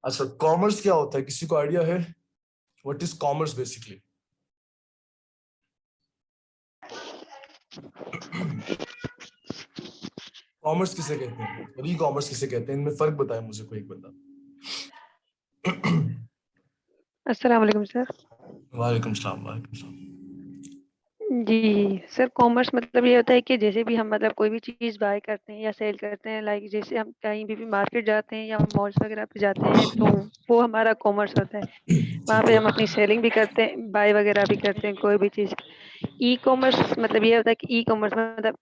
अच्छा, कॉमर्स क्या होता है, किसी को आइडिया है? What is commerce basically? Commerce किसे कहते हैं और ई कॉमर्स किसे कहते हैं, इनमें फर्क बताए मुझे कोई एक बंदा। अस्सलाम वालेकुम सर। वालेकुम सलाम, वालेकुम सलाम। जी सर, कॉमर्स मतलब ये होता है कि जैसे भी हम मतलब कोई भी चीज़ बाय करते हैं या सेल करते हैं, लाइक जैसे हम कहीं भी मार्केट जाते हैं या मॉल्स वगैरह पे जाते हैं, तो वो हमारा कॉमर्स होता है। वहाँ ठीक पे है। हम अपनी सेलिंग भी करते हैं, बाय वगैरह भी करते हैं कोई भी चीज़। ई कॉमर्स मतलब ये होता है कि ई कॉमर्स मतलब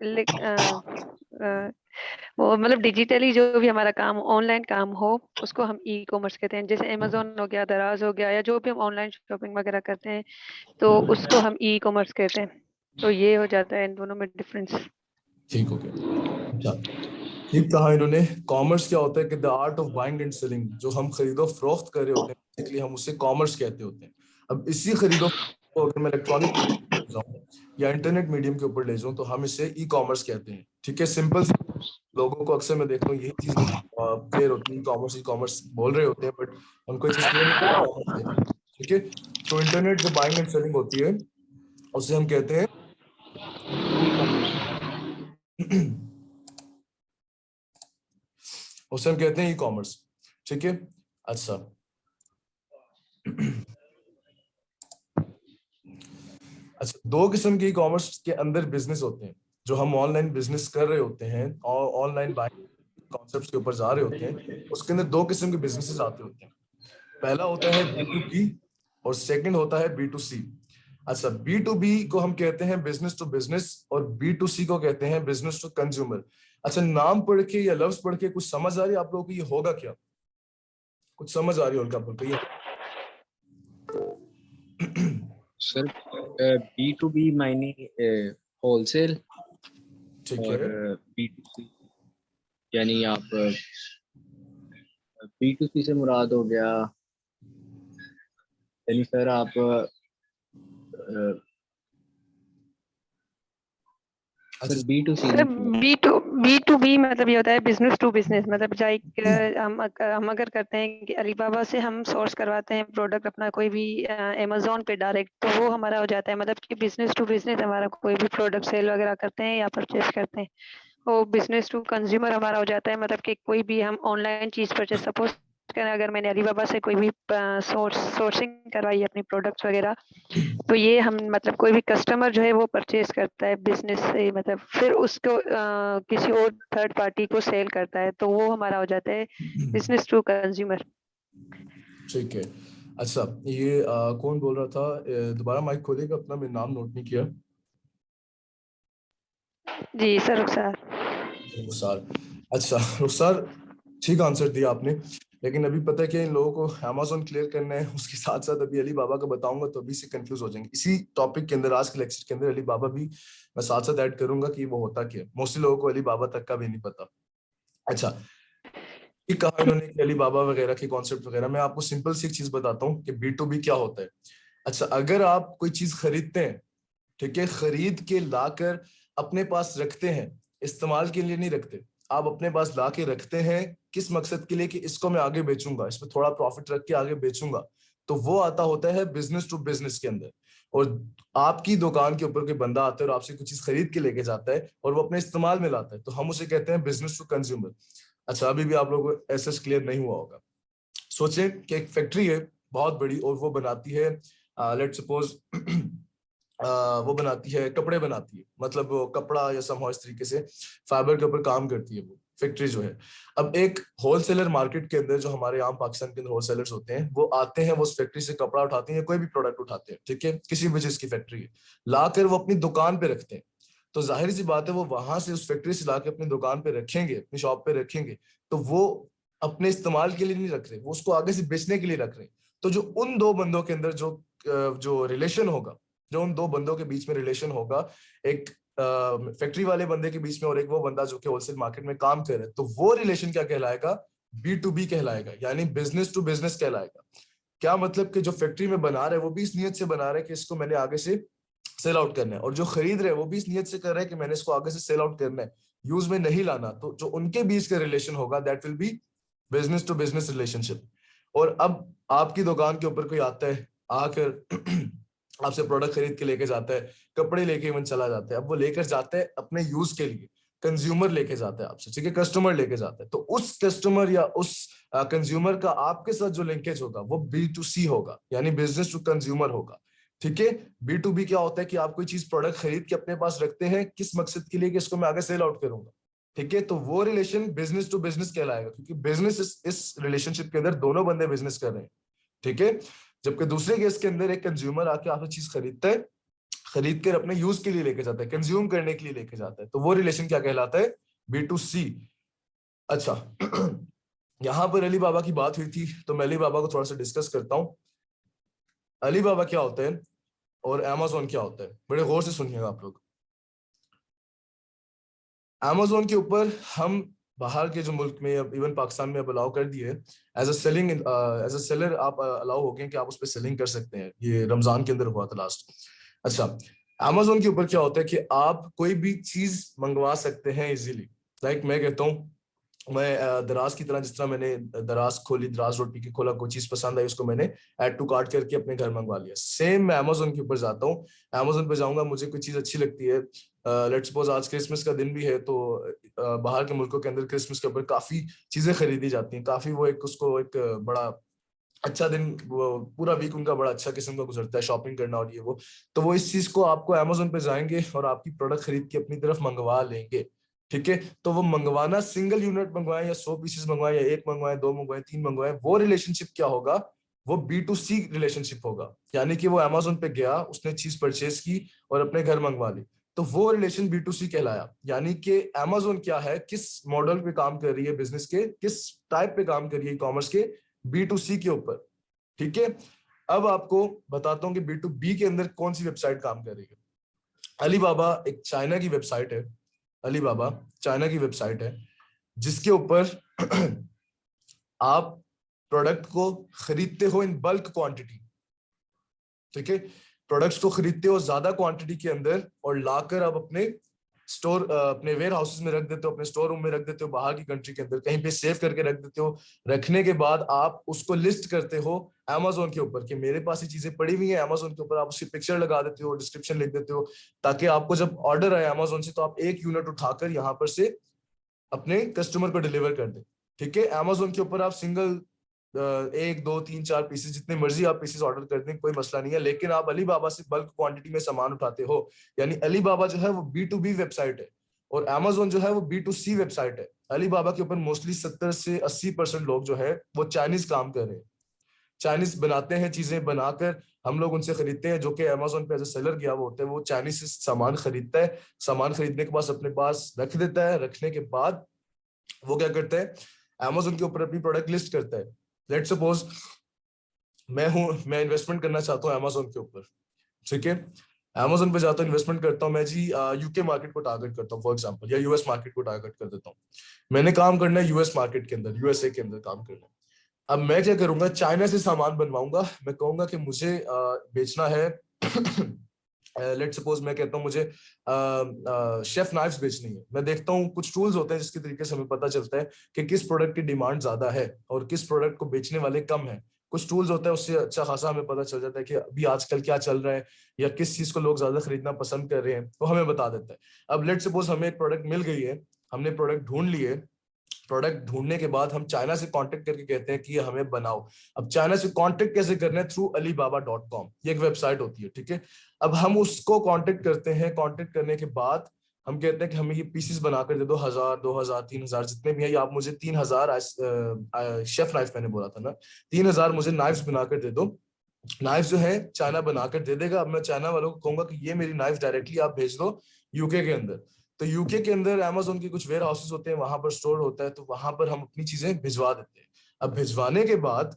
वो मतलब डिजिटली जो भी हमारा काम ऑनलाइन काम हो, उसको हम ई कॉमर्स कहते हैं। जैसे अमेजोन हो गया, दराज हो गया, या जो भी हम ऑनलाइन शॉपिंग वगैरह करते हैं, तो उसको हम ई कॉमर्स कहते हैं। तो ये हो जाता है इन दोनों में डिफरेंस। ठीक हो गया। अच्छा, ठीक कहा इन्होंने। कॉमर्स क्या होता है कि the art of buying and selling, जो हम खरीदो फरोख्त कर रहे होते हैं, बेसिकली हम उसे कॉमर्स कहते होते हैं। अब इसी खरीदो को अगर मैं इलेक्ट्रॉनिक मीडियम ले जाऊं या इंटरनेट मीडियम के ऊपर ले जाऊं तो हम इसे ई कॉमर्स कहते हैं। ठीक है, सिंपल। लोगों को अक्सर मैं देखता हूँ यही चीज नहीं क्लियर होती। ई कॉमर्स बोल रहे होते हैं बट उनको ये चीज क्लियर नहीं होती है। ठीक है, तो इंटरनेट जो बाइंग एंड सेलिंग होती है उसे हम कहते हैं ई कॉमर्स। उसे हम कहते हैं ई कॉमर्स। ठीक है। अच्छा, अच्छा, दो किस्म के ई कॉमर्स के अंदर बिजनेस होते हैं। जो हम ऑनलाइन बिजनेस कर रहे होते हैं और ऑनलाइन बाइंग कॉन्सेप्ट्स के ऊपर जा रहे होते हैं, उसके अंदर दो किस्म के बिजनेसेस आते होते हैं। पहला होता है B2B और सेकंड होता है B2C। अच्छा, B2B को हम कहते हैं बिजनेस टू बिजनेस और B2C को कहते हैं बिजनेस टू कंज्यूमर। अच्छा, नाम पढ़ के या लफ्ज पढ़ के कुछ समझ आ रही है आप लोगों को ये होगा क्या? कुछ समझ आ रही है उनका बोल के ये? सर B2B मायने होलसेल, ठीक और है। B2C यानी आप B2C से मुराद हो गया, यानी सर आप सर B2C सर, नहीं समझ। बी टू बी मतलब ये होता है बिजनेस टू बिजनेस। मतलब हम अगर करते हैं कि अलीबाबा से हम सोर्स करवाते हैं प्रोडक्ट अपना कोई भी अमेजोन पे डायरेक्ट, तो वो हमारा हो जाता है मतलब कि बिजनेस टू बिजनेस। हमारा कोई भी प्रोडक्ट सेल वगैरह करते हैं या परचेज करते हैं, वो बिजनेस टू कंज्यूमर हमारा हो जाता है। मतलब कि कोई भी हम ऑनलाइन चीज परचेज, सपोज करें अगर मैंने अलीबाबा से कोई भी सोर्सिंग करवाई है अपनी प्रोडक्ट्स वगैरह, तो ये हम मतलब कोई भी कस्टमर जो है वो परचेज करता है बिजनेस से, मतलब फिर उसको किसी और थर्ड पार्टी को सेल करता है, तो वो हमारा हो जाता है बिजनेस टू कंज्यूमर। ठीक है। अच्छा, ये कौन बोल रहा था? दोबारा माइक खोलेगा अपना, मैं नाम नोट नहीं किया। जी सर, रुखसार। रुखसार। अच्छा रुखसार, ठीक आंसर दिया आपने। लेकिन अभी पता है कि इन लोगों को अमेज़न क्लियर करना है, उसके साथ साथ अभी अली बाबा का बताऊंगा तो अभी से कंफ्यूज हो जाएंगे। इसी टॉपिक के अंदर, आज के लेक्चर के अंदर अली बाबा भी मैं साथ साथ ऐड करूंगा कि वो होता क्या है। मोस्टली लोगों को अली बाबा तक का भी नहीं पता। अच्छा, ये कहा इन्होंने कि अली बाबा वगैरह के कॉन्सेप्ट वगैरह। मैं आपको सिंपल सी एक चीज बताता हूँ कि B2B क्या होता है। अच्छा, अगर आप कोई चीज खरीदते हैं, ठीक है, खरीद के लाकर अपने पास रखते हैं, इस्तेमाल के लिए नहीं रखते, आप अपने पास ला के रखते हैं किस मकसद के लिए कि इसको मैं आगे बेचूंगा, इसमें थोड़ा प्रॉफिट रख के आगे बेचूंगा, तो वो आता होता है बिजनेस टू बिजनेस के अंदर। और आपकी दुकान के ऊपर कोई बंदा आता है और आपसे कुछ चीज खरीद के लेके जाता है और वो अपने इस्तेमाल में लाता है, तो हम उसे कहते हैं बिजनेस टू कंज्यूमर। अच्छा, अभी भी आप लोगों को ऐसे क्लियर नहीं हुआ होगा। सोचे कि एक फैक्ट्री है बहुत बड़ी और वो बनाती है, लेट सपोज वो बनाती है, कपड़े बनाती है, मतलब वो कपड़ा या सम इस तरीके से फाइबर के ऊपर काम करती है वो फैक्ट्री जो है। अब एक होलसेलर मार्केट के अंदर, जो हमारे यहाँ पाकिस्तान के अंदर होलसेलर्स होते हैं, वो आते हैं, वो उस फैक्ट्री से कपड़ा उठाते हैं या कोई भी प्रोडक्ट उठाते हैं, ठीक है, किसी भी चीज की फैक्ट्री है, लाकर वो अपनी दुकान पे रखते हैं। तो जाहिर सी बात है वो वहां से उस फैक्ट्री से लाके अपनी दुकान पे रखेंगे, अपनी शॉप पे रखेंगे, तो वो अपने इस्तेमाल के लिए नहीं रख रहे, वो उसको आगे से बेचने के लिए रख रहे हैं। तो जो उन दो बंदों के अंदर जो रिलेशन होगा, जो उन दो बंदों के बीच में रिलेशन होगा, एक फैक्ट्री वाले बंदे के बीच में और एक वो बंदा जो कि होलसेल मार्केट में काम कर रहा है, तो वो रिलेशन क्या कहलाएगा? B2B कहलाएगा, यानी बिजनेस टू बिजनेस कहलाएगा। क्या मतलब कि जो फैक्ट्री में बना रहे हैं वो भी इस नियत से बना रहे हैं कि इसको मैंने आगे से सेल आउट करना है, और जो खरीद रहे हैं वो भी इस नियत से कर रहे हैं कि मैंने इसको आगे से सेल आउट करना है, यूज में नहीं लाना। तो जो उनके बीच का रिलेशन होगा that will be business to business relationship. और अब आपकी दुकान के ऊपर कोई आता है, आकर आपसे प्रोडक्ट खरीद के लेके जाता है, कपड़े लेके इवन चला जाता है, अब वो लेकर जाता है अपने यूज के लिए, कंज्यूमर लेके जाता है आपसे, ठीक है, कस्टमर लेके जाता है, तो उस कस्टमर या उस कंज्यूमर का आपके साथ जो लिंकेज होगा वो B2C होगा, यानी बिजनेस टू कंज्यूमर होगा, ठीक है। B2B क्या होता है कि आप कोई चीज प्रोडक्ट खरीद के अपने पास रखते हैं किस मकसद के लिए, कि इसको मैं आगे सेल आउट करूंगा, ठीक है, तो वो रिलेशन बिजनेस टू बिजनेस कहलाएगा, क्योंकि बिजनेस इस रिलेशनशिप के अंदर दोनों बंदे बिजनेस कर रहे हैं, ठीक है। जबकि दूसरे केस के अंदर एक कंज्यूमर आके आपसे चीज खरीदता है, खरीद कर अपने यूज के लिए लेके जाता है, कंज्यूम करने के लिए लेके जाता है, तो वो रिलेशन क्या कहलाता है, B2C। अच्छा यहां पर अली बाबा की बात हुई थी, तो मैं अली बाबा को थोड़ा सा डिस्कस करता हूं। अली बाबा क्या होते हैं और Amazon क्या होता है, बड़े गौर से सुनिएगा आप लोग। Amazon के ऊपर हम बाहर के जो मुल्क में, इवन पाकिस्तान में अब अलाउ कर दिए एज अ सेलर, आप अलाउ हो गए कि आप उस पर सेलिंग कर सकते हैं, ये रमजान के अंदर हुआ था लास्ट। अच्छा, Amazon के ऊपर क्या होता है कि आप कोई भी चीज मंगवा सकते हैं इजीली। लाइक मैं कहता हूँ, मैं दराज की तरह, जिस तरह मैंने दराज खोली, दराज रोड पी के खोला, कोई चीज पसंद आई उसको मैंने ऐड टू कार्ट करके अपने घर मंगवा लिया, सेम मैं Amazon के ऊपर जाता हूँ, Amazon पे जाऊंगा, मुझे कोई चीज अच्छी लगती है, लेट्स सपोज आज क्रिसमस का दिन भी है, तो बाहर के मुल्कों के अंदर क्रिसमस के ऊपर काफी चीजें खरीदी जाती हैं, काफी वो एक उसको एक बड़ा अच्छा दिन, वो पूरा वीक उनका बड़ा अच्छा किस्म का गुजरता है, शॉपिंग करना और ये वो, तो वो इस चीज को आपको Amazon पे जाएंगे और आपकी प्रोडक्ट खरीद के अपनी तरफ मंगवा लेंगे, ठीक है। तो वो मंगवाना, सिंगल यूनिट मंगवाएं या 100 पीसेस मंगवाएं या 1 मंगवाएं, 2 मंगवाएं, 3 मंगवाएं, वो रिलेशनशिप क्या होगा, वो B2C रिलेशनशिप होगा, यानी कि वो Amazon पे गया, उसने चीज परचेज की और अपने घर मंगवा ली, तो वो रिलेशन B2C कहलाया। यानी कि Amazon क्या है, किस मॉडल पे काम कर रही है, बिजनेस के किस टाइप पे काम कर रही है, कॉमर्स के B2C के ऊपर, ठीक है। अब आपको बताता हूं कि B2B के अंदर कौन सी वेबसाइट काम कर रही है। अलीबाबा एक चाइना की वेबसाइट है, अलीबाबा चाइना की वेबसाइट है, जिसके ऊपर आप प्रोडक्ट को खरीदते हो इन बल्क क्वांटिटी, ठीक है, प्रोडक्ट्स को खरीदते हो ज्यादा क्वांटिटी के अंदर और लाकर आप अपने स्टोर, अपने वेयर हाउसेस में रख देते हो, अपने स्टोर रूम में रख देते हो, बाहर की कंट्री के अंदर कहीं पे सेव करके रख देते हो। रखने के बाद आप उसको लिस्ट करते हो Amazon के ऊपर कि मेरे पास ये चीजें पड़ी हुई हैं, Amazon के ऊपर आप उसकी पिक्चर लगा देते हो, डिस्क्रिप्शन लिख देते हो, ताकि आपको जब ऑर्डर आए Amazon से तो आप एक यूनिट उठाकर यहाँ पर से अपने कस्टमर को डिलीवर कर दें, ठीक है। Amazon के ऊपर आप सिंगल 1, 2, 3, 4 पीसेस, जितने मर्जी आप पीसेस ऑर्डर कर दें, कोई मसला नहीं है, लेकिन आप अलीबाबा से बल्क क्वांटिटी में सामान उठाते हो, यानी अलीबाबा जो है वो B2B वेबसाइट है और Amazon जो है वो B2C वेबसाइट है। अलीबाबा के ऊपर मोस्टली 70 से 80% लोग जो है वो चाइनीज काम कर रहे हैं, चाइनीज बनाते हैं, चीजें बनाकर हम लोग उनसे खरीदते हैं, जो कि Amazon पे एज ए सेलर गया वो होता है, वो चाइनीज से सामान खरीदता है, सामान खरीदने के बाद अपने पास रख देता है, रखने के बाद वो क्या करता है, Amazon के ऊपर अपनी प्रोडक्ट लिस्ट करता है। लेट्स सपोज मैं इन्वेस्टमेंट करना चाहता हूँ Amazon के ऊपर, ठीक है, Amazon पे जाता हूँ, इन्वेस्टमेंट करता हूँ मैं जी, यूके मार्केट को टारगेट करता हूँ फॉर एग्जांपल, या यूएस मार्केट को टारगेट कर देता हूँ। मैंने काम करना है यूएस मार्केट के अंदर, यूएसए के अंदर काम करना है। अब मैं क्या करूंगा, चाइना से सामान बनवाऊंगा, मैं कहूंगा कि मुझे बेचना है लेट सपोज मैं कहता हूँ मुझे शेफ नाइफ्स बेचनी है, मैं देखता हूँ कुछ टूल्स होते हैं जिसके तरीके से हमें पता चलता है कि किस प्रोडक्ट की डिमांड ज्यादा है और किस प्रोडक्ट को बेचने वाले कम है। कुछ टूल्स होते हैं, उससे अच्छा खासा हमें पता चल जाता है कि अभी आजकल क्या चल रहा है या किस चीज को लोग ज्यादा खरीदना पसंद कर रहे हैं, तो हमें बता देता है। अब लेट सपोज हमें एक प्रोडक्ट मिल गई है, हमने प्रोडक्ट ढूंढ लिए, प्रोडक्ट ढूंढने के बाद हम चाइना से कांटेक्ट करके कहते हैं कि ये हमें बनाओ। अब चाइना से कांटेक्ट कैसे करना है, थ्रू alibaba.com, ये एक वेबसाइट होती है, ठीक है। अब हम उसको कांटेक्ट करते हैं, कांटेक्ट करने के बाद हम कहते हैं कि हमें ये पीसेस बनाकर दे दो, 1000, 2000, 3000 जितने भी है, या आप मुझे 3000 शेफ नाइफ मैंने बोला था ना, 3000 मुझे नाइफ्स बनाकर दे दो। नाइफ जो है चाइना बनाकर दे देगा। अब मैं चाइना वालों को कहूंगा कि ये मेरी नाइफ डायरेक्टली आप भेज दो यूके के अंदर, तो यूके के अंदर Amazon के कुछ वेयर हाउसेस होते हैं, वहां पर स्टोर होता है, तो वहां पर हम अपनी चीजें भिजवा देते हैं। अब भिजवाने के बाद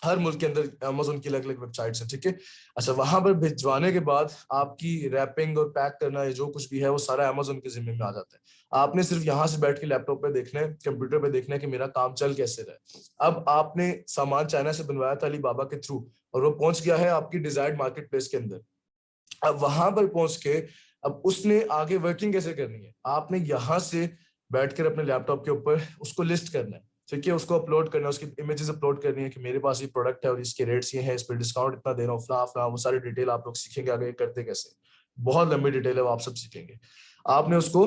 हर मुल्क के अंदर अमेज़न की अलग अलग वेबसाइट्स हैं, ठीक है। अच्छा, वहां पर भिजवाने के बाद आपकी रैपिंग और पैक करना, ये जो कुछ भी है वो सारा अमेज़न के जिम्मे में आ जाता है। आपने सिर्फ यहाँ से बैठ के लैपटॉप पे देखना है, कंप्यूटर पे देखना है कि मेरा काम चल कैसे रहा है। अब आपने सामान चाइना से बनवाया था अलीबाबा के थ्रू, और वो पहुंच गया है आपकी डिजायर्ड मार्केट प्लेस के अंदर। अब वहां पर पहुंच के अब उसने आगे वर्किंग कैसे करनी है, आपने यहाँ से बैठकर अपने लैपटॉप के ऊपर उसको लिस्ट करना है, ठीक है। उसको अपलोड करना है, उसकी इमेजेस अपलोड करनी है कि मेरे पास ये प्रोडक्ट है और इसके रेट्स ये हैं, इस पर डिस्काउंट इतना दे रहा हूँ, फला फला, वो सारी डिटेल आप लोग सीखेंगे आगे करते कैसे। बहुत लंबी डिटेल है वो, आप सब सीखेंगे। आपने उसको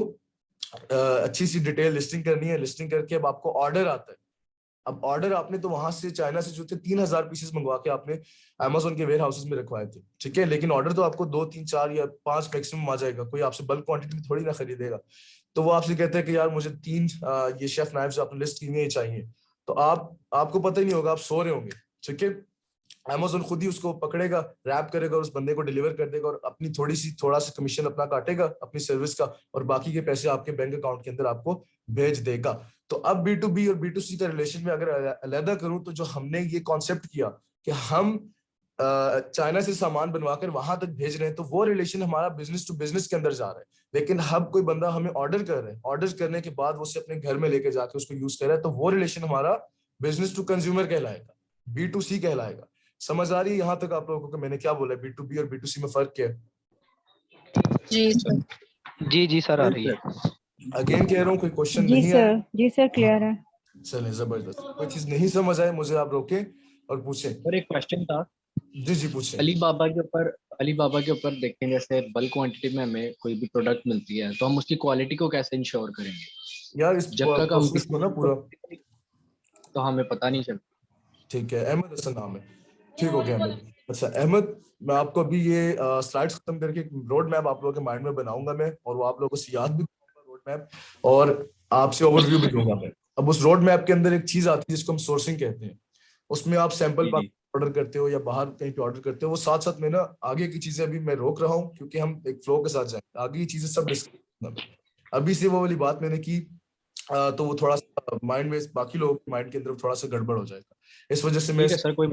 अच्छी सी डिटेल लिस्टिंग करनी है। लिस्टिंग करके अब आपको ऑर्डर आता है। अब ऑर्डर आपने तो वहां से चाइना से जो थे 3000 पीसेस मंगवा के आपने अमेज़न के वेयर हाउसेस में रखवाए थे, ठीक है। लेकिन ऑर्डर तो आपको 2 3 4 या 5 मैक्सिमम आ जाएगा, कोई आपसे बल्क क्वांटिटी में थोड़ी ना खरीदेगा। तो वो आपसे कहते हैं कि यार मुझे 3 ये शेफ नाइफ्स आपने लिस्ट की हुई चाहिए। तो आपको पता ही नहीं होगा, आप सो रहे होंगे, ठीक है। अमेज़न खुद ही उसको पकड़ेगा, रैप करेगा और उस बंदे को डिलीवर कर देगा, और अपनी थोड़ा सा कमीशन अपना काटेगा अपनी सर्विस का, और बाकी के पैसे आपके बैंक अकाउंट के अंदर आपको भेज देगा। तो अब B2B और B2C का रिलेशन में अगर अलग करूं, तो जो हमने ये कॉन्सेप्ट किया कि हम चाइना से सामान बनवाकर वहां तक भेज रहे हैं, तो वो रिलेशन हमारा बिजनेस टू बिजनेस के अंदर जा रहा है। लेकिन अब कोई बंदा हमें ऑर्डर कर रहा है, ऑर्डर करने के बाद वो उसे अपने घर में लेके जाके उसको यूज कर रहा है, तो वो रिलेशन हमारा बिजनेस टू कंज्यूमर कहलाएगा, B2C कहलाएगा। समझ आ रही है यहाँ तक आप लोगों को मैंने क्या बोला, B2B और B2C में फर्क क्या है? जी सर। जी सर, आ रही है। अगेन कह रहा हूँ, कोई क्वेश्चन जी नहीं सर, है? जी सर, क्लियर है। चले, जबरदस्त। कोई चीज नहीं समझ आए मुझे आप रोके और पूछें। और एक क्वेश्चन था, जी पूछें। अलीबाबा के ऊपर देखें, जैसे बल्क क्वांटिटी में हमें कोई भी प्रोडक्ट मिलती है तो हम उसकी क्वालिटी को कैसे इंश्योर करेंगे? यार इस जब तक हम प्रोसेस को ना पूरा, तो हमें पता नहीं चलता। ठीक है, अहमद हसन नाम है, ठीक हो गया अहमद। अच्छा अहमद, मैं आपको अभी ये स्लाइड्स खत्म करके रोड मैप आप लोगों के माइंड में बनाऊंगा मैं, और वो आप लोगों को याद भी दूंगा रोड मैप, और आपसे ओवरव्यू भी दूंगा मैं। अब उस रोड मैप के अंदर एक चीज आती है जिसको हम सोर्सिंग कहते हैं। उसमें आप सैंपल ऑर्डर करते हो या बाहर कहीं पे ऑर्डर करते हो, वो साथ साथ में ना आगे की चीजें अभी मैं रोक रहा हूँ क्योंकि हम एक फ्लो के साथ जाएंगे, आगे की चीजें सब डिस्कस। अभी से वो वाली बात मैंने की तो वो थोड़ा सा माइंड में, बाकी लोगों के माइंड के अंदर थोड़ा सा गड़बड़ हो जाएगा, इस वजह से मैं सर कोई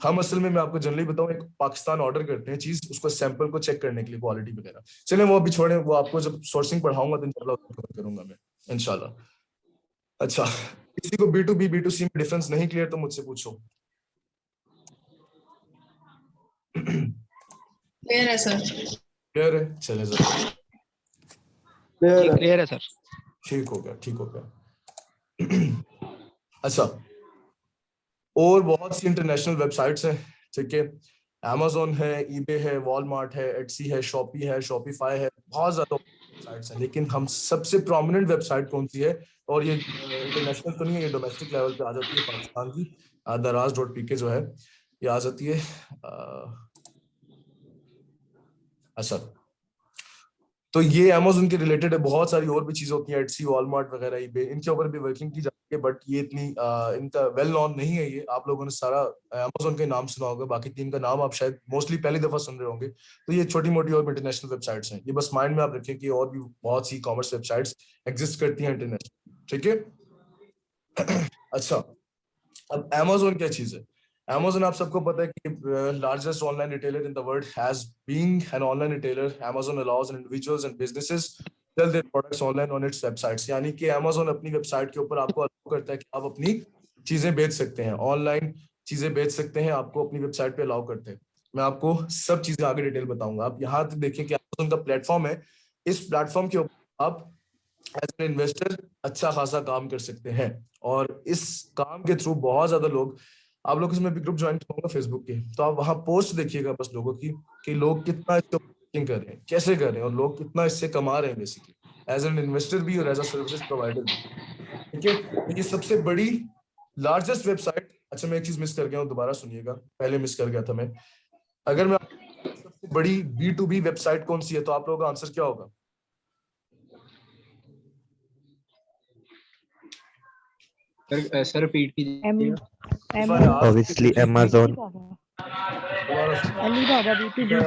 हम असल में मैं आपको जनरली बताऊं, एक पाकिस्तान ऑर्डर करते हैं चीज, उसको सैंपल को चेक करने के लिए क्वालिटी वगैरह। चलें वो अभी छोड़ें, वो आपको जब सोर्सिंग पढ़ाऊंगा तो इंशाल्लाह कवर करूंगा मैं इंशाल्लाह। अच्छा, किसी को B2B B2C में डिफरेंस नहीं क्लियर तो मुझसे पूछो। क्लियर है सर। क्लियर है, चले जरा। क्लियर है सर। ठीक हो गया, ठीक हो गया। अच्छा, और बहुत सी इंटरनेशनल वेबसाइट्स हैं, ठीक है। Amazon है, eBay है, वॉलमार्ट है, Etsy है, Shopee है, Shopify है, बहुत ज्यादा वेबसाइट्स हैं। लेकिन हम सबसे प्रोमिनेंट वेबसाइट कौन सी है, और ये इंटरनेशनल तो नहीं है, ये डोमेस्टिक लेवल पे आ जाती है पाकिस्तान की, daraz.pk जो है ये आ जाती है। अच्छा, तो ये Amazon के रिलेटेड है, बहुत सारी और भी चीजें होती हैं, Etsy, वॉलमार्ट वगैरह, eBay, इनके ऊपर भी वर्किंग की जाती है, बट ये इतनी इनका वेल नोन नहीं है। ये आप लोगों ने सारा Amazon के नाम सुना होगा, बाकी तीन का नाम आप शायद मोस्टली पहली दफा सुन रहे होंगे। तो ये छोटी मोटी और इंटरनेशनल वेबसाइट्स हैं, ये बस माइंड में आप रखें कि और भी बहुत सी कॉमर्स वेबसाइट्स एग्जिस्ट करती हैं इंटरनेशनल, ठीक है। अच्छा, अब Amazon क्या चीज है? Amazon आप सबको पता है कि largest online retailer in the world, has being an online retailer, Amazon allows individuals and businesses sell their products online on its websites। यानी कि Amazon अपनी वेबसाइट के ऊपर आपको अलाउ करता है कि आप अपनी चीजें बेच सकते हैं, ऑनलाइन चीजें बेच सकते हैं, आपको अपनी वेबसाइट पे अलाउ करते हैं। मैं आपको सब चीजें आगे डिटेल बताऊंगा। आप यहाँ तक देखिए कि Amazon का प्लेटफॉर्म है, इस प्लेटफॉर्म के ऊपर आप एज एन इन्वेस्टर अच्छा खासा काम कर सकते हैं, और इस काम के थ्रू बहुत ज्यादा लोग, आप लोग इसमें भी ग्रुप ज्वाइन करूंगा फेसबुक के, तो आप वहां पोस्ट देखिएगा बस लोगों की कि लोग कितना इसको कर रहे हैं, कैसे कर रहे हैं, और लोग कितना इससे कमा रहे हैं बेसिकली, एज एन इन्वेस्टर भी और एज अ सर्विस प्रोवाइडर भी, ठीक है। तो ये सबसे बड़ी लार्जेस्ट वेबसाइट। अच्छा, मैं एक चीज मिस कर गया हूँ, दोबारा सुनिएगा, पहले मिस कर गया था मैं। अगर मैं सबसे बड़ी B2B वेबसाइट कौन सी है, तो आप लोगों का आंसर क्या होगा? सर रिपीट कीजिए। Obviously Amazon. Alibaba B2B।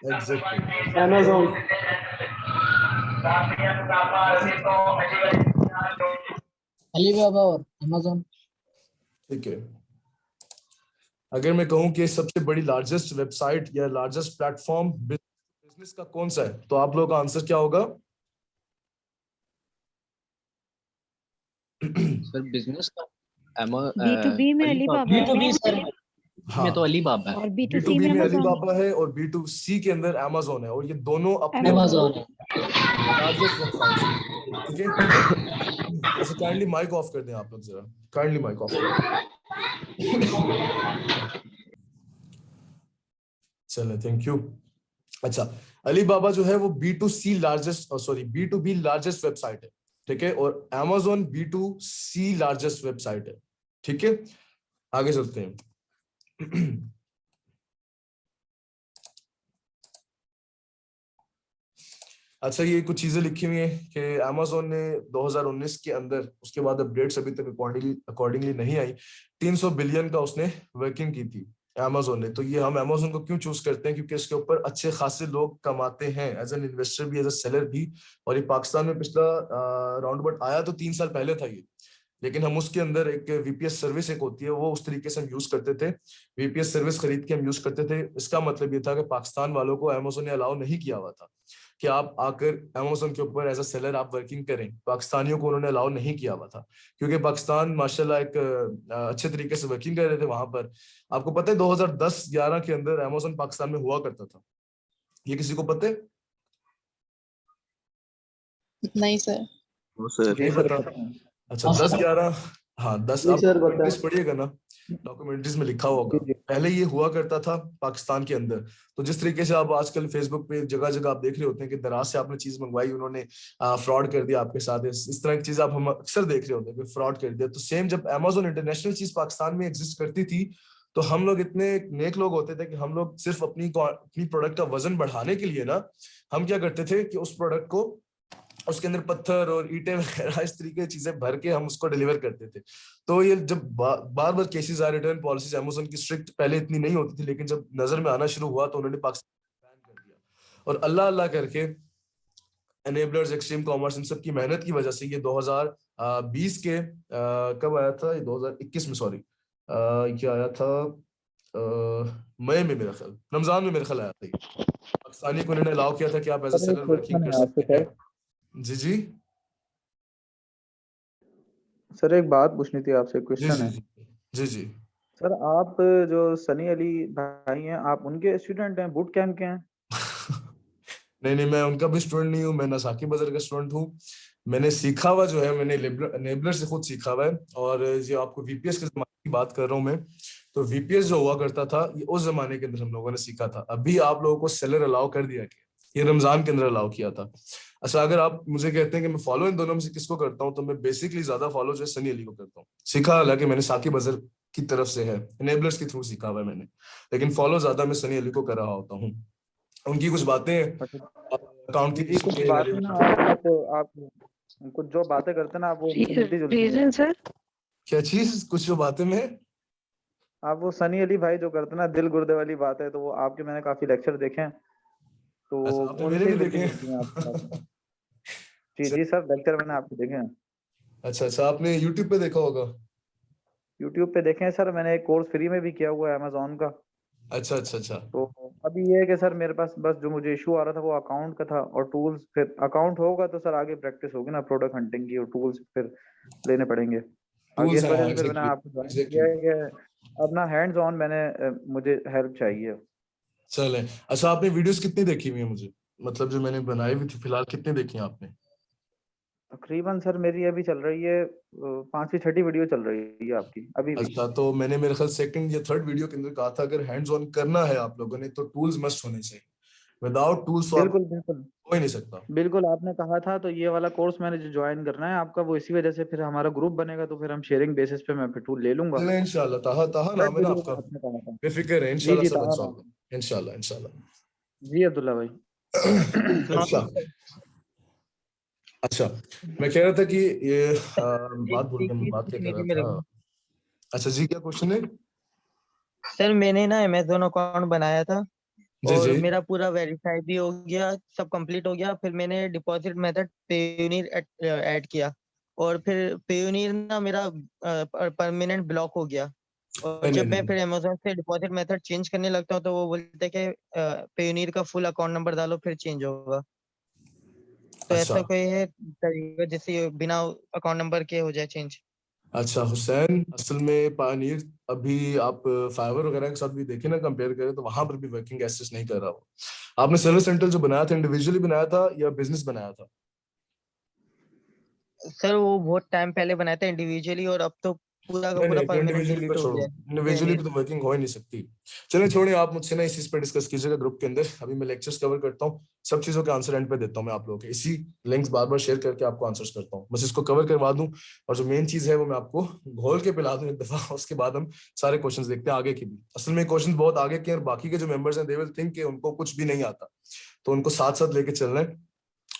Exactly. Amazon. Alibaba और Amazon। ठीक है, अगर मैं कहूँ कि सबसे बड़ी लार्जेस्ट वेबसाइट या लार्जेस्ट प्लेटफॉर्म बिजनेस का कौन सा है, तो आप लोगों का आंसर क्या होगा? सर बिजनेस का B2B में अलीबाबा है B2B सर हाँ, में तो अलीबाबा है और B2C B2B में में अमेज़न। अलीबाबा है और B2C के अंदर अमेज़न है, और ये दोनों अपने अमेज़न है। लार्जेस्ट वेबसाइट्स हैं, ठीक है। अच्छा, काइंडली माइक ऑफ कर दें आप लोग जरा, काइंडली माइक ऑफ कर दें। चलो, थैंक यू। अच्छा, अलीबाबा जो है वो B2C largest, sorry B2B largest website है, ठीक है, और Amazon B2C लार्जेस्ट वेबसाइट है, ठीक है। आगे चलते हैं। अच्छा, ये कुछ चीजें लिखी हुई है कि Amazon ने 2019 के अंदर, उसके बाद अपडेट्स अभी तक अकॉर्डिंगली नहीं आई, 300 बिलियन का उसने वर्किंग की थी Amazon ने। तो ये हम Amazon को क्यों चूज करते हैं? क्योंकि इसके ऊपर अच्छे खासे लोग कमाते हैं, एज एन इन्वेस्टर भी, एज ए सेलर भी। और ये पाकिस्तान में पिछला राउंड अबाउट आया तो 3 साल पहले था ये, लेकिन हम उसके अंदर एक वीपीएस सर्विस एक होती है, वो उस तरीके से हम यूज करते थे, वीपीएस सर्विस खरीद के हम यूज करते थे। इसका मतलब ये था कि पाकिस्तान वालों को Amazon ने अलाउ नहीं किया हुआ था कि आप आकर Amazon के ऊपर एज अ सेलर आप वर्किंग करें। पाकिस्तानियों को उन्होंने अलाउ नहीं किया हुआ था, क्योंकि पाकिस्तान माशाल्लाह एक अच्छे तरीके से वर्किंग कर रहे थे वहां पर। आपको पता है 2010-11 के अंदर Amazon पाकिस्तान में हुआ करता था, ये किसी को पता है? नहीं सर। नहीं पता? अच्छा, 10-11, हाँ 10, आप डॉक्यूमेंट्रीज पढ़िएगा ना, डॉक्यूमेंट्रीज में लिखा होगा, पहले ये हुआ करता था पाकिस्तान के अंदर। तो जिस तरीके से आप आजकल फेसबुक पे जगह जगह आप देख रहे होते हैं कि दराज से आपने चीज मंगवाई, उन्होंने फ्रॉड कर दिया आपके साथ, इस तरह की चीज आप हम अक्सर देख रहे होते हैं कि फ्रॉड कर दिया। तो सेम जब Amazon इंटरनेशनल चीज पाकिस्तान में एग्जिस्ट करती थी, तो हम लोग इतने नेक लोग होते थे कि हम लोग सिर्फ अपनी प्रोडक्ट का वजन बढ़ाने के लिए ना, हम क्या करते थे कि उस प्रोडक्ट को, उसके अंदर पत्थर और ईंटें वगैरह इस तरीके की चीजें भर के हम उसको डिलीवर करते थे। तो ये जब बार बार केसेस आए, रिटर्न पॉलिसीज Amazon की स्ट्रिक्ट पहले इतनी नहीं होती थी, लेकिन जब नजर में आना शुरू हुआ तो उन्होंने पाकिस्तान बैन कर दिया। और अल्लाह अल्लाह करके एनेबलर्स, एक्सट्रीम कॉमर्स, इन सब की मेहनत की वजह से ये 2020 के कब आया था, ये 2021 में, सॉरी क्या आया था, मई में मेरा ख्याल, रमजान में मेरा ख्याल आया था। पाकिस्तानी को उन्होंने अलाउ किया था कि आप एज ए सेलर वर्किंग कर सकते हैं। जी जी सर, एक बात पूछनी थी आपसे, जी क्वेश्चन है। जी जी जी। सर, आप जो सनी अली भाई हैं, आप उनके स्टूडेंट हैं, बूट कैंप के हैं? नहीं, मैं उनका भी स्टूडेंट नहीं हूँ, मैं नसाकी बजर का स्टूडेंट हूँ। मैंने सीखा हुआ जो है, मैंने एनेबलर से खुद सीखा हुआ है। और ये आपको वीपीएस के जमाने की बात कर रहा हूँ मैं, तो वीपीएस जो हुआ करता था ये उस जमाने के अंदर हम लोगों ने सीखा था। अभी आप लोगों को सेलर अलाउ कर दिया गया, ये रमजान के अंदर अलाउ किया था। अच्छा, अगर आप मुझे कहते हैं कि मैं फॉलो इन दोनों में से किसको करता हूँ, तो मैं बेसिकली ज्यादा फॉलो जो है सनी अली को करता हूँ। सीखा हालांकि मैंने साकी बजर की तरफ से है, एनेबलर्स के थ्रू सीखा हुआ है मैंने, लेकिन फॉलो ज्यादा मैं सनी अली को कर रहा होता हूँ। उनकी कुछ बातें अकाउंट जी, कुछ बातें ना, आप कुछ जो बातें करते हैं ना, आप वो मिलती जुलती हैं। Reason sir? क्या चीज? कुछ जो बातें में आप वो सनी अली भाई जो करते हैं ना, दिल गुर्दे वाली बात है, तो वो आपके मैंने काफी लेक्चर देखे हैं, तो अच्छा, आपने मेरे उनसे भी मिलती देखे जुलती हैं आपकी बातें। हैं? जी सर, लेक्चर मैंने आपके देखे हैं। अच्छा, आपने YouTube पे देखा होगा। यूट्यूब पे देखे हैं सर, मैंने एक कोर्स फ्री में भी किया हुआ है Amazon का। अच्छा। तो अभी ये है कि सर मेरे पास बस जो मुझे इशू आ रहा था वो अकाउंट का था, और टूल्स, फिर अकाउंट होगा तो सर आगे प्रैक्टिस होगी ना प्रोडक्ट हंटिंग की, और टूल्स फिर लेने पड़ेंगे आगे। टूल्स इस हैं, वजह से फिर मैंने एग्जैक्टली आपको ज्वाइन किया है कि अपना हैंड्स ऑन मैंने मुझे हेल्प चाहिए। चले। अच्छा, आपने वीडियोस कितनी देखी हुई है मुझे, मतलब जो मैंने बनाई हुई थी फिलहाल, कितनी देखी हैं आपने? तकरीबन सर मेरी अभी चल रही है 5वीं 6ठी वीडियो चल रही है आपकी अभी भी। अच्छा, तो मैंने मेरे ख्याल सेकंड या थर्ड वीडियो के अंदर कहा था अगर हैंड्स ऑन करना है आप लोगों ने तो टूल्स मस्ट होने चाहिए। विदाउट टूल्स तो आप बिल्कुल हो ही नहीं सकता। बिल्कुल, आपने कहा था तो ये वाला कोर्स मैंने जो ज्वाइन करना है आपका, वो इसी वजह से फिर हमारा ग्रुप बनेगा, तो फिर हम शेयरिंग बेसिस पे मैं फिर टूल ले लूंगा। चले इंशाल्लाह, ताहा ताहा नाम है ना आपका, आपने कहा था। बेफिक्र है, जी इंशाल्लाह सब ताहा अच्छा नाम। होगा, इंशाल्लाह। जी अब्दुल्ला भाई। अच्छा अच्छा, मैं कह रहा था कि ये बात भूल गया, मैं बात क्या कर रहा था। अच्छा जी, क्या क्वेश्चन है? सर मैंने ना अमेज़न अकाउंट बनाया था जी और जी मेरा पूरा वेरीफाई भी हो गया, सब कंप्लीट हो गया। फिर मैंने डिपॉजिट मेथड पेयोनियर ऐड किया और फिर पेयोनियर ना मेरा परमानेंट ब्लॉक हो गया। और नहीं, जब नहीं, मैं फिर अमेजोन से डिपॉजिट मेथड चेंज करने लगता हूँ तो वो बोलते हैं कि पेयोनियर का फुल अकाउंट नंबर डालो फिर चेंज होगा। तो अच्छा ऐसा कोई है तरीका जिससे बिना अकाउंट नंबर के हो जाए चेंज? अच्छा हुसैन, असल में पायनियर अभी आप फाइवर वगैरह के साथ भी देखें ना, कंपेयर करें तो वहां पर भी वर्किंग एसेस नहीं कर रहा हो। आपने सर्विस सेंटर जो बनाया था इंडिविजुअली बनाया था या बिजनेस बनाया था? सर वो बहुत टाइम पहले बनाया था इंडिविजुअली, और अब तो पूरा का नहीं पूरा नहीं, परमानेंट इंडिविजुअली डिलीट पे हो छोड़ो, गया है इंडिविजुअली पे पेयोनियर। तो वर्किंग हो ही नहीं सकती। चलिए छोड़िए, आप मुझसे ना इस चीज पे डिस्कस कीजिएगा ग्रुप के अंदर। अभी मैं लेक्चर्स कवर करता हूँ, सब चीजों के आंसर एंड पे देता हूँ मैं आप लोगों के। इसी लिंक्स बार बार शेयर करके आपको आंसर्स करता हूँ, बस इसको कवर करवा दूं और जो मेन चीज है वो मैं आपको घोल के पिला दूं एक दफा। उसके बाद हम सारे क्वेश्चन देखते हैं आगे की भी। असल में क्वेश्चन बहुत आगे के, और बाकी के जो मेंबर्स हैं दे विल थिंक कि उनको कुछ भी नहीं आता, तो उनको साथ साथ लेके चलना है।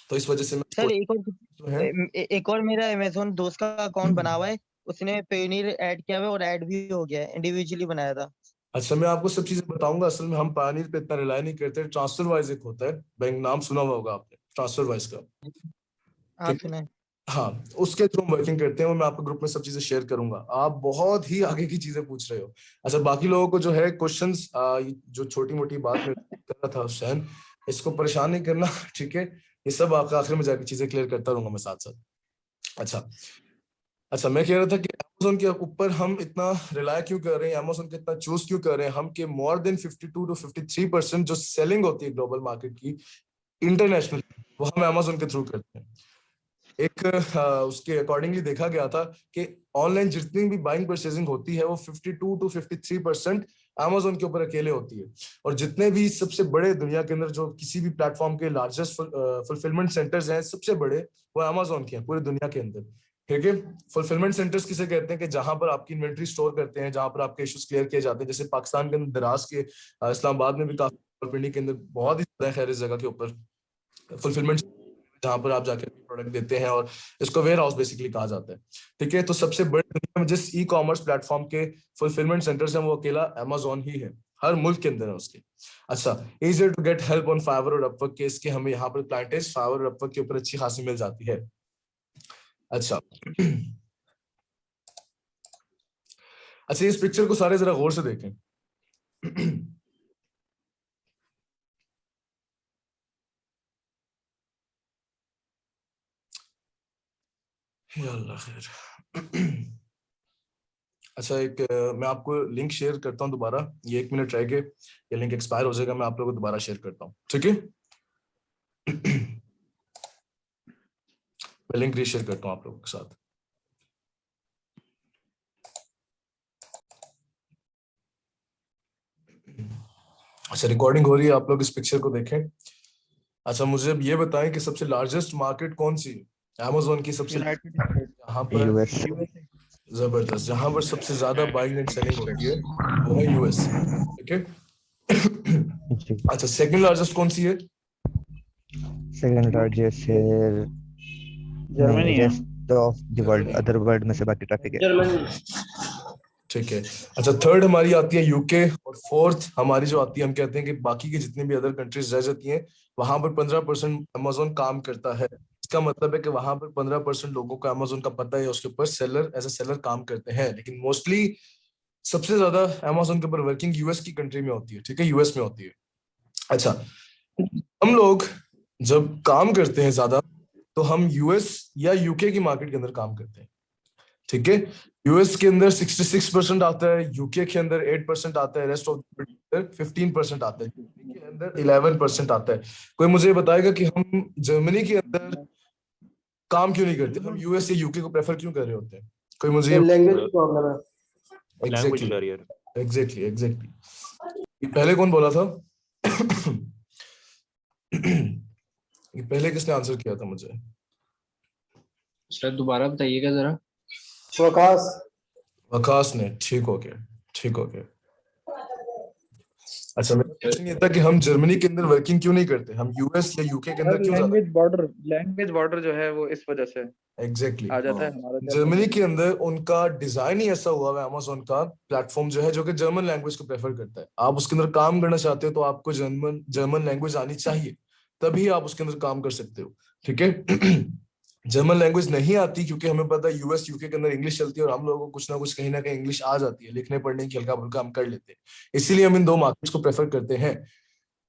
तो इस वजह से सर मैं जो है एक और मेरा अमेजोन दोस्त का अकाउंट बना हुआ है, उसने पेयोनियर ऐड किया हुआ है और ऐड भी हो गया है, इंडिविजुअली बनाया था। अच्छा, मैं आपको सब चीजें बताऊंगा। असल में हम पायनियर पे इतना रिलाई नहीं करते। ट्रांसफर वाइज एक होता है बैंक, नाम सुना हुआ होगा आपने ट्रांसफर वाइज का, हाँ ठीक है? सुना है। हाँ, उसके थ्रू हम वर्किंग करते हैं, वो मैं आपको ग्रुप में सब चीजें शेयर करूंगा। आप बहुत ही आगे की चीजें पूछ रहे हो। अच्छा, बाकी लोगों को जो है क्वेश्चंस, जो छोटी मोटी बात में कर रहा था हुसैन, इसको परेशान नहीं करना, ठीक है? ये सब आखिर में जाके चीजें क्लियर करता रहूंगा मैं साथ साथ। अच्छा अच्छा, मैं कह रहा था कि अमेजोन के ऊपर हम इतना रिलाय क्यों कर रहे हैं, अमेजोन को इतना चूज क्यों कर रहे हैं हम, कि मोर देन 52 to 53% जो सेलिंग होती है ग्लोबल मार्केट की इंटरनेशनल, वो हम अमेजोन के थ्रू करते हैं। एक उसके अकॉर्डिंगली देखा गया था कि ऑनलाइन जितनी भी बाइंग परचेजिंग होती है वो 52 to 53% अमेजोन के ऊपर अकेले होती है। और जितने भी सबसे बड़े दुनिया के अंदर जो किसी भी प्लेटफॉर्म के लार्जेस्ट फुलफिलमेंट सेंटर्स हैं सबसे बड़े, वो अमेजोन के हैं पूरी दुनिया के अंदर, ठीक है? फुलफिलमेंट सेंटर्स किसे कहते हैं? कि जहां पर आपकी इन्वेंट्री स्टोर करते हैं, जहां पर आपके इश्यूज क्लियर किए जाते हैं। जैसे पाकिस्तान के अंदर दराज के, इस्लामाबाद में भी काफी, पिंडी के अंदर बहुत ही ज्यादा खैर इस जगह के ऊपर फुलफिलमेंट, जहां पर आप जाकर प्रोडक्ट देते हैं, और इसको वेयर हाउस बेसिकली कहा जाता है, ठीक है? तो सबसे बड़े दुनिया में जिस ई कॉमर्स प्लेटफॉर्म के फुलफिलमेंट सेंटर्स हैं वो अकेला अमेजोन ही है, हर मुल्क के अंदर है उसके। अच्छा, easier to get help on Fiverr और अपवर्क के, इसके हमें यहाँ पर क्लाइंटेज फाइवर और अपवर्क के ऊपर अच्छी खासी मिल जाती है। अच्छा अच्छा, इस पिक्चर को सारे जरा गौर से देखें। या अल्लाह खैर। अच्छा, एक मैं आपको लिंक शेयर करता हूँ दोबारा, ये 1 मिनट रह गए, ये लिंक एक्सपायर हो जाएगा, मैं आप लोगों को दोबारा शेयर करता हूँ, ठीक है? मैं लिंक रीशेयर करता हूँ आप लोगों के साथ। अच्छा, रिकॉर्डिंग हो रही है, आप लोग इस पिक्चर को देखें। अच्छा, मुझे अब ये बताएं कि सबसे लार्जेस्ट मार्केट कौन सी है अमेजोन की? सबसे यूनाइटेड स्टेट, यहाँ पर यूएस। जबरदस्त, जहां पर सबसे ज्यादा बाइंग एंड सेलिंग होती है वो है यूएस, ठीक है? जी, अच्छा, सेकंड लार्जेस्ट कौन सी है? सेकंड लार्जेस्ट है, नहीं, जर्मनी है। Rest of the world, other world में से बाकी ट्रैफिक है। ठीक है। अच्छा, थर्ड हमारी आती है यूके, और फोर्थ हमारी जो आती है, हम कहते हैं कि बाकी के जितने भी अदर कंट्रीज रह जाती हैं वहां पर 15% अमेजोन काम करता है। इसका मतलब है कि वहां पर 15% लोगों को अमेजोन का पता है, उसके ऊपर सेलर एज ए सेलर काम करते हैं। लेकिन मोस्टली सबसे ज्यादा अमेजोन के ऊपर वर्किंग यूएस की कंट्री में होती है, ठीक है? यूएस में होती है। अच्छा, हम लोग जब काम करते हैं ज्यादा, तो हम यूएस या यूके की मार्केट के अंदर काम करते हैं, ठीक है? यूएस के अंदर 66% आता है, यूके के अंदर 8% आता है, रेस्ट ऑफ 15% आता है, यूके के अंदर 11% आता है। कोई मुझे बताएगा कि हम जर्मनी के अंदर काम क्यों नहीं करते? हम यूएस या यूके को प्रेफर क्यों कर रहे होते हैं? कोई मुझे लैंग्वेज प्रॉब्लम है। एग्जैक्टली एग्जैक्टली एग्जैक्टली पहले कौन बोला था? ये पहले किसने आंसर किया था मुझे? सर दोबारा बताइएगा जरा। वकास। वकास ने, ठीक हो गया, ठीक हो गया। अच्छा, मेरा क्वेश्चन ये था कि हम जर्मनी के अंदर वर्किंग क्यों नहीं करते, हम यूएस या यूके के अंदर क्यों ज्यादा? लैंग्वेज बॉर्डर जो है वो इस वजह से एग्जैक्टली आ जाता है हमारा। जर्मनी के अंदर उनका डिजाइन ही ऐसा हुआ है, अमेजोन का प्लेटफॉर्म जो है, जो कि जर्मन लैंग्वेज को प्रेफर करता है। आप उसके अंदर काम करना चाहते हो तो आपको जर्मन जर्मन लैंग्वेज आनी चाहिए, तभी आप उसके अंदर काम कर सकते हो, ठीक है? जर्मन लैंग्वेज नहीं आती, क्योंकि हमें पता है यूएस यूके के अंदर इंग्लिश चलती है और हम लोगों को कुछ ना कुछ कहीं ना कहीं इंग्लिश आ जाती है, लिखने पढ़ने की हल्का फुल्का हम कर लेते हैं, इसीलिए हम इन दो मार्केट्स को प्रेफर करते हैं।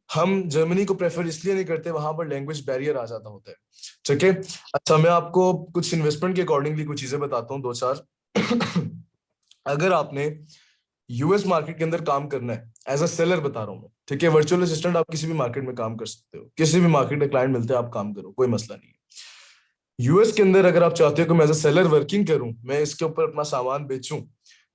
हम जर्मनी को प्रेफर इसलिए नहीं करते, वहां पर लैंग्वेज बैरियर आ जाता होता है। ठीक है, अच्छा मैं आपको कुछ इन्वेस्टमेंट के अकॉर्डिंगली कुछ चीजें बताता हूँ, दो चार। अगर आपने यूएस मार्केट के अंदर काम करना है, एज अ सेलर बता रहा हूँ मैं, ठीक है, वर्चुअल असिस्टेंट आप किसी भी मार्केट में काम कर सकते हो, किसी भी मार्केट में क्लाइंट मिलते हैं आप काम करो, कोई मसला नहीं है। यूएस के अंदर अगर आप चाहते हो कि मैं एज अ सेलर वर्किंग करूं, मैं इसके ऊपर अपना सामान बेचूं,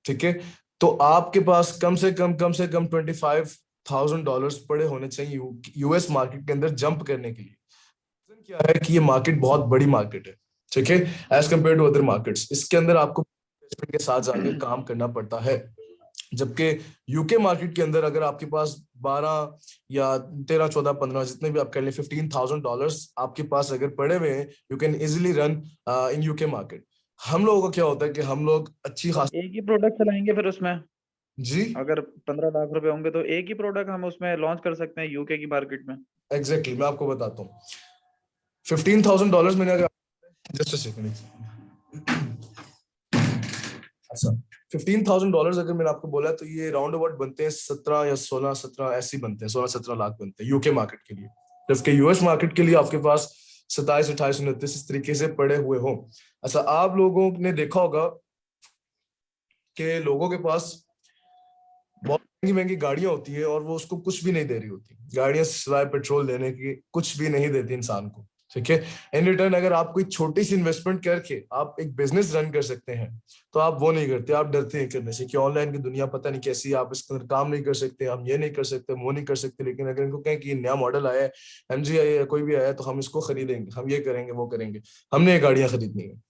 ठीक है, तो आपके पास कम से कम $25,000 पड़े होने चाहिए यूएस मार्केट के अंदर जंप करने के लिए। रीजन क्या है कि ये मार्केट बहुत बड़ी मार्केट है, ठीक है, as compare to other markets. इसके अंदर आपको के साथ जाके काम करना पड़ता है, जबकि यूके मार्केट के अंदर अगर आपके पास 12 या 13, 14, 15 जितने भी आप कर ले, $15,000 आपके पास अगर पड़े हुए हैं, you can easily run in UK market. हम लोगों का क्या होता है कि हम लोग अच्छी खासी एक ही प्रोडक्ट चलाएंगे फिर उसमें जी, अगर 15 लाख रुपए होंगे तो एक ही प्रोडक्ट हम उसमें लॉन्च कर सकते हैं यूके की मार्केट में। एग्जैक्टली मैं आपको बताता हूँ। $15,000 मैंने अगर जस्ट अ सेकंड, अच्छा $15,000 अगर मैंने आपको बोला तो ये राउंड अबाउट बनते हैं 17 या 16-17 ऐसे बनते हैं, 16-17 लाख बनते हैं यूके मार्केट के लिए, जबकि यूएस मार्केट के लिए आपके पास 27, 28, 29 इस तरीके से पड़े हुए हो। अच्छा आप लोगों ने देखा होगा कि लोगों के पास बहुत महंगी महंगी गाड़ियां होती है और वो उसको कुछ भी नहीं दे रही होती, गाड़ियां सिवाय पेट्रोल देने की कुछ भी नहीं देती इंसान को, ठीक है। इन रिटर्न अगर आप कोई छोटी सी इन्वेस्टमेंट करके आप एक बिजनेस रन कर सकते हैं, तो आप वो नहीं करते, आप डरते हैं करने से कि ऑनलाइन की दुनिया पता नहीं कैसी है, आप इसके अंदर काम नहीं कर सकते, हम ये नहीं कर सकते, वो नहीं कर सकते। लेकिन अगर इनको कहें कि ये नया मॉडल आया है, MG आई है, कोई भी आया है, तो हम इसको खरीदेंगे, हम ये करेंगे, वो करेंगे, हमने ये गाड़ियां खरीदनी है,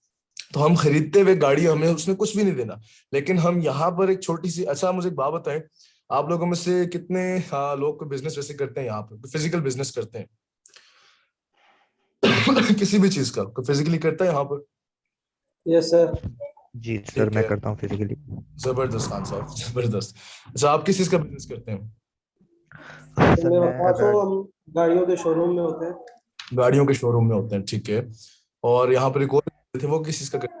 तो हम खरीदते हुए गाड़ी हमें उसमें कुछ भी नहीं देना। लेकिन हम यहाँ पर एक छोटी सी, अच्छा मुझे एक बात बताएं, आप लोगों में से कितने लोग को बिजनेस वैसे करते हैं, यहाँ पर फिजिकल बिजनेस करते हैं? किसी भी चीज का फिजिकली करता है यहाँ पर? Yes sir. जी सर, मैं करता हूँ फिजिकली। जबरदस्त खान साहब, जबरदस्त। अच्छा आप किस चीज का बिजनेस करते हैं? सर मैं मैं बताता हूँ, हम गाड़ियों के शोरूम में होते हैं। गाड़ियों के शोरूम में होते हैं, ठीक है। और यहाँ पर एक और थे, वो किस चीज का करते हैं?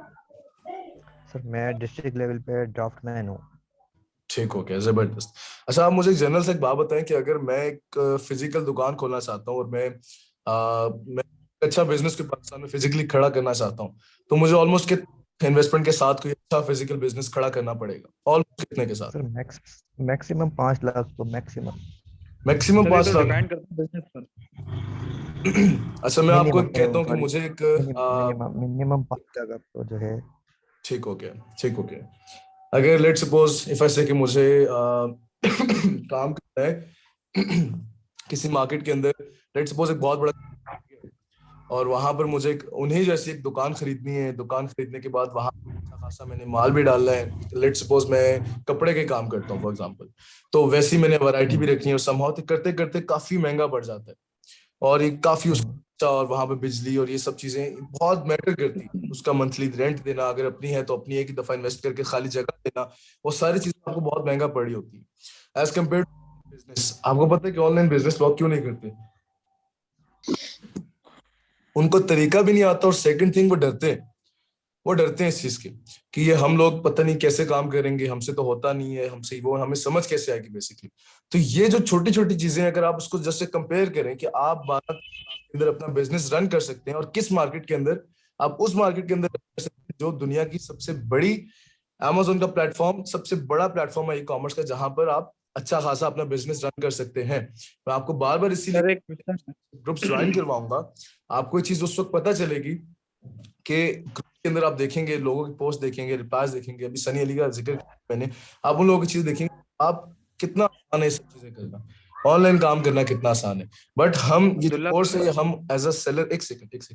सर मैं डिस्ट्रिक्ट लेवल पे ड्राफ्टमैन हूँ। ठीक हो गया, जबरदस्त। अच्छा आप मुझे एक जनरल से एक बात बताएं कि अगर मैं एक फिजिकल दुकान खोलना चाहता हूँ और मैं अच्छा बिजनेस को पाकिस्तान में फिजिकली खड़ा करना चाहता हूँ, तो मुझे ऑलमोस्ट कितने इन्वेस्टमेंट के साथ कोई अच्छा फिजिकल बिजनेस खड़ा करना पड़ेगा? ऑलमोस्ट कितने के साथ? सर मैक्सिमम 5 लाख, तो मैक्सिमम मैक्सिमम 5 लाख। डिपेंड करता है बिजनेस पर। अच्छा मैं आपको मिनिमम कहता हूँ कि मुझे एक मिनिमम 5 लाख आपको जो है। ठीक हो गया, ठीक हो गया। अगर लेट सपोज इफ आई से कि मुझे काम करना है किसी मार्केट के अंदर, लेट सपोज एक बहुत बड़ा, और वहां पर मुझे उन्हीं जैसी एक दुकान खरीदनी है, दुकान खरीदने के बाद वहां अच्छा खासा मैंने माल भी डालना है। लेट सपोज मैं कपड़े के काम करता हूँ फॉर एग्जांपल, तो वैसी मैंने वैरायटी भी रखनी है, और समहाउ करते करते काफी महंगा पड़ जाता है, और ये काफी उसका, और वहां पे बिजली और ये सब चीजें बहुत मैटर करती है। उसका मंथली रेंट देना, अगर अपनी है तो अपनी एक ही दफा इन्वेस्ट करके खाली जगह देना, वो सारी चीजें आपको बहुत महंगा पड़ी होती है एज कम्पेयर टू बिजनेस। आपको पता है कि ऑनलाइन बिजनेस लोग क्यों नहीं करते? उनको तरीका भी नहीं आता, और सेकंड थिंग वो डरते हैं, वो डरते हैं इस चीज के कि ये हम लोग पता नहीं कैसे काम करेंगे, हमसे तो होता नहीं है, हमसे वो हमें समझ कैसे आएगी बेसिकली। तो ये जो छोटी छोटी चीजें अगर आप उसको जस्ट कंपेयर करें कि आप 12 के अंदर अपना बिजनेस रन कर सकते हैं, और किस मार्केट के अंदर, आप उस मार्केट के अंदर कर सकते हैं जो दुनिया की सबसे बड़ी, अमेज़न का प्लेटफॉर्म सबसे बड़ा प्लेटफॉर्म है ई कॉमर्स का, जहां पर आप अच्छा खासा अपना बिजनेस रन कर सकते हैं। मैं आपको बार बार इसीलिए ग्रुप्स ज्वाइन करवाऊंगा, आपको ये चीज उस वक्त पता चलेगी कि ग्रुप के अंदर आप देखेंगे, लोगों की पोस्ट देखेंगे, रिप्लाईज देखेंगे, अभी सनी अली का जिक्र मैंने, आप उन लोगों की चीज देखेंगे, आप कितना आसान है सब चीजें करना, ऑनलाइन काम करना कितना आसान है। बट हम ये कोर्स है, हम एज अ सेलर, एक सेकंड एज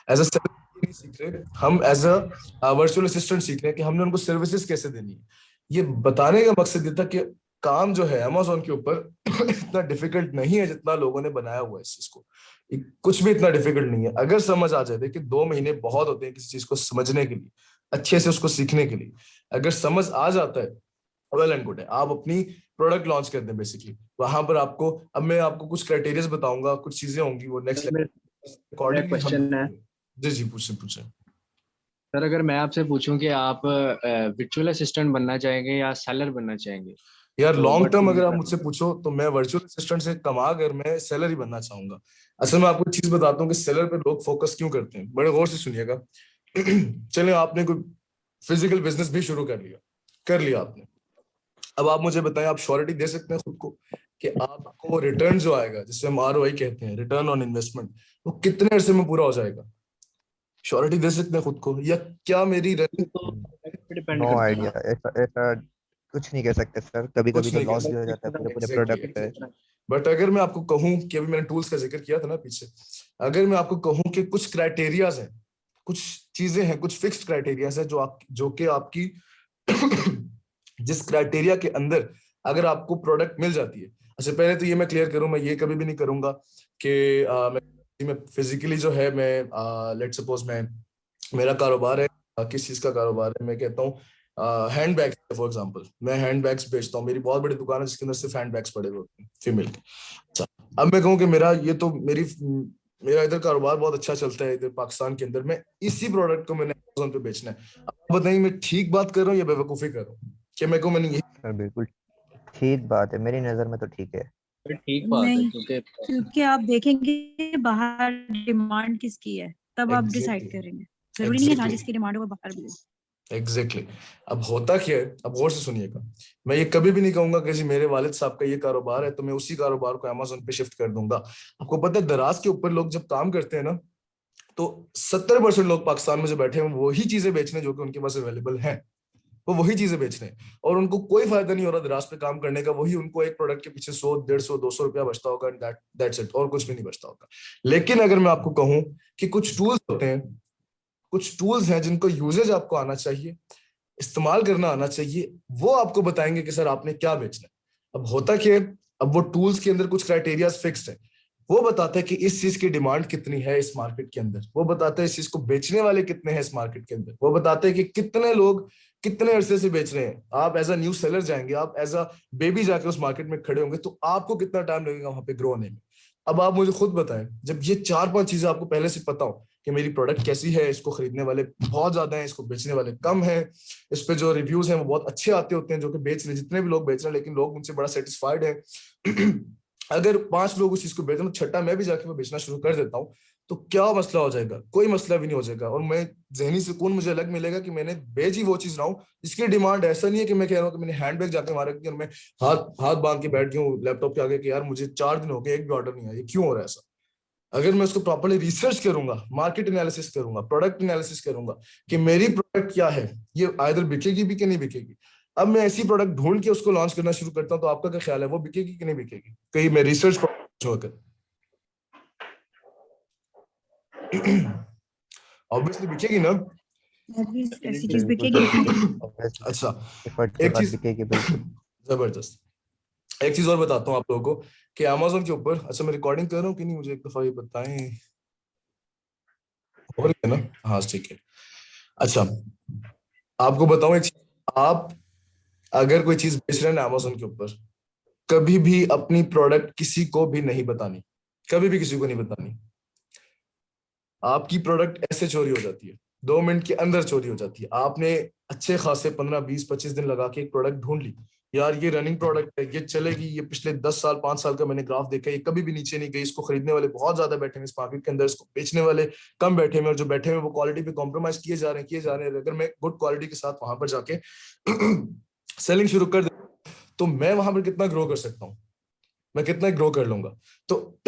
अ सेलर नहीं सीख रहे, हम एज अ वर्चुअल असिस्टेंट सीख रहे हैं कि हमने उनको सर्विसेज कैसे देनी है। ये बताने का मकसद ये था कि काम जो है अमेज़न के ऊपर इतना डिफिकल्ट नहीं है जितना लोगों ने बनाया हुआ है इस चीज को, कुछ भी इतना डिफिकल्ट नहीं है। अगर समझ आ जाए, देखिए 2 महीने बहुत होते हैं किसी चीज को समझने के लिए, अच्छे से उसको सीखने के लिए। अगर समझ आ जाता है, वेल एंड गुड है, आप अपनी प्रोडक्ट लॉन्च कर दें बेसिकली। वहां पर आपको, अब मैं आपको कुछ क्राइटेरिया बताऊंगा, कुछ चीजें होंगी वो नेक्स्ट क्वेश्चन है। जी जी, पूछे पूछे। सर अगर मैं आपसे पूछूं कि आप वर्चुअल असिस्टेंट बनना चाहेंगे या सेलर बनना चाहेंगे, यार तो long what term would you अगर आप मुझसे प्रेफर? पूछो तो मैं वर्चुअल असिस्टेंट से कमा कर मैं सेलर ही बनना चाहूंगा। असल में आपको एक चीज बताता हूँ कि सेलर पे लोग फोकस क्यों करते हैं, बड़े गौर से सुनिएगा। चलिए आपने कोई फिजिकल बिजनेस भी शुरू कर लिया आपने। अब आप मुझे बताएं, आप श्योरिटी दे सकते हैं खुद को कि आपको रिटर्न जो आएगा, जिसे हम ROI कहते हैं, रिटर्न ऑन इन्वेस्टमेंट, वो कितने अरसे में पूरा हो जाएगा? श्योरिटी दे सकते हैं खुद को? या क्या मेरी रनिंग तो प्रोडक्ट पे डिपेंड नो करता है आइडिया, ना। ऐसा ऐसा कुछ नहीं कह सकते सर, कभी कभी कुछ तो नहीं कह लॉस भी हो जाता है सकते? पूरे पूरे एग्जैक्टली प्रोडक्ट पे। बट अगर मैं आपको कहूं कि अभी मैंने टूल्स का जिक्र किया था ना पीछे, अगर मैं आपको कहूं कि कुछ क्राइटेरियाज हैं, कुछ चीजें हैं, कुछ फिक्स्ड क्राइटेरियाज है जो कि आपकी जिस क्राइटेरिया के अंदर अगर आपको प्रोडक्ट मिल जाती है। अच्छा पहले तो ये मैं क्लियर करूं, मैं ये कभी भी नहीं करूंगा कि मैं फिजिकली जो है, मैं लेट सपोज मैं मेरा कारोबार है, किस चीज का कारोबार है, मैं कहता हूँ हैंड बैग फॉर एग्जांपल, मैं हैंड बैग्स बेचता हूँ, मेरी बहुत बड़ी दुकान है जिसके अंदर सिर्फ हैंड बैग्स पड़े हुए होते हैं फीमेल के। अच्छा, अब मैं कहूँ कि मेरा इधर कारोबार बहुत अच्छा चलता है इधर पाकिस्तान के अंदर, मैं इसी प्रोडक्ट को मैंने Amazon पे बेचना है। अब बताइए मैं ठीक बात कर रहा हूँ या बेवकूफी कर रहा हूँ कि मैं कहूँ मैंने यही। सर बिल्कुल ठीक बात है, मेरी नजर में तो ठीक है। फिर ठीक बात है, नहीं, क्योंकि क्योंकि आप देखेंगे बाहर डिमांड किसकी है, तब आप डिसाइड एग्जैक्टली करेंगे। जरूरी नहीं है जहाँ एग्जैक्टली जिसकी डिमांड हो वो बाहर भी हो। एग्जैक्टली अब होता क्या है, अब गौर से सुनिएगा, मैं ये कभी भी नहीं कहूंगा कि जी मेरे वालिद साहब का ये कारोबार है तो मैं उसी कारोबार को Amazon पे शिफ्ट कर दूंगा। आपको पता है दराज के ऊपर लोग जब काम करते हैं ना, तो 70% लोग पाकिस्तान में जो बैठे हैं वही चीजें बेचने जो कि उनके पास अवेलेबल हैं, वो वही चीजें बेच रहे हैं और उनको कोई फायदा नहीं हो रहा दराज पे काम करने का। वही उनको एक प्रोडक्ट के पीछे 100, 150, 200 रुपया बचता होगा, दैट्स इट, और कुछ भी नहीं बचता होगा। लेकिन अगर मैं आपको कहूं कि कुछ टूल्स होते हैं, कुछ टूल्स हैं जिनको यूजेज आपको आना चाहिए, इस्तेमाल करना आना चाहिए, वो आपको बताएंगे कि सर आपने क्या बेचना है। अब होता क्या है, अब वो टूल्स के अंदर कुछ क्राइटेरियाज फिक्स्ड है, वो बताता है कि इस चीज की डिमांड कितनी है इस मार्केट के अंदर, वो बताता है इस चीज को बेचने वाले कितने हैं इस मार्केट के अंदर, वो बताते हैं कि कितने लोग कितने अरसे से बेच रहे हैं। आप एज अ न्यू सेलर जाएंगे, आप एज अ बेबी जाके उस मार्केट में खड़े होंगे तो आपको कितना टाइम लगेगा वहां पे ग्रो होने में। अब आप मुझे खुद बताएं, जब ये 4-5 चीजें आपको पहले से पता हो कि मेरी प्रोडक्ट कैसी है, इसको खरीदने वाले बहुत ज्यादा हैं, इसको बेचने वाले कम हैं, इस पे जो रिव्यूज हैं वो बहुत अच्छे आते होते हैं जो कि बेच रहे, जितने भी लोग बेच रहे हैं, लेकिन लोग उनसे बड़ा सेटिस्फाइड है। अगर 5 लोग उस चीज को बेच रहे हैं, छठा मैं भी जाके वो बेचना शुरू कर देता हूँ, तो क्या मसला हो जाएगा? कोई मसला भी नहीं हो जाएगा और मैं जहनी सुकून मुझे अलग मिलेगा कि मैंने बेची वो चीज रहा हूँ जिसकी डिमांड। ऐसा नहीं है कि मैं कह रहा हूँ कि मैंने हैंडबैग जाके मारा और मैं हाथ हाथ बांध के बैठ गया हूँ लैपटॉप के आगे कि यार मुझे 4 दिन हो गए एक भी ऑर्डर नहीं आया, ये क्यों हो रहा है ऐसा? अगर मैं उसको प्रॉपर्ली रिसर्च करूंगा, मार्केट एनालिसिस करूंगा, प्रोडक्ट एनालिसिस करूंगा कि मेरी प्रोडक्ट क्या है, ये आइदर बिकेगी भी कि नहीं बिकेगी, अब मैं ऐसी प्रोडक्ट ढूंढ के उसको लॉन्च करना शुरू करता हूं, तो आपका क्या ख्याल है वो बिकेगी कि नहीं बिकेगी? कहीं मैं रिसर्च होकर ऑब्वियसली बिकेगी ना। ऐसी चीज बिल्कुल बिकेगी। सर, अच्छा एफर्ट के एक बाद चीज बिकेगी बिल्कुल। जबरदस्त, एक चीज और बताता हूँ आप लोगों को कि Amazon के ऊपर, अच्छा मैं रिकॉर्डिंग कर रहा हूँ कि नहीं, मुझे एक दफा ये बताएं, हो रही है ना? हाँ ठीक है। अच्छा आपको बताऊं एक चीज, आप अगर कोई चीज बेच रहे हैं Amazon के ऊपर, कभी भी अपनी प्रोडक्ट किसी को भी नहीं बतानी, कभी भी किसी को नहीं बतानी। आपकी प्रोडक्ट ऐसे चोरी हो जाती है, 2 मिनट के अंदर चोरी हो जाती है। आपने अच्छे खासे 15, 20, 25 दिन लगा के एक प्रोडक्ट ढूंढ ली, यार ये रनिंग प्रोडक्ट है, ये चलेगी, ये पिछले 10 साल 5 साल का मैंने ग्राफ देखा है, ये कभी भी नीचे नहीं गई, इसको खरीदने वाले बहुत ज्यादा बैठे हैं इस मार्केट के अंदर, इसको बेचने वाले कम बैठे हैं और जो बैठे हैं वो क्वालिटी पे कॉम्प्रोमाइज किए जा रहे हैं। अगर मैं गुड क्वालिटी के साथ वहां पर जाके सेलिंग शुरू कर दे तो मैं वहां पर कितना ग्रो कर सकता हूँ, मैं कितना ग्रो कर लूंगा। तो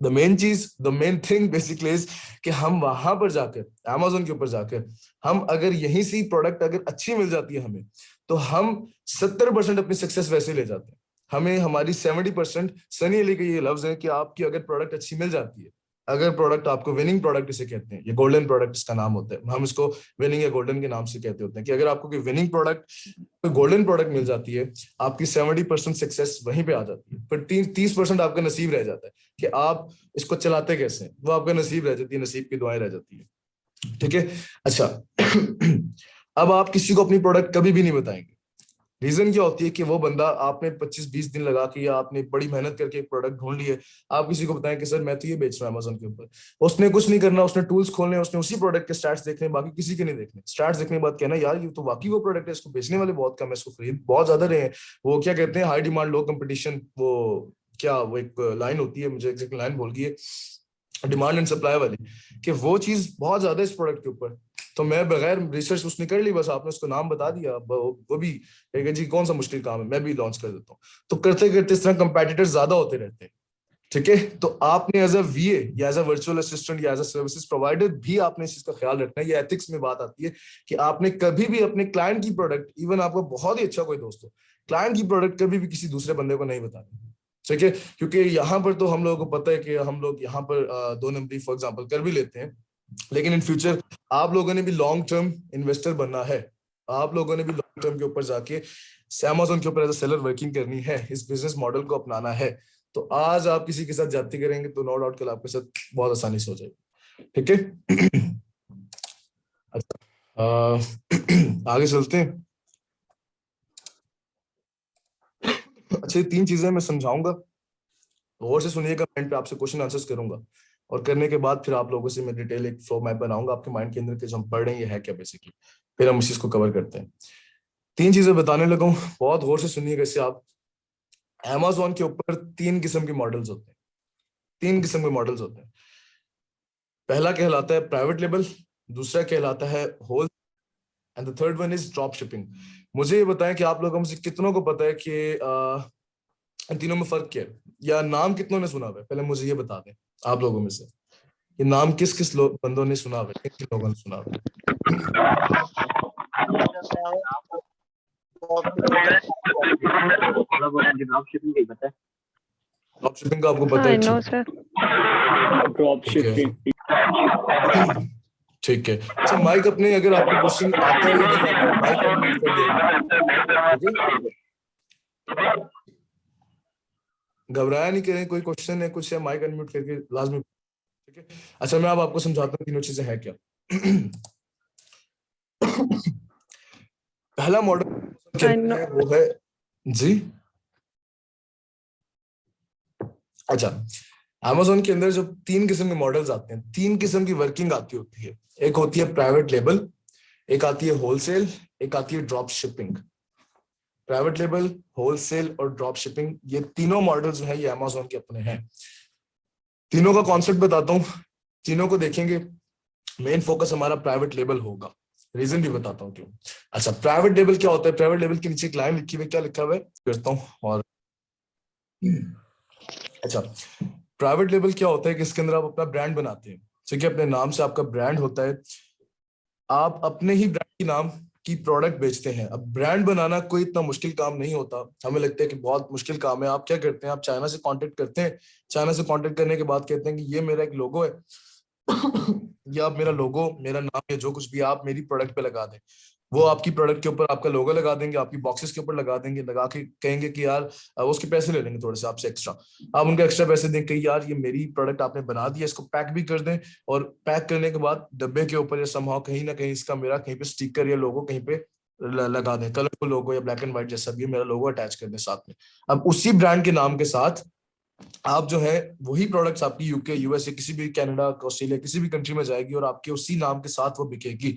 the main thing basically is कि हम वहां पर जाकर Amazon के ऊपर जाकर हम अगर यहीं से प्रोडक्ट अगर अच्छी मिल जाती है हमें, तो हम 70% अपनी सक्सेस वैसे ले जाते हैं। हमें हमारी 70%, सनी अली के ये लफ्ज है कि आपकी अगर प्रोडक्ट अच्छी मिल जाती है, अगर प्रोडक्ट आपको विनिंग प्रोडक्ट इसे कहते हैं, ये गोल्डन प्रोडक्ट इसका नाम होता है, हम इसको विनिंग या गोल्डन के नाम से कहते होते हैं, कि अगर आपको कोई विनिंग प्रोडक्ट, गोल्डन प्रोडक्ट मिल जाती है, आपकी 70% सक्सेस वहीं पे आ जाती है, फिर 30% आपका नसीब रह जाता है कि आप इसको चलाते कैसे हैं, वो आपका नसीब रह जाती है, नसीब की दुआएं रह जाती है। ठीक है। अच्छा अब आप किसी को अपनी प्रोडक्ट कभी भी नहीं बताएंगे, रीजन क्या होती है कि वो बंदा, आपने 25-20 दिन लगा के या आपने बड़ी मेहनत करके एक प्रोडक्ट ढूंढ लिए, आप किसी को बताएं कि सर मैं तो ये बेच रहा हूँ अमेजोन के ऊपर, उसने कुछ नहीं करना, उसने टूल्स खोलने, उसने उसी प्रोडक्ट के स्टैट्स देखने, बाकी किसी के नहीं देखने। स्टैट्स देखने के बाद कहना यार ये तो वाकई वो प्रोडक्ट है, इसको बेचने वाले बहुत कम है, इसको खरीद बहुत ज्यादा रहे हैं। वो क्या कहते हैं, हाई डिमांड लो कंपटीशन, वो क्या, वो एक लाइन होती है, मुझे एग्जैक्ट लाइन भूल गई है, डिमांड एंड सप्लाई वाली, कि वो चीज बहुत ज्यादा है इस प्रोडक्ट के ऊपर। तो मैं बगैर रिसर्च उसने कर ली, बस आपने उसको नाम बता दिया, वो भी कहेगा जी कौन सा मुश्किल काम है, मैं भी लॉन्च कर देता हूँ। तो करते करते इस तरह कंपेटिटर्स ज्यादा होते रहते हैं, ठीक है। तो आपने एज अ वीए या एज अ वर्चुअल असिस्टेंट या एज अ सर्विसेज प्रोवाइडर भी आपने इस चीज का ख्याल रखना है। ये एथिक्स में बात आती है कि आपने कभी भी अपने क्लाइंट की प्रोडक्ट, इवन आपका बहुत ही अच्छा कोई दोस्त हो, क्लाइंट की प्रोडक्ट कभी भी किसी दूसरे बंदे को नहीं बतानी, ठीक है। क्योंकि यहाँ पर तो हम लोगों को पता है कि हम लोग यहाँ पर 2 नंबरी फॉर एग्जांपल कर भी लेते हैं, लेकिन इन फ्यूचर आप लोगों ने भी लॉन्ग टर्म इन्वेस्टर बनना है, आप लोगों ने भी लॉन्ग टर्म के ऊपर जाके Amazon के ऊपर एज अ सेलर वर्किंग करनी है, इस बिजनेस मॉडल को अपनाना है। तो आज आप किसी के साथ जाती करेंगे तो नो डाउट कल आपके साथ बहुत आसानी से हो जाएगी, ठीक है। अच्छा, आगे चलते हैं। अच्छा, 3 चीजें मैं समझाऊंगा, और से सुनिएगा, माइंड पे आपसे क्वेश्चन आंसर्स करूंगा, और करने के बाद फिर आप लोगों से मैं डिटेल एक फ्लो मैप बनाऊंगा आपके माइंड के अंदर के जो हम पढ़ रहे हैं ये है क्या बेसिकली, फिर हम इस चीज को कवर करते हैं। 3 चीजें बताने लगा हूं, बहुत गौर से सुनिएगा इससे आप। Amazon के ऊपर 3 किस्म के मॉडल्स होते हैं, 3 किस्म के मॉडल्स होते हैं। पहला कहलाता है प्राइवेट लेबल, दूसरा कहलाता है whole, and the third one is drop shipping. मुझे ये बताएं कि आप लोगों में से कितनों को पता है कि इन तीनों में फर्क क्या है, या नाम कितनों ने सुना हुआ है, पहले मुझे ये बता दें आप लोगों में से, ये नाम किस किस बंदों ने सुना हुआ है, किन लोगों ने सुना हुआ है। ड्रॉप शिपिंग का आपको पता है? No sir. ड्रॉप शिपिंग, ठीक है। अच्छा, माइक अपने, अगर आपको क्वेश्चन आता है या नहीं आता, माइक अनम्यूट कर देना, घबराया नहीं करें, कोई क्वेश्चन है कुछ है, माइक अनम्यूट करके लाजमी, ठीक है। अच्छा, मैं अब आपको समझाता हूँ तीनों चीजें है क्या। पहला मॉडल वो है जी, अच्छा, Amazon के अंदर जो 3 किस्म के मॉडल्स आते हैं, 3 किस्म की वर्किंग आती होती है। एक होती है प्राइवेट लेबल, एक आती है होलसेल, एक आती है drop shipping. Private label, wholesale और ड्रॉप शिपिंग, ये तीनों मॉडल जो है ये Amazon के अपने हैं। तीनों का कॉन्सेप्ट बताता हूँ, तीनों को देखेंगे, मेन फोकस हमारा प्राइवेट लेबल होगा, रीजन भी बताता हूँ क्यों। अच्छा, प्राइवेट लेबल क्या होता है? प्राइवेट लेबल के नीचे एक लाइन लिखी हुई, क्या लिखा हुआ है करता हूँ। और अच्छा, प्राइवेट लेबल क्या होता है कि इसके अंदर आप अपना ब्रांड बनाते हैं, ठीक है, अपने नाम से आपका ब्रांड होता है, आप अपने ही ब्रांड के नाम की प्रोडक्ट बेचते हैं। अब ब्रांड बनाना कोई इतना मुश्किल काम नहीं होता, हमें लगता है कि बहुत मुश्किल काम है। आप क्या करते हैं, आप चाइना से कांटेक्ट करते हैं, चाइना से कांटेक्ट करने के बाद कहते हैं कि ये मेरा एक लोगो है या आप मेरा लोगो, मेरा नाम या जो कुछ भी आप मेरी प्रोडक्ट पे लगा दें। वो आपकी प्रोडक्ट के ऊपर आपका लोगो लगा देंगे, आपकी बॉक्सेस के ऊपर लगा देंगे, लगा के कहेंगे कि यार उसके पैसे ले लेंगे थोड़े से आपसे एक्स्ट्रा, आप उनका एक्स्ट्रा पैसे देंगे कि यार ये मेरी प्रोडक्ट आपने बना दी है, इसको पैक भी कर दें, और पैक करने के बाद डब्बे के ऊपर या समहाउ कहीं ना कहीं इसका मेरा कहीं पे स्टिकर या लोगो कहीं पे लगा दें, कलरफुल लोगो या ब्लैक एंड व्हाइट जैसा भी मेरा लोगो अटैच कर दें साथ में। अब उसी ब्रांड के नाम के साथ आप जो है वही प्रोडक्ट्स आपकी यूके, यूएसए, किसी भी कनाडा, ऑस्ट्रेलिया, किसी भी कंट्री में जाएगी और आपके उसी नाम के साथ वो बिकेगी,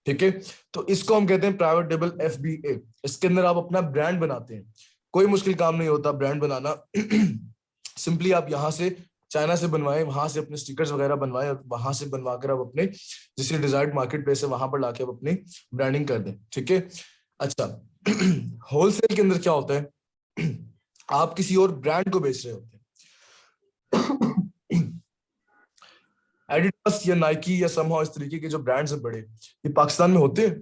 ठीक है। तो इसको हम कहते हैं प्राइवेट लेबल, FBA। इसके अंदर आप अपना ब्रांड बनाते हैं, कोई मुश्किल काम नहीं होता ब्रांड बनाना। सिंपली आप यहाँ से चाइना से बनवाएं, वहां से अपने स्टिकर्स वगैरह बनवाएं, और वहां से बनवा कर आप अपने जिससे डिजायर्ड मार्केट प्लेस है वहां पर लाके आप अपनी ब्रांडिंग कर दें, ठीक है। अच्छा, होलसेल के अंदर क्या होता है, आप किसी और ब्रांड को बेच रहे होते हैं। एडिडास या नाइकी या समहाउ इस तरीके के जो ब्रांड्स हैं बड़े, ये पाकिस्तान में होते हैं।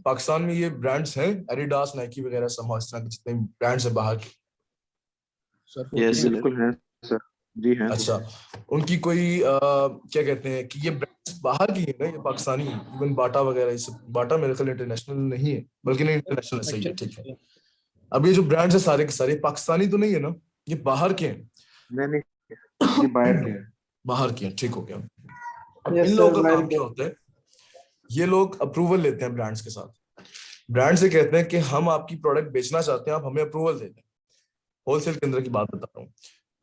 पाकिस्तान में ये ब्रांड्स हैं, एडिडास, नाइकी वगैरह, समहाउ इस तरह के जितने ब्रांड्स हैं बाहर के। यस बिल्कुल है सर, जी है। अच्छा, उनकी कोई क्या कहते हैं कि ये ब्रांड्स बाहर की है ना, ये पाकिस्तानी है। इवन बाटा वगैरह, ये सब, बाटा मेरे ख्याल इंटरनेशनल नहीं है, बल्कि नहीं इंटरनेशनल सही है, ठीक है। अब ये जो ब्रांड्स है सारे के सारे पाकिस्तानी तो नहीं है ना, ये बाहर के हैं। नहीं, ये बाहर के हैं। बाहर के हैं, ठीक हो गया। अब इन लोगों का काम क्या होता है ये लोग अप्रूवल लेते हैं ब्रांड्स के साथ। ब्रांड से कहते हैं कि हम आपकी प्रोडक्ट बेचना चाहते हैं, आप हमें अप्रूवल दे दें। होलसेल के अंदर की बात बता रहा हूँ।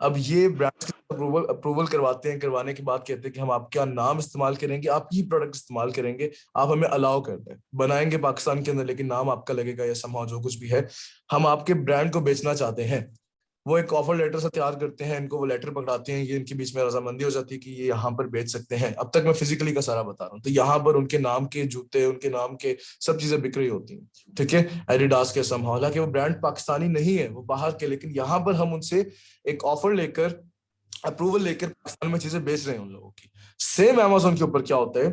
अब ये ब्रांड्स के अप्रूवल करवाते हैं, करवाने के बाद कहते हैं कि हम आपका नाम इस्तेमाल करेंगे, आपकी प्रोडक्ट इस्तेमाल करेंगे, आप हमें अलाउ कर दें, बनाएंगे पाकिस्तान के अंदर, लेकिन नाम आपका लगेगा या समहाउ जो कुछ भी है, हम आपके ब्रांड को बेचना चाहते हैं। वो एक ऑफर लेटर से तैयार करते हैं, इनको वो लेटर पकड़ाते हैं, ये इनके बीच में रजामंदी हो जाती है कि ये यहाँ पर बेच सकते हैं। अब तक मैं फिजिकली का सारा बता रहा हूँ। तो यहाँ पर उनके नाम के जूते, उनके नाम के सब चीजें बिक रही होती हैं, ठीक है, एडिडास के समहाउ। हालांकि वो ब्रांड पाकिस्तानी नहीं है, वो बाहर के, लेकिन यहाँ पर हम उनसे एक ऑफर लेकर, अप्रूवल लेकर पाकिस्तान में चीजें बेच रहे हैं उन लोगों की। सेम अमेज़न के ऊपर क्या होता है,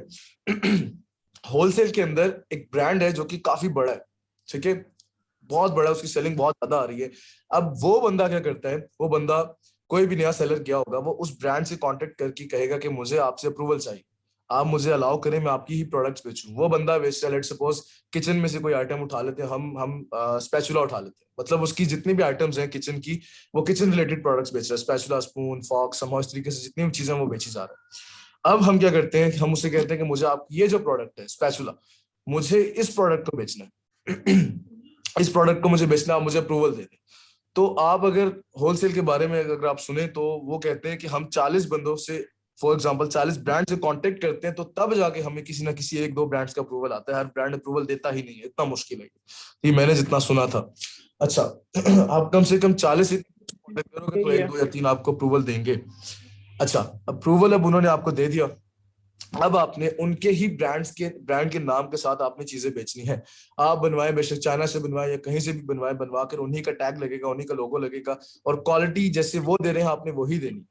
होलसेल के अंदर एक ब्रांड है जो कि काफी बड़ा है, ठीक है, बहुत बड़ा, उसकी सेलिंग बहुत ज्यादा आ रही है। अब वो बंदा क्या करता है, वो बंदा, कोई भी नया सेलर गया होगा, वो उस ब्रांड से कांटेक्ट करके कहेगा कि मुझे आपसे अप्रूवल चाहिए, आप मुझे अलाउ करें, मैं आपकी ही प्रोडक्ट्स बेचूं। वो बंदा बेचता है, लेट्स सपोज किचन में से कोई आइटम उठा लेते हैं, हम स्पैचुला उठा लेते हैं, मतलब उसकी जितनी भी आइटम्स हैं किचन की, वो किचन रिलेटेड प्रोडक्ट्स बेच रहा है, स्पैचुला, स्पून, फॉर्क, समहाउ इस तरीके से जितनी भी चीजें वो बेची जा रहा है। अब हम क्या करते हैं कि हम उसे कहते हैं कि मुझे आप ये जो प्रोडक्ट है स्पैचुला, मुझे इस प्रोडक्ट को बेचना है, इस प्रोडक्ट को मुझे बेचना, आप मुझे अप्रूवल दे दें। तो आप अगर होलसेल के बारे में अगर आप सुने तो वो कहते हैं कि हम 40 बंदों से, फॉर एग्जांपल 40 ब्रांड से कांटेक्ट करते हैं, तो तब जाके हमें किसी ना किसी एक दो ब्रांड्स का अप्रूवल आता है। हर ब्रांड अप्रूवल देता ही नहीं है, इतना मुश्किल है ये, मैंने जितना सुना था। अच्छा, आप कम से कम 40 कांटेक्ट करोगे तो एक दो या तीन आपको अप्रूवल देंगे। अच्छा, अप्रूवल अब उन्होंने आपको दे दिया, अब आपने उनके ही ब्रांड के नाम के साथ आपने चीजें बेचनी है। आप बनवाएं, बेशक चाइना से बनवाएं या कहीं से भी बनवाएं, बनवा कर उन्हीं का टैग लगेगा, उन्हीं का लोगो लगेगा, और क्वालिटी जैसे वो दे रहे हैं आपने वही देनी,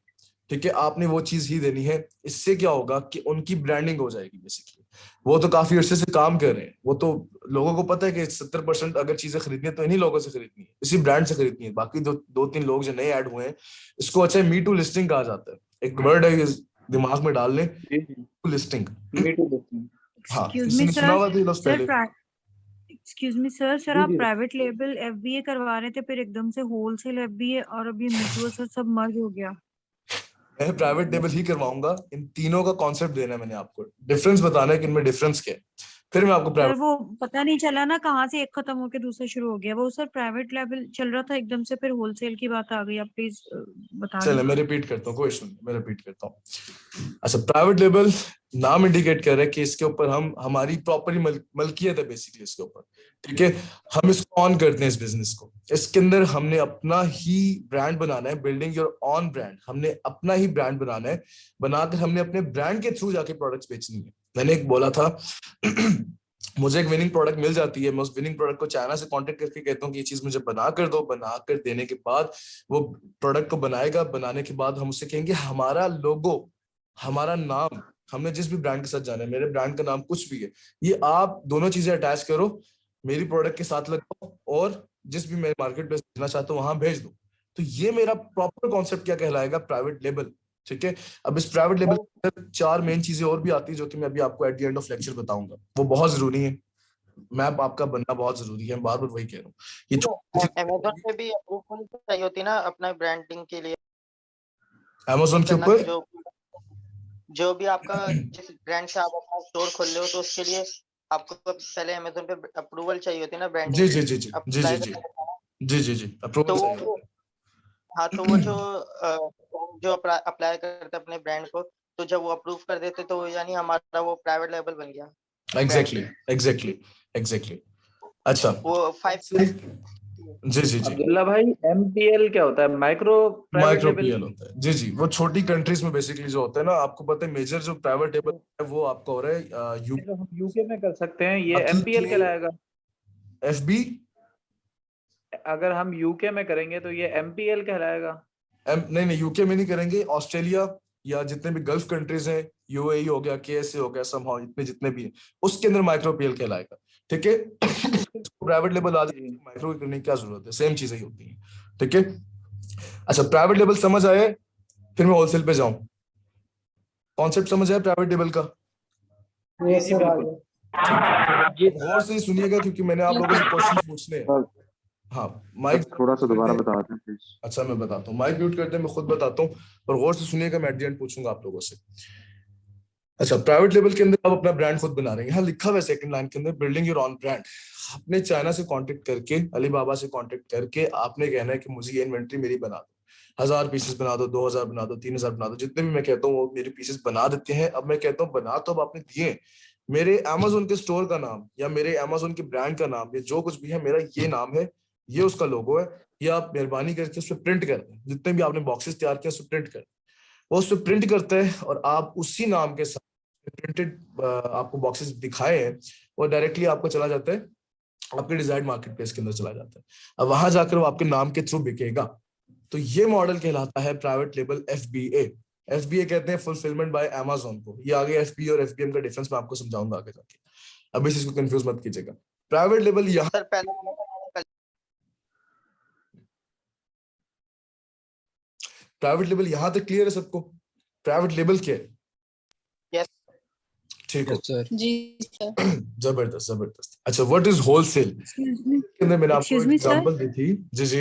ठीक है, आपने वो चीज ही देनी है। इससे क्या होगा कि उनकी ब्रांडिंग हो जाएगी बेसिकली। वो तो काफी अर्से से काम कर रहे हैं, वो तो लोगों को पता है कि 70% अगर चीजें खरीदनी है तो इन्हीं लोगों से खरीदनी है, इसी ब्रांड से खरीदनी है। बाकी दो तीन लोग जो नए ऐड हुए हैं, इसको अच्छा मी टू लिस्टिंग कहा जाता है, एक वर्ड है, दिमाग में डाल लें, लिस्टिंग। हाँ, एक्सक्यूज मी किसी ने सुना हुआ तो सर, पहले। एक्सक्यूज मी सर आप प्राइवेट लेबल एफबीए करवा रहे थे, फिर एकदम से होलसेल एफबीए और अभी म्यूचुअल सर सब मर्ज हो गया। मैं प्राइवेट लेबल ही करवाऊंगा, इन तीनों का कॉन्सेप्ट देना है मैंने आपको, डिफरेंस बताना है कि इनमें डिफरेंस क्या है, फिर मैं आपको सर प्राइवेट। वो पता नहीं चला ना कहाँ से एक खत्म होके दूसरा शुरू हो गया। वो सर प्राइवेट लेवल चल रहा था, एकदम से फिर होलसेल की बात आ गई। आप प्लीज बता चले, मैं रिपीट करता हूँ, कोई इशू नहीं, मैं रिपीट करता हूँ। अच्छा, प्राइवेट लेबल नाम इंडिकेट कर रहा है कि इसके ऊपर हम, हमारी प्रॉपर्टी मलकियत है बेसिकली इसके ऊपर, ठीक है, हम इसको ऑन करते हैं इस बिजनेस को। इसके अंदर हमने अपना ही ब्रांड बनाना है, बिल्डिंग योर ऑन ब्रांड, हमने अपना ही ब्रांड बनाना है, बनाकर हमने अपने ब्रांड के थ्रू जाके प्रोडक्ट्स बेचनी है। मैंने एक बोला था मुझे एक विनिंग प्रोडक्ट मिल जाती है, मैं उस विनिंग प्रोडक्ट को चाइना से कांटेक्ट करके कहता हूँ कि ये चीज मुझे बना कर दो, बना कर देने के बाद वो प्रोडक्ट को बनाएगा, बनाने के बाद हम उससे कहेंगे हमारा लोगो, हमारा नाम, हमने जिस भी ब्रांड के साथ जाना है, मेरे ब्रांड का नाम कुछ भी है, ये आप दोनों चीजें अटैच करो, मेरी प्रोडक्ट के साथ लगाओ, और जिस भी मैं मार्केट प्लेस भेजना चाहता हूँ वहां भेज दो। तो ये मेरा प्रॉपर कॉन्सेप्ट क्या कहलाएगा, प्राइवेट लेबल, ठीक है। अब इस प्राइवेट लेबल में 4 मेन चीजें और भी आती है जो कि मैं अभी आपको at the end of lecture बताऊंगा, वो बहुत जरूरी है, मैप आपका बनना बहुत जरूरी है, बार बार वही कह रहा हूँ। ये अमेज़न पे भी अप्रूवल चाहिए होती ना अपना ब्रांडिंग के लिए, अमेज़न के ऊपर जो भी आपका जिस ब्रांड से आप अपना स्टोर खोल रहे हो, तो उसके लिए आपको पहले अमेज़न पे अप्रूवल चाहिए होती है ना ब्रांडिंग। जी जी जी जी जी जी जी जी जी जी अप्रूवल चाहिए होता है। हाँ, तो वो जो अप्लाई करते अपने ब्रांड को, तो जब वो अप्रूव कर देते तो यानी हमारा वो प्राइवेट लेवल बन गया। एग्जैक्टली। अच्छा, वो 5 जी जी जी अब्दुल्ला भाई, MPL क्या होता है? माइक्रो प्राइवेट लेबल PL होता है। जी जी, वो छोटी कंट्रीज में बेसिकली जो होता है ना, आपको पता है मेजर जो प्राइवेट लेबल है वो आपका हो रहा है हम यूके में कर सकते हैं, ये MPL कहलाएगा। FB अगर हम यूके में करेंगे तो ये MPL कहलाएगा। नहीं यूके में नहीं करेंगे, ऑस्ट्रेलिया या जितने भी गल्फ कंट्रीज हैं, UAE हो गया, KSA हो गया, समहाउ इतने जितने भी हैं, उसके अंदर माइक्रो PL कहलाएगा, ठीक है। प्राइवेट लेबल आ जाए, माइक्रो करने की क्या जरूरत है, सेम चीजें ही होती हैं, ठीक है। अच्छा, प्राइवेट लेबल समझ आए, फिर मैं होलसेल पे जाऊं। कॉन्सेप्ट समझ आया प्राइवेट लेबल का? गौर से सुनिएगा क्योंकि मैंने आप लोगों से क्वेश्चन पूछने हैं। हाँ, माइक थोड़ा सा दोबारा बता दें प्लीज। अच्छा, मैं बताता हूँ, माइक म्यूट करते हैं, मैं खुद बताता हूँ, और गौर से सुनिएगा, मैं एट द एंड पूछूंगा आप लोगों से। अच्छा, प्राइवेट लेवल के अंदर आप अपना ब्रांड खुद बना रहे हैं, यहाँ लिखा हुआ है सेकंड लाइन के अंदर बिल्डिंग योर ऑन ब्रांड। आपने चाइना से कांटेक्ट करके, अलीबाबा से कांटेक्ट करके आपने कहना है कि मुझे ये इन्वेंट्री मेरी बना दो, 1000 पीसेस बना दो, 2000 बना दो, 3000 बना दो, जितने भी मैं कहता हूँ वो मेरे पीसेस बना देते हैं। अब मैं कहता हूँ बना तो अब आपने दिए, मेरे अमेज़न के स्टोर का नाम या मेरे अमेज़न के ब्रांड का नाम या जो कुछ भी है मेरा ये नाम है, ये उसका लोगो है, ये आप मेहरबानी करके उस पर प्रिंट कर दें। जितने भी आपने बॉक्सेस तैयार किया उस पर प्रिंट कर, वो उस पर प्रिंट करता है और आप उसी नाम के साथ प्रिंटेड आपको बॉक्सेस दिखाए हैं और डायरेक्टली आपको चला जाता है, आपके डिजायर्ड मार्केट प्लेस के अंदर चला जाता है। अब वहां जाकर वो आपके नाम के थ्रू बिकेगा। तो ये मॉडल कहलाता है प्राइवेट लेबल FBA। FBA कहते हैं फुलफिलमेंट बाय अमेज़न को। ये आगे FBA और FBM का डिफरेंस मैं आपको समझाऊंगा आगे जाके, अभी इसको कंफ्यूज मत कीजिएगा। प्राइवेट लेबल यहाँ सर पहले प्राइवेट लेबल यहाँ तक क्लियर है सबको? प्राइवेट लेबल क्या है? यस ठीक है सर। जी सर। जबरदस्त जबरदस्त। अच्छा, व्हाट इज होलसेल? मैंने आपको एग्जांपल दी थी। जी जी,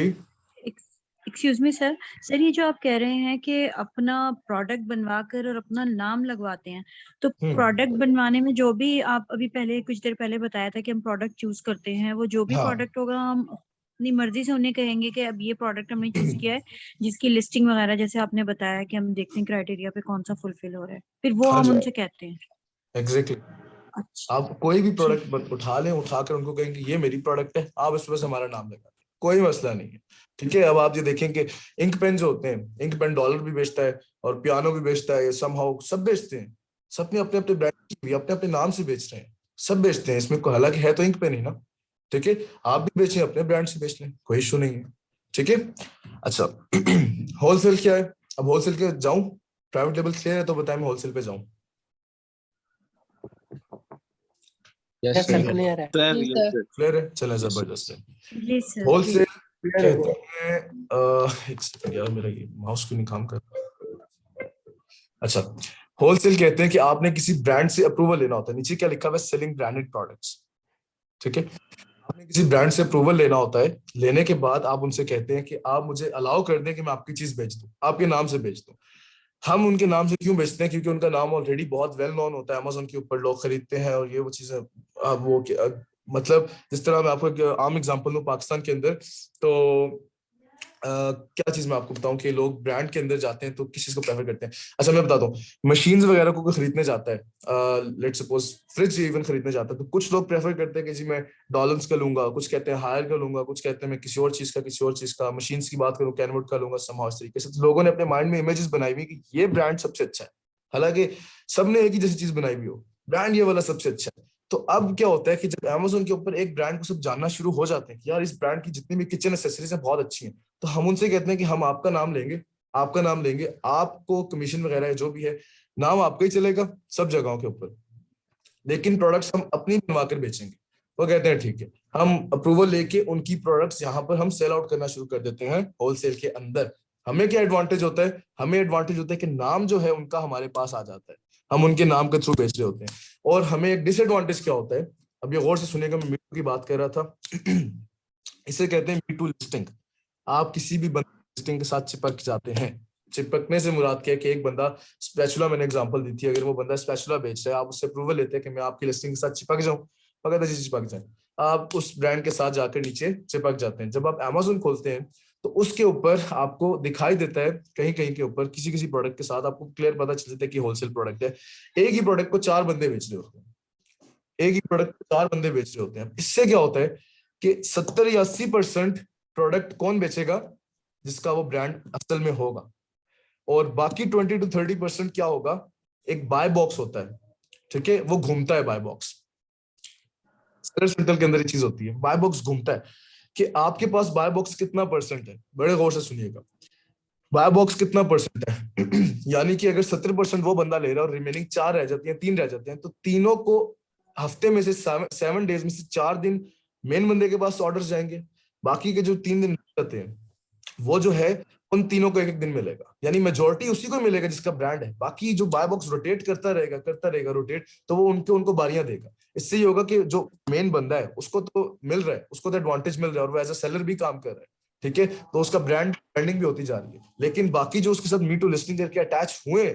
एक्सक्यूज मी सर, सर ये जो आप कह रहे हैं कि अपना प्रोडक्ट बनवा कर और अपना नाम लगवाते हैं, तो प्रोडक्ट बनवाने में जो भी आप अभी पहले कुछ देर पहले बताया था कि हम प्रोडक्ट चूज करते हैं, वो जो भी हाँ। प्रोडक्ट होगा हम अपनी मर्जी से उन्हें कहेंगे कि अब ये प्रोडक्ट हमने चूज किया है, जिसकी लिस्टिंग वगैरह जैसे आपने बताया कि हम देखते हैं क्राइटेरिया पे कौन सा फुलफिल हो रहा है, फिर वो हाँ हम जी। उनसे कहते हैं। एग्जैक्टली। अच्छा, आप कोई भी प्रोडक्ट उठा लें, उठाकर उनको कहेंगे ये मेरी प्रोडक्ट है, आप इस पर हमारा नाम लगा दें, कोई मसला नहीं है। ठीक है। अब आप ये देखें कि इंक पेन जो होते हैं, इंक पेन डॉलर भी बेचता है और पियानो भी बेचता है, समहाउ सब बेचते हैं, सब अपने अपने ब्रांड अपने अपने नाम से बेच रहे हैं, सब बेचते हैं इसमें, हालांकि है तो इंक पेन ही ना। ठीक है, आप भी बेचें, अपने ब्रांड से बेच लें, कोई इशू नहीं है। ठीक है। अच्छा, होलसेल क्या है? अब होलसेल के जाऊं, प्राइवेट लेवल क्लियर है तो बताएं, मैं होलसेल पे जाऊं। यस सर, क्लियर है जी सर। क्लियर है, चलें, जबरदस्त है। जी सर। होलसेल कहते हैं एक सेकंड यार, मेरा ये माउस क्यों नहीं काम कर रहा। अच्छा, होलसेल कहते हैं कि आपने किसी ब्रांड से अप्रूवल लेना होता है। नीचे क्या लिखा हुआ है? Selling branded products. ठीक है, आपने किसी ब्रांड से अप्रूवल लेना होता है। लेने के बाद आप उनसे कहते हैं कि आप मुझे अलाउ कर दें कि मैं आपकी चीज बेच दूं, आपके नाम से बेच दूं। हम उनके नाम से क्यों बेचते हैं? क्योंकि उनका नाम ऑलरेडी बहुत वेल नोन होता है, अमेज़न के ऊपर लोग खरीदते हैं और ये वो चीजें। वो मतलब जिस तरह मैं आपको एक आम एग्जांपल दूं, पाकिस्तान के अंदर तो क्या चीज मैं आपको बताऊं कि लोग ब्रांड के अंदर जाते हैं तो किस चीज को प्रेफर करते हैं। अच्छा, मैं बताता हूँ, मशीन्स वगैरह को कोई खरीदने जाता है, लेट्स सपोज फ्रिज इवन खरीदने जाता है, तो कुछ लोग प्रेफर करते हैं कि जी मैं डॉलर्स का लूंगा, कुछ कहते हैं हायर का लूंगा, कुछ कहते हैं मैं किसी और चीज का। मशीन्स की बात करूं, कैनवुड का लूंगा, समहाउ इस तरीके से लोगों ने अपने माइंड में इमेजेस बनाई हुई कि ये ब्रांड सबसे अच्छा है, हालांकि सबने एक ही जैसी चीज बनाई हुई हो, ब्रांड ये वाला सबसे अच्छा है। तो अब क्या होता है कि जब अमेज़न के ऊपर एक ब्रांड को सब जानना शुरू हो जाते हैं कि यार इस ब्रांड की जितनी भी किचन एक्सेसरीज है बहुत अच्छी हैं, तो हम उनसे कहते हैं कि हम आपका नाम लेंगे, आपको कमीशन वगैरह जो भी है नाम आपका ही चलेगा सब जगहों के ऊपर, लेकिन प्रोडक्ट्स हम अपनी बनवा कर बेचेंगे। वो कहते हैं ठीक है, हम अप्रूवल लेके उनकी प्रोडक्ट्स यहाँ पर हम सेल आउट करना शुरू कर देते हैं होलसेल के अंदर। हमें क्या एडवांटेज होता है? हमें एडवांटेज होता है कि नाम जो है उनका हमारे पास आ जाता है, हम उनके नाम के थ्रू बेच रहे होते हैं। और हमें एक डिसएडवांटेज क्या होता है? अब ये गौर से सुनिएगा, मैं मीटू की बात कर रहा था। इसे कहते हैं मीटू लिस्टिंग। आप किसी भी बंदे लिस्टिंग के साथ चिपक जाते हैं। चिपकने से मुराद क्या है कि एक बंदा स्पैचुला, मैंने एग्जांपल दी थी, अगर वो बंदा स्पैचुला बेच रहा है, आप उससे अप्रूवल लेते हैं कि मैं आपकी लिस्टिंग के साथ चिपक जाऊं, अगर अच्छी चिपक जाए, आप उस ब्रांड के साथ जाकर नीचे चिपक जाते हैं। जब आप अमेज़न खोलते हैं तो उसके ऊपर आपको दिखाई देता है, कहीं कहीं के ऊपर किसी किसी प्रोडक्ट के साथ आपको क्लियर पता चल जाता है कि होलसेल प्रोडक्ट है। एक ही प्रोडक्ट को 4 बंदे बेच रहे होते हैं, एक ही प्रोडक्ट को 4 बंदे बेच रहे होते हैं। इससे क्या होता है कि 70 या 80% प्रोडक्ट कौन बेचेगा? जिसका वो ब्रांड असल में होगा, और बाकी 20 to 30% क्या होगा? एक बाय बॉक्स होता है, ठीक है, वो घूमता है बाय बॉक्स। सेंट्रल के अंदर ये चीज होती है, बाय बॉक्स घूमता है कि आपके पास बाय बॉक्स कितना परसेंट है। बड़े गौर से सुनिएगा, बाय बॉक्स कितना परसेंट है। यानी कि अगर 70% वो बंदा ले रहा है और रिमेनिंग 4 रह जाती हैं, 3 रह जाते हैं, तो तीनों को हफ्ते में से 7 डेज में से 4 दिन मेन बंदे के पास ऑर्डर जाएंगे, बाकी के जो 3 दिन रहते हैं वो जो है उन तीनों को एक दिन मिलेगा, यानी मेजोरिटी उसी को मिलेगा जिसका ब्रांड है। बाकी जो बाय बॉक्स रोटेट करता रहेगा रोटेट, तो वो उनको बारियां देगा। इससे ये होगा कि जो मेन बंदा है उसको तो मिल रहा है, उसको तो एडवांटेज मिल रहा है और वो एज अ सेलर भी काम कर रहा है, ठीक है, तो उसका ब्रांडिंग भी होती जा रही है। लेकिन बाकी जो उसके साथ मीटू लिस्टिंग करके अटैच हुए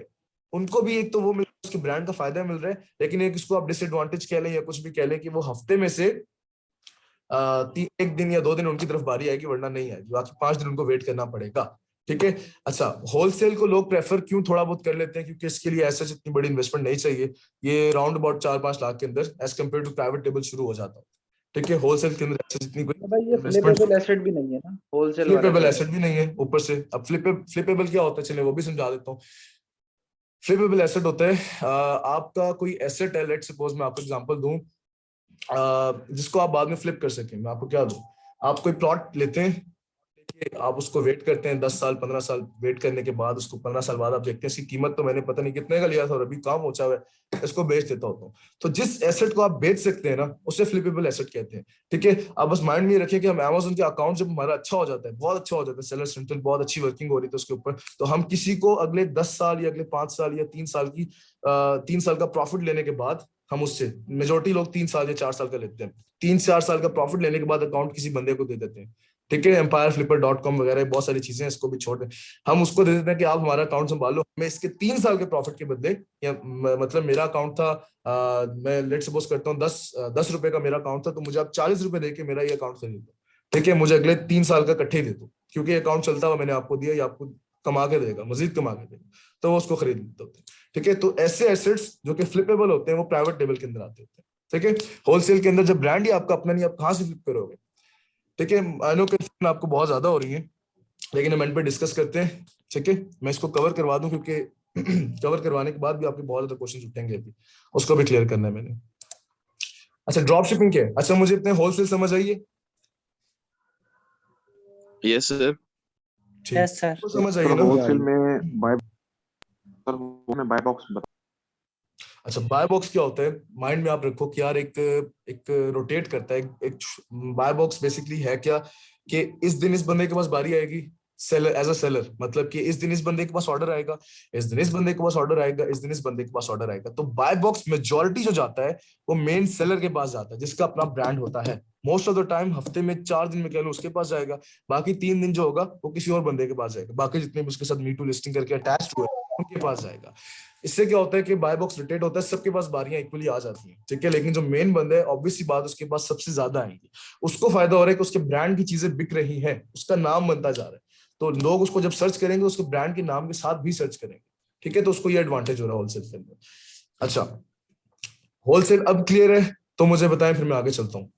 उनको भी एक तो वो मिल उसके ब्रांड का फायदा मिल रहा है, लेकिन एक इसको आप डिसएडवांटेज कह लें या कुछ भी कह लें कि वो हफ्ते में से एक दिन या 2 दिन उनकी तरफ बारी आएगी, वरना नहीं आएगी, बाकी 5 दिन उनको वेट करना पड़ेगा। ठीक है। अच्छा, होलसेल को लोग प्रेफर क्यों थोड़ा बहुत कर लेते हैं, क्योंकि इसके लिए ऐसा इतनी बड़ी इन्वेस्टमेंट नहीं चाहिए, ये राउंड अबाउट 4-5 लाख के अंदर as compare to private label शुरू हो जाता है। ठीक है, होलसेल के अंदर जितनी कोई भाई ये फ्लिपेबल एसेट भी नहीं है ना, होलसेल फ्लिपेबल एसेट भी नहीं है ऊपर से। अब फ्लिपेबल क्या होता है, चलिए वो भी समझा देता हूँ। फ्लिपेबल एसेट होता है आपका कोई एसेट है, लेट्स सपोज मैं आपको एग्जांपल दूं जिसको आप बाद में फ्लिप कर सकें। मैं आपको क्या दूं, आप कोई प्लॉट लेते हैं, आप उसको वेट करते हैं 10 साल 15 साल वेट करने के बाद, उसको 15 साल बाद आप देखते हैं इसकी कीमत तो मैंने पता नहीं कितने का लिया था और अभी काम पहुंचा हुआ है, इसको बेच देता होता हूँ। तो जिस एसेट को आप बेच सकते हैं ना, उसे फ्लिपेबल एसेट कहते हैं। ठीक है, आप बस माइंड में रखिए कि हम Amazon के अकाउंट जब हमारा अच्छा हो जाता है, बहुत अच्छा हो जाता है, सेलर सेंट्रल बहुत अच्छी वर्किंग हो रही है उसके ऊपर, तो हम किसी को अगले 10 साल या अगले 5 साल या 3 साल की 3 साल का प्रॉफिट लेने के बाद, हम उससे मेजोरिटी लोग 3 साल या 4 साल का लेते हैं, 3-4 साल का प्रॉफिट लेने के बाद अकाउंट किसी बंदे को दे देते हैं। ठीक है, empireflipper.com वगैरह बहुत सारी चीजें, इसको भी छोड़ दें, हम उसको दे देते हैं कि आप हमारा अकाउंट संभालो, हमें इसके 3 साल के प्रॉफिट के बदले, या मतलब मेरा अकाउंट था मैं लेट सपोज करता हूँ 10 रुपए का मेरा अकाउंट था, तो मुझे आप 40 रुपए देके मेरा ये अकाउंट खरीद दो। ठीक है, मुझे अगले 3 साल का इकट्ठे ही दे दो, क्योंकि अकाउंट चलता हुआ मैंने आपको दिया, ये आपको कमा के देगा, मजीद कमा के देगा, तो वो उसको खरीद लेते होते हैं। ठीक है, तो ऐसे एसेट्स जो कि फ्लिपेबल होते हैं वो प्राइवेट लेवल के अंदर आते होते हैं। ठीक है, होलसेल के अंदर जब ब्रांड ही आपका अपना नहीं, आप कहाँ से फ्लिप करोगे। ठीक है, आई नो कंफ्यूजन आपको बहुत ज्यादा हो रही है, लेकिन हम इन पे डिस्कस करते हैं। ठीक है, मैं इसको कवर करवा दूं, क्योंकि कवर करवाने के बाद भी आपके बहुत ज्यादा क्वेश्चन उठेंगे, अभी उसको भी क्लियर करना है मैंने। अच्छा, ड्रॉप शिपिंग क्या है? अच्छा, मुझे इतने होलसेल समझ आई है? Yes sir. Yes sir. तो समझ आई है ना? होलसेल में बाय बॉक्स बता। अच्छा, बाय बॉक्स क्या होता है, माइंड में आप रखो कि यार एक रोटेट करता है, एक बाय बॉक्स बेसिकली है क्या, कि इस दिन इस बंदे के पास बारी आएगी, सेलर एज अ सेलर, मतलब कि इस दिन इस बंदे के पास ऑर्डर आएगा, इस दिन इस बंदे के पास ऑर्डर आएगा, इस दिन इस बंदे के पास ऑर्डर आएगा। तो बाय बॉक्स मेजॉरिटी जो जाता है वो मेन सेलर के पास जाता है, जिसका अपना ब्रांड होता है। मोस्ट ऑफ द टाइम हफ्ते में 4 दिन में कह लो उसके पास जाएगा, बाकी 3 दिन जो होगा वो किसी और बंदे के पास जाएगा, बाकी जितने भी उसके साथ मी टू लिस्टिंग करके अटैच्ड हुए उनके पास जाएगा। इससे क्या होता है कि बाय बॉक्स रोटेट होता है, सबके पास बारियां इक्वली आ जाती हैं। ठीक है, लेकिन जो मेन बंदा है ऑब्वियसली बात उसके पास सबसे ज्यादा आएंगी, उसको फायदा हो रहा है कि उसके ब्रांड की चीजें बिक रही हैं, उसका नाम बनता जा रहा है, तो लोग उसको जब सर्च करेंगे उसके ब्रांड के नाम के साथ भी सर्च करेंगे। ठीक है, तो उसको ये एडवांटेज हो रहा है होलसेल के अंदर। अच्छा, होलसेल अब क्लियर है, तो मुझे बताएं, फिर मैं आगे चलता हूँ।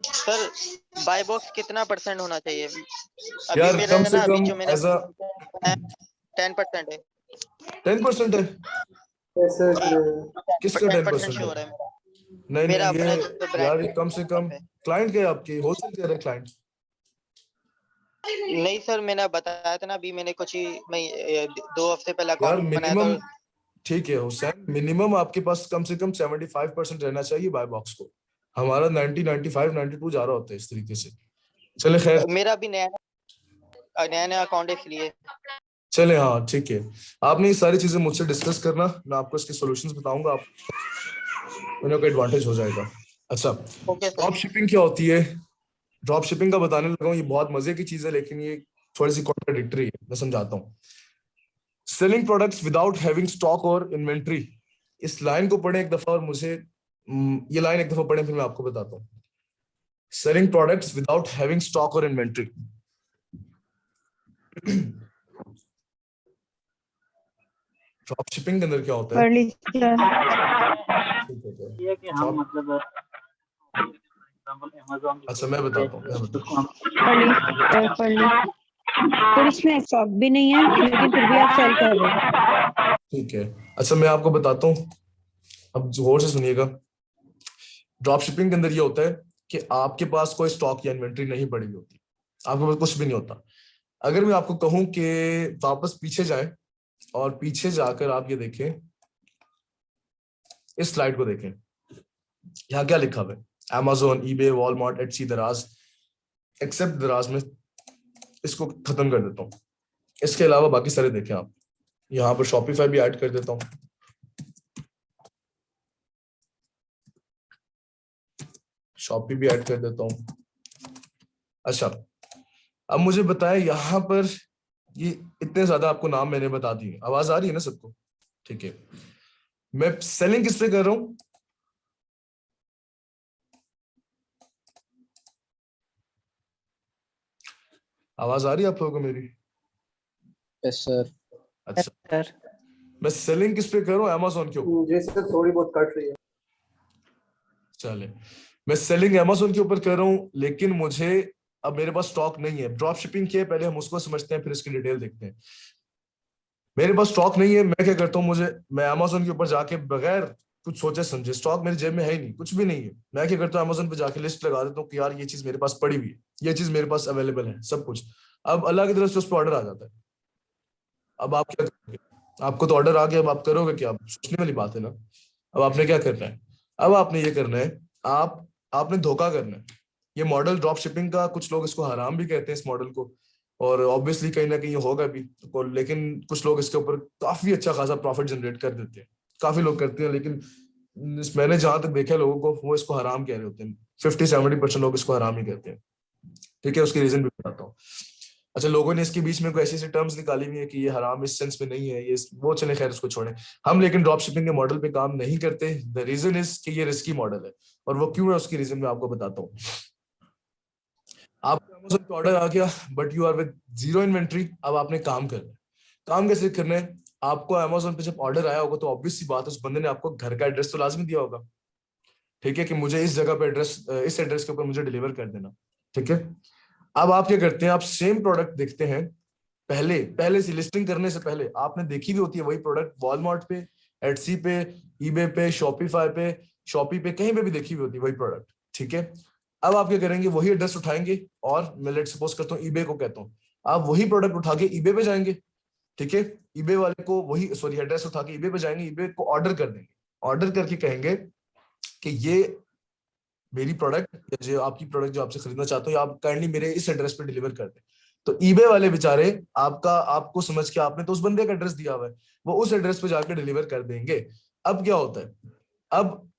सर बाय बॉक्स कितना % होना चाहिए? अभी यार मेरा कम से ना अभी कम जो मैंने एज अ 10% है। 10% है? किसका 10% हो रहा है? है मेरा। नहीं मेरा नहीं, अपना ये जो brand यार है। कम से कम क्लाइंट क्या है आपकी, होलसेल कह रहे हैं क्लाइंट? नहीं सर, मैंने बताया था ना, अभी मैंने कुछ ही 2 हफ्ते पहले यार अकाउंट बनाया मिनिमम, था। ठीक है हुसैन, मिनिमम आपके पास कम से कम 75% रहना चाहिए बाय बॉक्स को। हमारा 90, 95, 92 जा रहा होता है इस तरीके से। चले खैर, मेरा भी नया अकाउंट है इसलिए। चले, हाँ ठीक है, आपने ये सारी चीजें मुझसे डिस्कस करना, मैं आपको इसके सॉल्यूशंस बताऊंगा, आप उन्हें कोई एडवांटेज हो जाएगा। अच्छा, ड्रॉप शिपिंग क्या होती है? ड्रॉप शिपिंग का बताने लगा हूँ, ये बहुत मजे की चीज है, लेकिन ये थोड़ी सी कॉन्ट्राडिक्टरी है, मैं समझाता हूँ। Selling products without having stock और इन्वेंट्री, इस लाइन को पढ़ें एक दफा, और मुझे ये लाइन एक दफा पढ़ें, फिर मैं आपको बताता हूँ। Selling products without having stock और इन्वेंट्री। ड्रॉप शिपिंग के अंदर क्या होता है? ये कि हम मतलब अच्छा मैं बताता हूँ, तो इसमें स्टॉक भी नहीं है, लेकिन फिर भी आप सेल कर रहे हैं। ठीक है, अच्छा मैं आपको बताता हूँ, अब गौर से सुनिएगा। ड्रॉप शिपिंग के अंदर ये होता है कि आपके पास कोई स्टॉक या इन्वेंट्री नहीं पड़ी होती, आपके पास कुछ भी नहीं होता। अगर मैं आपको कहूं कि वापस पीछे जाएं और पीछे जाकर आप ये देखें, इस स्लाइड को देखें, यहाँ क्या लिखा हुआ है? Amazon, eBay, Walmart, Etsy, दराज, एक्सेप्ट दराज में इसको खत्म कर देता हूँ। इसके अलावा बाकी सारे देखें आप, यहाँ पर Shopify भी ऐड कर देता हूँ, Shopee भी ऐड कर देता हूँ। अच्छा, अब मुझे बताएं, यहाँ पर ये इतने ज्यादा आपको नाम मैंने बता दिए, आवाज आ रही है ना सबको? ठीक है, मैं सेलिंग किस पे कर रहा हूँ? आवाज आ रही है आप लोगों को मेरी? Yes sir. अच्छा, मैं सेलिंग किस पे कर रहा हूँ? अमेज़न के ऊपर। जी सर, थोड़ी बहुत कट रही है। चले, मैं सेलिंग अमेज़न के ऊपर कर रहा हूँ, लेकिन मुझे अब मेरे पास स्टॉक नहीं है। ड्रॉप शिपिंग क्या है, पहले हम उसको समझते हैं, फिर इसकी डिटेल देखते हैं। मेरे पास स्टॉक नहीं है, मैं क्या करता हूँ, मैं अमेज़न के ऊपर जाके बगैर कुछ सोचे समझे, स्टॉक मेरी जेब में है ही नहीं, कुछ भी नहीं है, मैं क्या करता हूँ, अमेज़न पे जाके लिस्ट लगा देता हूँ कि यार ये चीज मेरे पास पड़ी हुई है, ये चीज मेरे पास अवेलेबल है, सब कुछ। अब अल्लाह की तरफ से उस पर ऑर्डर आ जाता है। अब आप क्या करोगे? आपको तो ऑर्डर आ गया, अब आप करोगे क्या? आप सोचने वाली बात है ना। अब आपने क्या करना है? अब आपने ये करना है, आपने धोखा करना है। ये मॉडल ड्रॉप शिपिंग का, कुछ लोग इसको हराम भी कहते हैं इस मॉडल को, और ऑब्वियसली कहीं ना कहीं ये होगा भी, लेकिन कुछ लोग इसके ऊपर काफी अच्छा खासा प्रॉफिट जनरेट कर देते हैं। काफी लोग करते हैं, लेकिन मैंने जहां तक देखा लोगों को, वो इसको हराम कह रहे होते हैं। 50-70% लोग इसको हराम ही कहते हैं। ठीक है, उसकी रीजन भी बताता हूँ। अच्छा, लोगों ने इसके बीच में कोई ऐसी ऐसी टर्म्स निकाली हुई है कि ये हराम इस सेंस में नहीं है, ये वो, चले खैर उसको छोड़ें। हम लेकिन ड्रॉप शिपिंग के मॉडल पे काम नहीं करते। द रीजन इज कि ये रिस्की मॉडल है, और वो क्यों है उसकी रीजन मैं आपको बताता हूँ। आपको अमेज़न पे ऑर्डर आ गया, but you are with zero inventory. अब आपने काम करना है। काम कैसे करना है? आपको अमेज़न पे जब ऑर्डर आया होगा तो ऑब्वियस सी बात है, उस बंदे ने आपको घर का एड्रेस तो लाजमी दिया होगा। ठीक है, कि मुझे इस जगह पे एड्रेस, इस एड्रेस के ऊपर मुझे डिलीवर कर देना। ठीक है, अब आप क्या करते हैं, आप सेम प्रोडक्ट देखते हैं। पहले से लिस्टिंग करने से पहले आपने देखी भी होती है वही प्रोडक्ट वॉलमार्ट पे, एटसी पे, ईबे पे, शॉपिफाई पे, शॉपी पे, कहीं पे भी देखी हुई होती है वही प्रोडक्ट। ठीक है, अब आप क्या करेंगे, वही एड्रेस उठाएंगे, और मैं लेट सपोज करता हूँ ईबे को कहता हूँ, आप वही प्रोडक्ट उठा के ईबे पे जाएंगे। ठीक है, ईबे वाले को वही, सॉरी, एड्रेस उठा के ईबे पे जाएंगे, ईबे को ऑर्डर कर देंगे। ऑर्डर करके कहेंगे कि ये मेरी प्रोडक्ट, या जो आपकी प्रोडक्ट जो आपसे खरीदना चाहते हो, आप काइंडली मेरे इस एड्रेस पे डिलीवर कर दें। तो ईबे वाले बेचारे आपको समझ के, आपने तो उस बंदे का एड्रेस दिया हुआ है, वो उस एड्रेस पे जाकर डिलीवर कर देंगे। अब क्या होता है, अब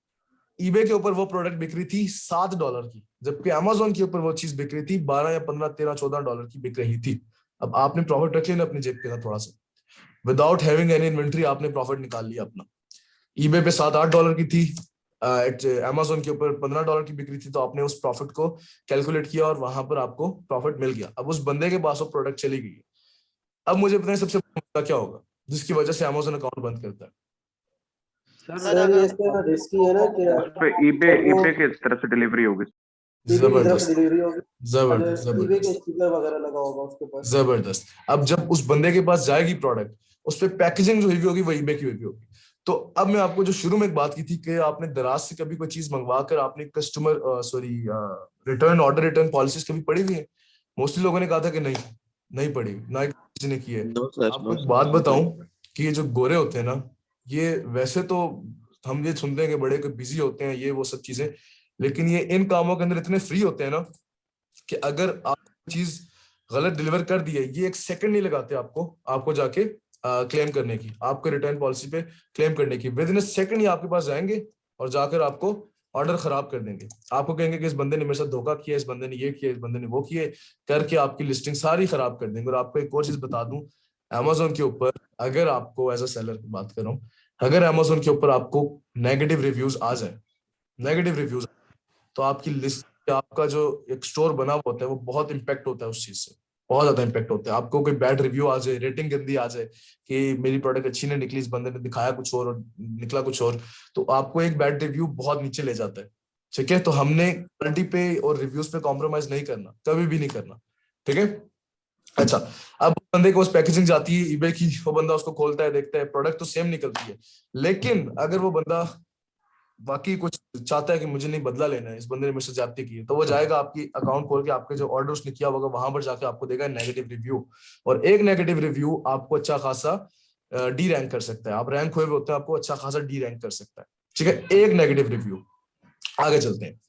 ईबे के ऊपर वो प्रोडक्ट बिक रही थी $7 की, जबकि अमेज़न के ऊपर वो चीज बिक रही थी 12 या 15, 13, $14 की बिक रही थी। अब आपने प्रॉफिट रख लिया अपनी जेब के साथ थोड़ा सा, विदाउट हैविंग एनी इन्वेंट्री आपने प्रॉफिट निकाल लिया अपना। ईबे पे $7-8 की थी, अमेज़न के ऊपर $15 की बिक्री थी, तो आपने उस प्रॉफिट को कैलकुलेट किया और वहां पर आपको प्रॉफिट मिल गया। अब उस बंदे के पास वो प्रोडक्ट चली गई। अब मुझे पता है सबसे बड़ा क्या होगा जिसकी वजह से अमेज़न अकाउंट बंद करता है। सर ये इसका रिस्की है ना कि उस पे ईबे की तरफ से डिलीवरी होगी। जबरदस्त, डिलीवरी होगी, जबरदस्त, ईबे के जबरदस्त, स्टिकर वगैरह लगा होगा उसके पास। जबरदस्त। अब जब उस बंदे के पास जाएगी प्रोडक्ट, उस पर पैकेजिंग जो हुई होगी वो ईबे की हुई होगी। तो अब मैं आपको जो शुरू में एक बात की थी कि आपने दराज से कभी कोई चीज मंगवा कर आपने customer return order, return policies कभी पढ़ी हुई है? मोस्टली लोगों ने कहा था कि नहीं पढ़ी, ना ही किसी ने की है। आपको एक बात बताऊं कि ये जो गोरे होते हैं ना, ये वैसे तो हम ये सुनते हैं कि बड़े बिजी होते हैं, ये वो सब चीजें, लेकिन ये इन कामों के अंदर इतने फ्री होते हैं ना कि अगर आप चीज गलत डिलीवर कर दी है, ये 1 सेकंड नहीं लगाते आपको जाके क्लेम करने की, आपके रिटर्न पॉलिसी पे क्लेम करने की। विद इन अ सेकंड ये आपके पास जाएंगे और जाकर आपको ऑर्डर खराब कर देंगे। आपको कहेंगे कि इस बंदे ने मेरे साथ धोखा किया, इस बंदे ने ये किया, इस बंदे ने वो किए, करके आपकी लिस्टिंग सारी खराब कर देंगे। और आपको एक और चीज बता दूं, अमेज़न के ऊपर अगर आपको, एज अ सेलर की बात कर रहा हूँ, अगर अमेज़न के ऊपर आपको नेगेटिव रिव्यूज आ जाए, तो आपकी लिस्ट, आपका जो एक स्टोर बना हुआ होता है, वो बहुत इंपैक्ट होता है उस चीज से, बहुत ज्यादा इंपैक्ट होता है। आपको कोई बैड रिव्यू आ जाए, रेटिंग गंदी आ जाए कि मेरी प्रोडक्ट अच्छी नहीं निकली, इस बंदे ने दिखाया कुछ और निकला कुछ और, तो आपको एक बैड रिव्यू बहुत नीचे ले जाता है। ठीक है, तो हमने क्वालिटी पे और रिव्यूज पे कॉम्प्रोमाइज नहीं करना, कभी भी नहीं करना। ठीक है, अच्छा, अब बंदे को उस पैकेजिंग जाती है ईबे की, वो बंदा उसको खोलता है, देखता है, प्रोडक्ट तो सेम निकलती है, लेकिन अगर वो बंदा बाकी कुछ चाहता है कि मुझे नहीं बदला लेना है, इस बंदे ने मेरे से ज्यादती की है, तो वो जाएगा आपकी अकाउंट खोल के, आपके जो ऑर्डर उसने किया होगा वहां पर जाके आपको देगा नेगेटिव रिव्यू। और एक नेगेटिव रिव्यू आपको अच्छा खासा डी रैंक कर सकता है। आप रैंक हुए होते हैं, आपको अच्छा खासा डी रैंक कर सकता है। ठीक है, एक नेगेटिव रिव्यू। आगे चलते हैं।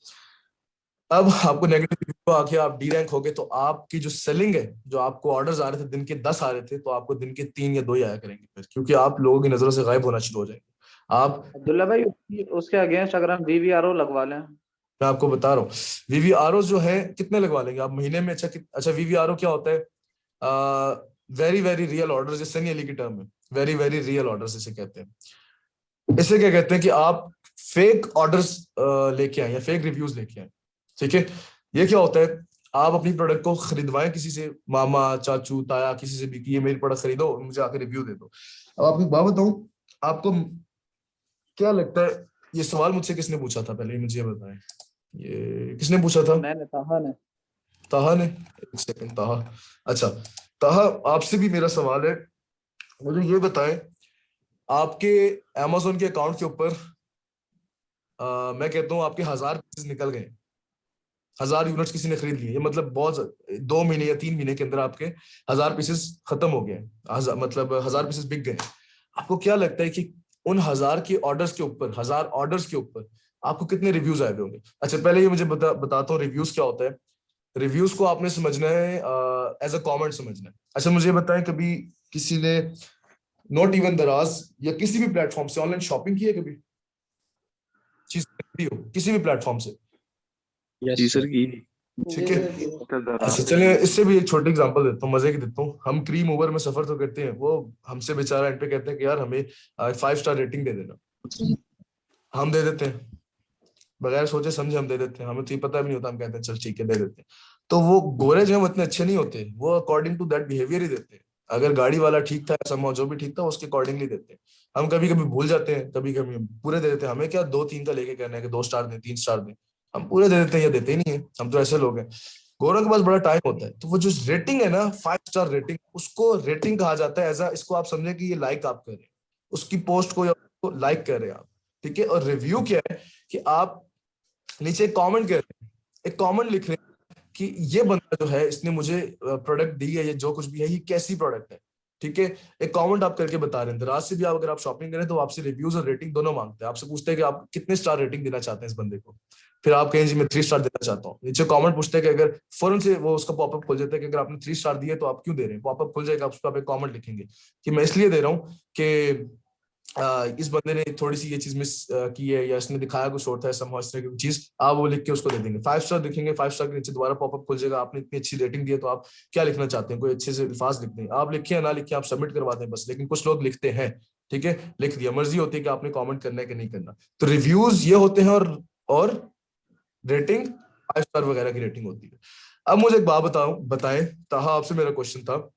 अब आपको नेगेटिव रिव्यू आके आप डी रैंक हो गए, तो आपकी जो सेलिंग है, जो आपको ऑर्डर्स आ रहे थे दिन के 10 आ रहे थे, तो आपको दिन के 3 या 2 ही आया करेंगे फिर, क्योंकि आप लोगों की नजरों से गायब होना शुरू हो जाएंगे। आप, अब्दुल्ला भाई, उसके अगेंस्ट अगर हम वीवीआरओ लगवा लें, मैं आपको बता रहा हूँ, वीवीआरओ जो है कितने लगवा लेंगे आप महीने में? अच्छा वीवीआरओ क्या होता है? वेरी वेरी रियल ऑर्डर, जिस सनी अली की टर्म है, वेरी वेरी रियल ऑर्डर्स इसे कहते हैं। इसे क्या कहते हैं कि आप फेक ऑर्डर्स लेके आए या फेक रिव्यूज लेके आए, ठीक है। ये क्या होता है, आप अपनी प्रोडक्ट को खरीदवाएं किसी से, मामा चाचू ताया किसी से भी, कि ये मेरी प्रोडक्ट खरीदो और मुझे आके रिव्यू दे दो। अब आपको एक बात बताऊं, आपको क्या लगता है, ये सवाल मुझसे किसने पूछा था पहले, मुझे ये बताएं, ये किसने पूछा था? मैंने, ताहा ने। ताहा ने, एक सेकंड, ताहा। अच्छा ताहा, आपसे भी मेरा सवाल है, मुझे ये बताएं, आपके Amazon के अकाउंट के ऊपर मैं कहता हूँ आपके 1000 पीसेस निकल गए, 1000 यूनिट्स किसी ने खरीद लिए, ये मतलब बहुत 2 महीने या 3 महीने के अंदर आपके 1000 पीसेस खत्म हो गए, मतलब 1000 पीसेस बिक गए। आपको क्या लगता है कि उन 1000 के ऑर्डर्स के ऊपर, 1000 ऑर्डर्स के ऊपर आपको कितने रिव्यूज आए होंगे? अच्छा पहले ये मुझे बताता हूँ रिव्यूज क्या होता है। रिव्यूज को आपने समझना है एज अ कमेंट समझना है। अच्छा मुझे बताएं, कभी किसी ने नॉट इवन दराज या किसी भी प्लेटफॉर्म से ऑनलाइन शॉपिंग की है, कभी चीज खरीदी हो किसी भी प्लेटफॉर्म से? जी सर की। ठीक है, अच्छा चलिए इससे भी एक छोटी एग्जांपल देता हूँ, मजे की देता हूँ। हम क्रीम उबर में सफर तो करते हैं, वो हमसे बेचारा एंड पे कहते हैं कि यार हमें 5 स्टार रेटिंग दे देना, हम दे देते हैं, बगैर सोचे समझे हम दे देते हैं, हमें तो ये पता भी नहीं होता, हम कहते हैं चल ठीक है दे देते हैं। तो वो गोरे जो है इतने अच्छे नहीं होते, वो अकॉर्डिंग टू दैट बिहेवियर ही देते हैं। अगर गाड़ी वाला ठीक था, समझो जो भी ठीक था, उसके अकॉर्डिंगली देते हैं। हम कभी कभी भूल जाते हैं, कभी कभी पूरे दे देते हैं। हमें क्या 2-3 का लेके करना है कि 2 स्टार दें 3 स्टार दें, हम पूरे दे देते हैं या देते ही नहीं है, हम तो ऐसे लोग हैं। गोरों के पास बड़ा टाइम होता है, तो वो जो रेटिंग है ना 5 स्टार रेटिंग, उसको रेटिंग कहा जाता है। एज इसको आप समझे कि ये लाइक आप कर रहे हैं उसकी पोस्ट को, या लाइक कर रहे हैं आप, ठीक है। और रिव्यू क्या है कि आप नीचे एक कमेंट कर रहे हैं, एक कमेंट लिख रहे हैं कि ये बंदा जो है इसने मुझे प्रोडक्ट दी है, ये जो कुछ भी है ये कैसी प्रोडक्ट है, ठीक है। एक कमेंट आप करके बता रहे हैं। दराज से भी आप अगर आप शॉपिंग करें तो आपसे रिव्यूज और रेटिंग दोनों मांगते हैं, आपसे पूछते हैं कि आप कितने स्टार रेटिंग देना चाहते हैं इस बंदे को, फिर आप कहें जी मैं 3 स्टार देना चाहता हूँ। नीचे कमेंट पूछते हैं कि अगर फौरन से वो उसका पॉपअप खुल जाता है कि अगर आपने 3 स्टार दिए तो आप क्यों दे रहे हैं, पॉपअप खुल जाएगा, उस पर आप एक कमेंट लिखेंगे कि मैं इसलिए दे रहा हूँ कि इस बंदे ने थोड़ी सी ये चीज मिस की है, या इसने दिखाया कुछ और था, समझ इस तरह की चीज, आप वो लिख के उसको दे देंगे। 5 स्टार लिखेंगे, 5 स्टार के नीचे दोबारा पॉपअप खुल जाएगा, आपने इतनी अच्छी रेटिंग दी है तो आप क्या लिखना चाहते हैं, कोई अच्छे से अल्फाज लिख दें, आप लिखे या ना लिखे आप सबमिट करवा दें बस। लेकिन कुछ लोग लिखते हैं, ठीक है, लिख दिया, मर्जी होती है कि आपने कॉमेंट करना है कि नहीं करना। तो रिव्यूज ये होते हैं और रेटिंग 5 स्टार वगैरह की रेटिंग होती है। अब मुझे एक बात बताएं ताहा, आपसे मेरा क्वेश्चन था,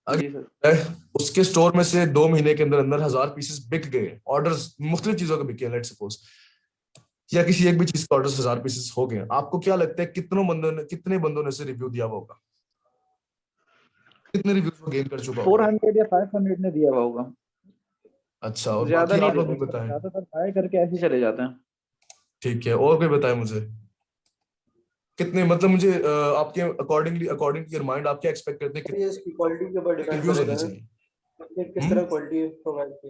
अगर उसके स्टोर में से 2 महीने के अंदर अंदर 1000 पीसेस बिक गए, ऑर्डर्स मुख्तलिफ चीजों के बिके, लेट्स सपोज, या किसी एक भी चीज का ऑर्डर 1000 पीसेस हो गए, आपको क्या लगता है कितने बंदों ने से रिव्यू दिया होगा, कितने रिव्यूज को गेन कर चुका होगा? 400 या 500 ने दिया होगा। अच्छा, और ज्यादा बाकी नहीं आप लोग भी देते, बताएं। ज्यादातर बाय करके ऐसे ही चले जाते हैं। ठीक है, और कोई बताए मुझे कितने, मतलब मुझे आपके अकॉर्डिंग टू योर माइंड आप क्या एक्सपेक्ट करते हैं ये इसकी क्वालिटी के ऊपर डिपेंड रिव्यूज होने करेगा चाहिए, कि किस तरह क्वालिटी प्रोवाइड की,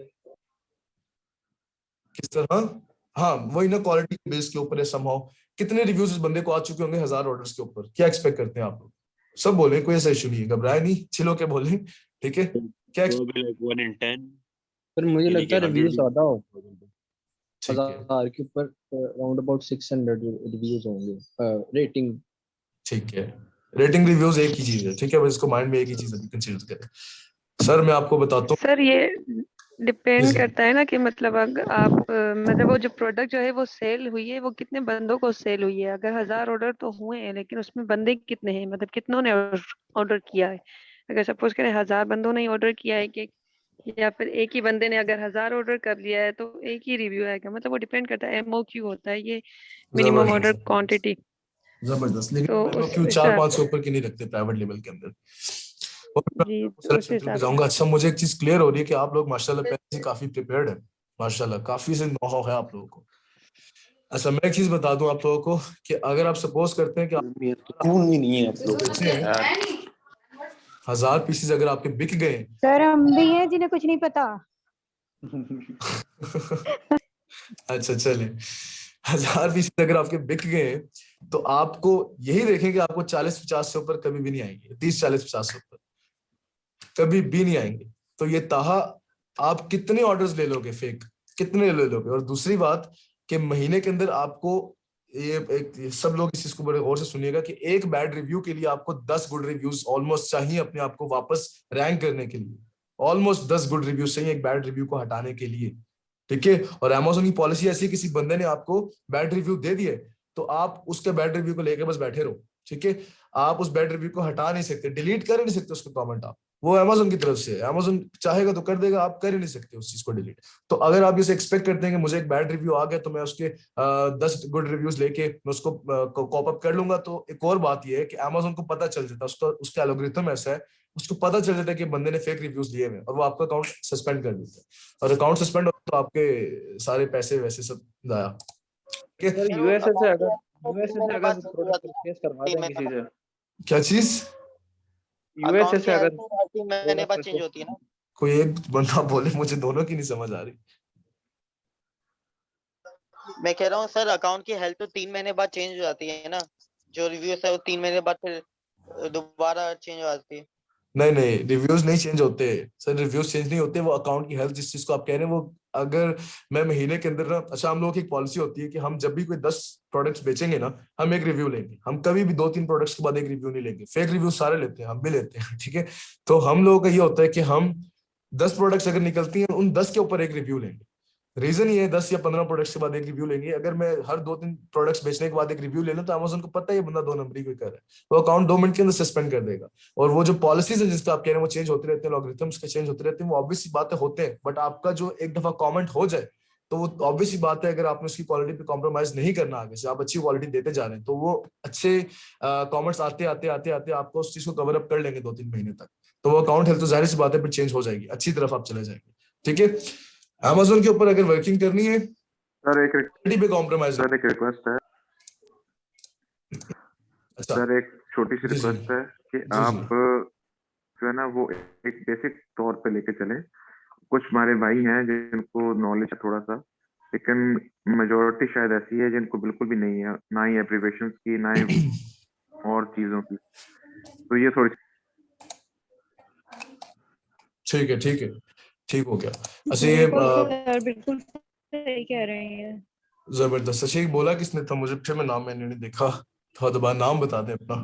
किस तरह? हाँ वही ना, क्वालिटी बेस के ऊपर है समहाउ। कितने रिव्यूज इस बंदे को आ चुके होंगे 1000 ऑर्डर्स के ऊपर, क्या एक्सपेक्ट करते हैं आप लोग? सब बोले, कोई ऐसा इशू नहीं है, घबराए नहीं, चिल होके बोले, ठीक है। क्या like 1 in 10। पर मुझे लगता है रिव्यूज ज्यादा हो, ठीक है, 1000 के ऊपर अराउंड अबाउट 600 रिव्यूज होंगे रेटिंग। ठीक है, रेटिंग रिव्यूज एक ही चीज है, ठीक है, बस इसको माइंड में एक ही चीज अभी कंसीडर करें। सर मैं आपको बताता हूँ, सर ये डिपेंड करता है ना कि मतलब अगर आप मतलब वो जो प्रोडक्ट जो है वो सेल हुई है, वो कितने बंदों को सेल हुई है। अगर 1000 ऑर्डर तो हुए हैं, लेकिन उसमें बंदे कितने हैं, मतलब कितनों ने ऑर्डर किया है। अगर सपोज करें 1000 बंदों ने ऑर्डर किया है कि, या फिर एक ही बंदे ने अगर 1000 ऑर्डर कर लिया है तो एक ही रिव्यू आएगा। मतलब वो डिपेंड करता है, MOQ होता है ये, मिनिमम ऑर्डर क्वांटिटी। जबरदस्त, लेकिन तो MOQ उस 4-5 से ऊपर की नहीं रखते प्राइवेट लेवल के अंदर। जी, तो उस हिसाब से। जाऊंगा। अच्छा मुझे एक चीज क्लियर हो रही है कि आप लोग माशाल्लाह पहले से काफी प्रिपेयर्ड है, माशाल्लाह काफी से नो-हाउ है आप लोगों को। अच्छा मैं एक चीज बता दूं आप लोगों को कि अगर आप सपोज करते हैं कि खून भी नहीं है आप लोगों में यार। 1000 पीसेस अगर आपके बिक गए, सर हम भी हैं जिन्हें कुछ नहीं पता। अच्छा चले, 1000 पीसेस अगर आपके बिक गए तो आपको यही देखें कि आपको 40-50 से ऊपर कभी भी नहीं आएंगे, 30-40-50 से ऊपर कभी भी नहीं आएंगे। तो ये ताहा आप कितने ऑर्डर्स ले लोगे फेक, कितने ले लोगे? और दूसरी बात कि महीने के अंदर आपको ये सब लोग इस चीज को बड़े गौर से सुनिएगा कि एक बैड रिव्यू के लिए आपको 10 गुड रिव्यूज ऑलमोस्ट चाहिए अपने आप को वापस रैंक करने के लिए। ऑलमोस्ट 10 गुड रिव्यूज चाहिए एक बैड रिव्यू को हटाने के लिए, ठीक है। और Amazon की पॉलिसी ऐसी है, किसी बंदे ने आपको बैड रिव्यू दे दिए तो आप उसके बैड रिव्यू को लेकर बस बैठे रहो, ठीक है। आप उस बैड रिव्यू को हटा नहीं सकते, डिलीट कर ही नहीं सकते उसके कमेंट आप, वो Amazon की तरफ से है, Amazon चाहेगा तो कर देगा, आप कर ही नहीं सकते उस चीज को डिलीट। तो अगर आप इसे एक्सपेक्ट करते हैं कि मुझे एक बैड रिव्यू आ गया तो मैं उसके 10 गुड रिव्यूज लेके मैं उसको कॉप अप कर लूंगा, तो एक और बात यह है कि Amazon को पता चल जाता है, उसका एल्गोरिथम ऐसा है, उसको पता चल जाता है कि बंदे ने फेक रिव्यूज दिए हुए और वो आपका अकाउंट सस्पेंड कर देता है, और अकाउंट सस्पेंड हो तो आपके सारे पैसे वैसे सब जाया। सर यूएसए से अगर प्रोडक्ट परचेज करवाते हैं किसी से, क्या चीज? यूएसए से अगर 3 महीने बाद चेंज होती है ना? कोई एक बंदा बोले, मुझे दोनों की नहीं समझ आ रही। मैं कह रहा हूँ सर अकाउंट की हेल्थ तो 3 महीने बाद चेंज हो जाती है ना, जो रिव्यूज है वो 3 महीने बाद फिर दोबारा चेंज हो जाती है। नहीं, रिव्यूज नहीं चेंज होते सर, रिव्यूज चेंज नहीं होते, वो अकाउंट की हेल्थ जिस चीज को आप कह रहे हैं वो, अगर मैं महीने के अंदर ना, अच्छा हम लोगों की एक पॉलिसी होती है कि हम जब भी कोई 10 प्रोडक्ट्स बेचेंगे ना, हम एक रिव्यू लेंगे, हम कभी भी 2-3 प्रोडक्ट्स के बाद एक रिव्यू नहीं लेंगे, फेक रिव्यू सारे लेते हैं, हम भी लेते हैं, ठीक है। तो हम लोगों का ये होता है कि हम 10 प्रोडक्ट्स अगर निकलती हैं उन 10 के ऊपर एक रिव्यू लेंगे। रीजन ये है 10 या 15 प्रोडक्ट्स के बाद एक रिव्यू लेंगे, अगर मैं हर 2-3 प्रोडक्ट्स बेचने के बाद एक रिव्यू ले लूं तो Amazon को पता है ये बंदा 2 नंबरी कोई कर रहा है, वो अकाउंट 2 मिनट के अंदर सस्पेंड कर देगा। और वो जो पॉलिसीज है जिसका आप कह रहे हैं वो चेंज होते रहते हैं, लॉगरिथम्स के चेंज होते रहते हैं, वो ऑब्वियस सी बातें होते हैं, बट आपका जो एक दफा कमेंट हो जाए तो वो ऑब्वियस सी बात है, अगर आपने उसकी क्वालिटी पे कॉम्प्रोमाइज नहीं करना, आगे से आप अच्छी क्वालिटी देते जा रहे हैं, तो वो अच्छे कमेंट्स आते आते आपको उस चीज को कवर अप कर लेंगे 2-3 महीने तक, तो वो अकाउंट हेल्थ तो जाहिर सी बात है फिर चेंज हो जाएगी, अच्छी तरफ आप चले जाएंगे, ठीक है। Amazon के ऊपर अगर वर्किंग करनी है सर एक पे कॉम्प्रोमाइज, सर एक रिक्वेस्ट है, अच्छा सर एक छोटी सी रिक्वेस्ट है कि आप जो है ना वो एक बेसिक तौर पे लेके चले। कुछ हमारे भाई हैं जिनको नॉलेज है थोड़ा सा, लेकिन मेजोरिटी शायद ऐसी है जिनको बिल्कुल भी नहीं है, ना ही एब्रिविएशंस की, ना ही और चीजों की, तो ये थोड़ी ठीक हो गया। अच्छा ये बिल्कुल सही कह रहे हैं, जबरदस्त। अच्छा बोला किसने था मुझे, फिर मैं नाम मैंने नहीं देखा, थोड़ा दोबारा नाम बता दें अपना।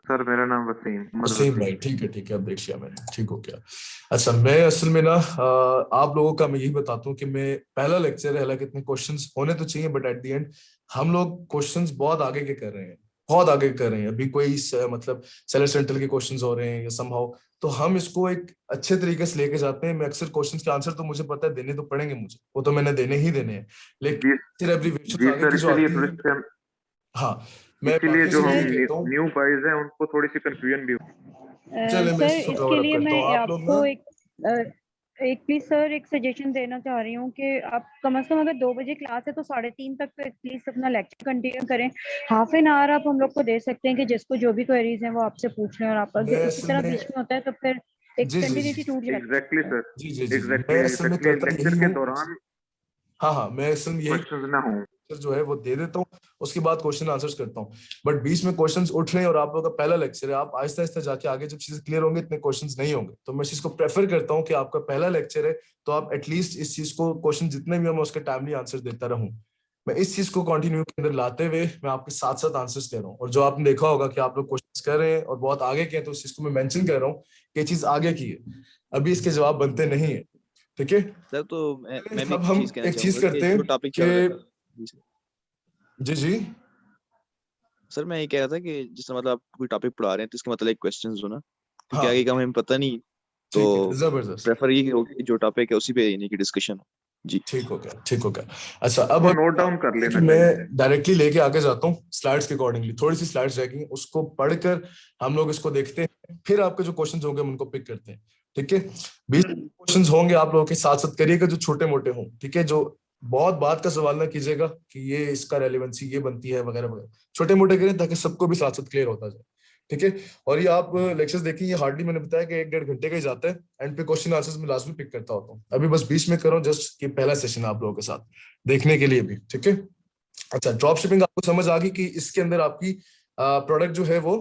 सर मेरा नाम वसीम भाई, ठीक है, अब देख लिया मैंने, ठीक हो गया। अच्छा मैं असल में ना आप लोगों का मैं यही बताता हूँ कि मैं पहला लेक्चर है, हालांकि इतने क्वेश्चंस होने तो चाहिए बट एट द एंड हम लोग क्वेश्चंस बहुत आगे के कर रहे हैं, बहुत आगे कर रहे हैं। अभी कोई मतलब सेलर सेंट्रल के क्वेश्चंस हो रहे हैं या समहाउ, तो हम इसको एक अच्छे तरीके से लेके जाते हैं। मैं अक्सर क्वेश्चंस के आंसर तो मुझे पता है देने तो पड़ेंगे मुझे, वो तो मैंने देने ही देने हैं, लेकिन एब्रिविएशन आगे की जो आती है, हाँ मैं इसीलिए जो हम न्यू गाइस हैं उनको थोड़ी सी कंफ्यूजन भी हो। चलिए मैं इसको कवर अप करता हूं। आप लोग एक प्लीज सर एक सजेशन देना चाह रही हूँ कि आप कम से कम अगर 2 बजे क्लास है तो 3:30 तक तो एटलीस्ट अपना लेक्चर कंटिन्यू करें। हाफ एन आवर आप हम लोग को दे सकते हैं कि जिसको जो भी क्वेरीज हैं वो आपसे पूछ लें, और आप अगर इसी तरह बीच में होता है तो फिर एक कंटिन्यूटी टूट जाती है। एग्जैक्टली सर, जी एग्जैक्टली लेक्चर के दौरान हाँ मैं असल में यही क्वेश्चंस ना हो जो है वो दे देता हूँ, उसके बाद क्वेश्चन आंसर्स करता हूँ, बट बीच में क्वेश्चंस उठ रहे हैं और आप लोगों का पहला लेक्चर है, आप आहिस्ता आहिस्ता जाके आगे जब चीजें क्लियर होंगे इतने क्वेश्चंस नहीं होंगे, तो मैं इस चीज को प्रेफर करता हूँ कि आपका पहला लेक्चर है तो आप एटलीस्ट इस चीज को क्वेश्चन जितने भी मैं उसके टाइमली आंसर देता रहूं। मैं इस चीज को कंटिन्यू के अंदर लाते हुए मैं आपके साथ साथ आंसर्स दे रहा हूँ, और जो आपने देखा होगा कि आप लोग क्वेश्चंस कर रहे हैं और बहुत आगे के हैं, तो उस चीज को मैं मेंशन कर रहा हूँ कि ये चीज आगे की है, अभी इसके जवाब बनते नहीं है, ठीक है सर। तो मैं भी अब हम एक चीज करते हैं कि जी सर मैं ये कह रहा था कि जिस मतलब आप कोई टॉपिक पढ़ा रहे हैं तो इसका मतलब एक क्वेश्चंस हो ना, क्योंकि हाँ, आगे का हमें पता नहीं, तो जबरदस्त प्रेफर ये कि जो टॉपिक है उसी पे यानी कि डिस्कशन हो। जी ठीक हो गया। अच्छा अब नोट डाउन कर लेना, मैं डायरेक्टली लेके आगे जाता हूँ स्लाइड्स के अकॉर्डिंगली, थोड़ी सी स्लाइड्स रहेगी उसको पढ़कर हम लोग इसको देखते हैं, फिर आपके जो क्वेश्चंस होंगे हम उनको पिक करते हैं, ठीक है। 20 क्वेश्चंस होंगे आप लोगों के साथ साथ करिएगा जो छोटे मोटे हों, ठीक है, जो बहुत बात का सवाल ना कीजिएगा कि ये इसका रेलेवेंसी ये बनती है वगैरह वगैरह, छोटे मोटे करें ताकि सबको भी साथ साथ क्लियर होता जाए, ठीक है। और ये आप लेक्चर्स देखिए, ये हार्डली मैंने बताया कि 1-1.5 घंटे का ही जाता है, एंड पे क्वेश्चन आंसर्स में लास्ट में पिक करता होता हूँ, अभी बस बीच में करो जस्ट कि पहला सेशन आप लोगों के साथ देखने के लिए भी, ठीक है। अच्छा ड्रॉप शिपिंग आपको समझ आ गई कि इसके अंदर आपकी प्रोडक्ट जो है वो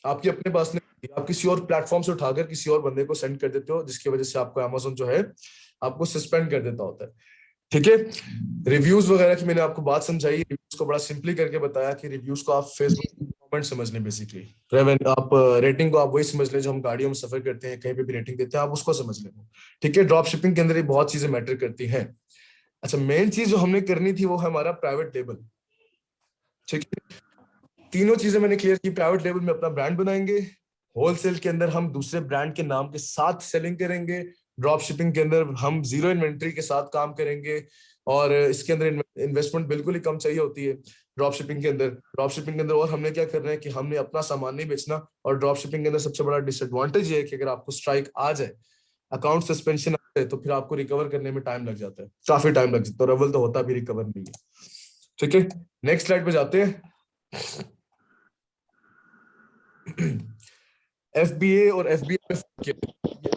आपकी अपने पास नहीं, आप किसी और प्लेटफॉर्म से उठाकर किसी और बंदे को सेंड कर देते हो, जिसकी वजह से आपको Amazon जो है आपको सस्पेंड कर देता होता है, ठीक है। रिव्यूज वगैरह की मैंने आपको बात समझाई, रिव्यूज को बड़ा सिंपली करके बताया कि रिव्यूज को आप फेसबुक पॉइंट समझने बेसिकली। आप रेटिंग को आप वही समझ लें जो हम गाड़ियों में सफर करते हैं, कहीं पे भी रेटिंग देते हैं, आप उसको समझ लें। ठीक है, ड्रॉप शिपिंग के अंदर ये बहुत चीजें मैटर करती हैं। अच्छा, मेन चीज जो हमने करनी थी वो है हमारा प्राइवेट लेबल। ठीक है, तीनों चीजें मैंने क्लियर की। प्राइवेट लेबल में अपना ब्रांड बनाएंगे, होलसेल के अंदर हम दूसरे ब्रांड के नाम के साथ सेलिंग करेंगे, ड्रॉप शिपिंग के अंदर हम जीरो इन्वेंट्री के साथ काम करेंगे, और इसके अंदर इन्वेस्टमेंट बिल्कुल ही कम चाहिए होती है ड्रॉप शिपिंग के अंदर। ड्रॉप शिपिंग के अंदर और हमने क्या करना है कि हमने अपना सामान नहीं बेचना, और ड्रॉप शिपिंग के अंदर सबसे बड़ा डिसएडवांटेज ये है कि अगर आपको स्ट्राइक आ जाए, अकाउंट सस्पेंशन आ जाए, तो फिर आपको रिकवर करने में टाइम लग जाता है, काफी टाइम लग जाता है, और अव्वल तो होता भी रिकवर नहीं है। ठीक है, नेक्स्ट स्लाइड पे जाते हैं। FBA और FBM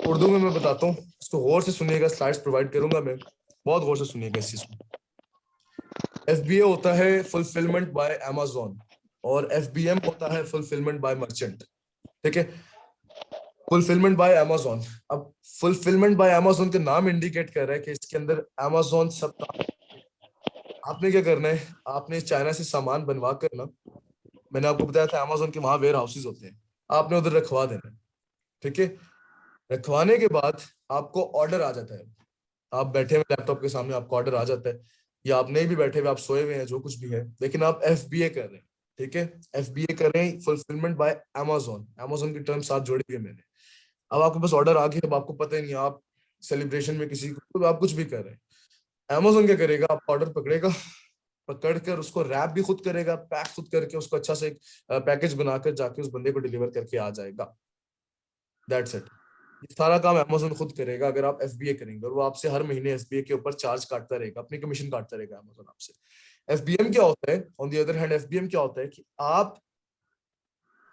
उर्दू में मैं बताता हूँ, इसको गौर से सुनिएगा, स्लाइड्स प्रोवाइड करूंगा मैं, बहुत गौर से सुनिएगा इस चीज को। FBA होता है फुलफिलमेंट बाय Amazon और FBM होता है फुलफिलमेंट बाय मर्चेंट। ठीक है, फुलफिलमेंट बाय Amazon, अब फुलफिलमेंट बाय Amazon का नाम इंडिकेट कर रहा है कि इसके अंदर Amazon सब काम। आपने क्या करना है, आपने चाइना से सामान बनवा कर ना, मैंने आपको बताया था Amazon के वहां वेयर हाउसेज होते हैं, आपने उधर रखवा देना है। ठीक है, रखवाने के बाद आपको ऑर्डर आ जाता है, आप बैठे हुए लैपटॉप के सामने आपको ऑर्डर आ जाता है, या आप नहीं भी बैठे हुए, आप सोए हुए हैं, जो कुछ भी है, लेकिन आप FBA कर रहे हैं। ठीक है, FBA कर रहे हैं, फुलफिलमेंट बाय Amazon की टर्म साथ जोड़ी हुई है मैंने। अब आपके पास ऑर्डर आ गया, अब आपको पता ही नहीं, आप सेलिब्रेशन में किसी को, तो आप कुछ भी कर रहे हैं। Amazon क्या करेगा, आप ऑर्डर पकड़ेगा, पकड़कर उसको रैप भी खुद करेगा, पैक खुद करके उसको अच्छा से एक पैकेज बनाकर जाके उस बंदे को डिलीवर करके आ जाएगा। दैट्स इट, ये सारा काम Amazon खुद करेगा अगर आप FBA करेंगे, और वो आपसे हर महीने FBA के ऊपर चार्ज काटता रहेगा, अपनी कमीशन काटता रहेगा Amazon आपसे। FBM क्या होता है, on the other hand, FBM क्या होता है कि आप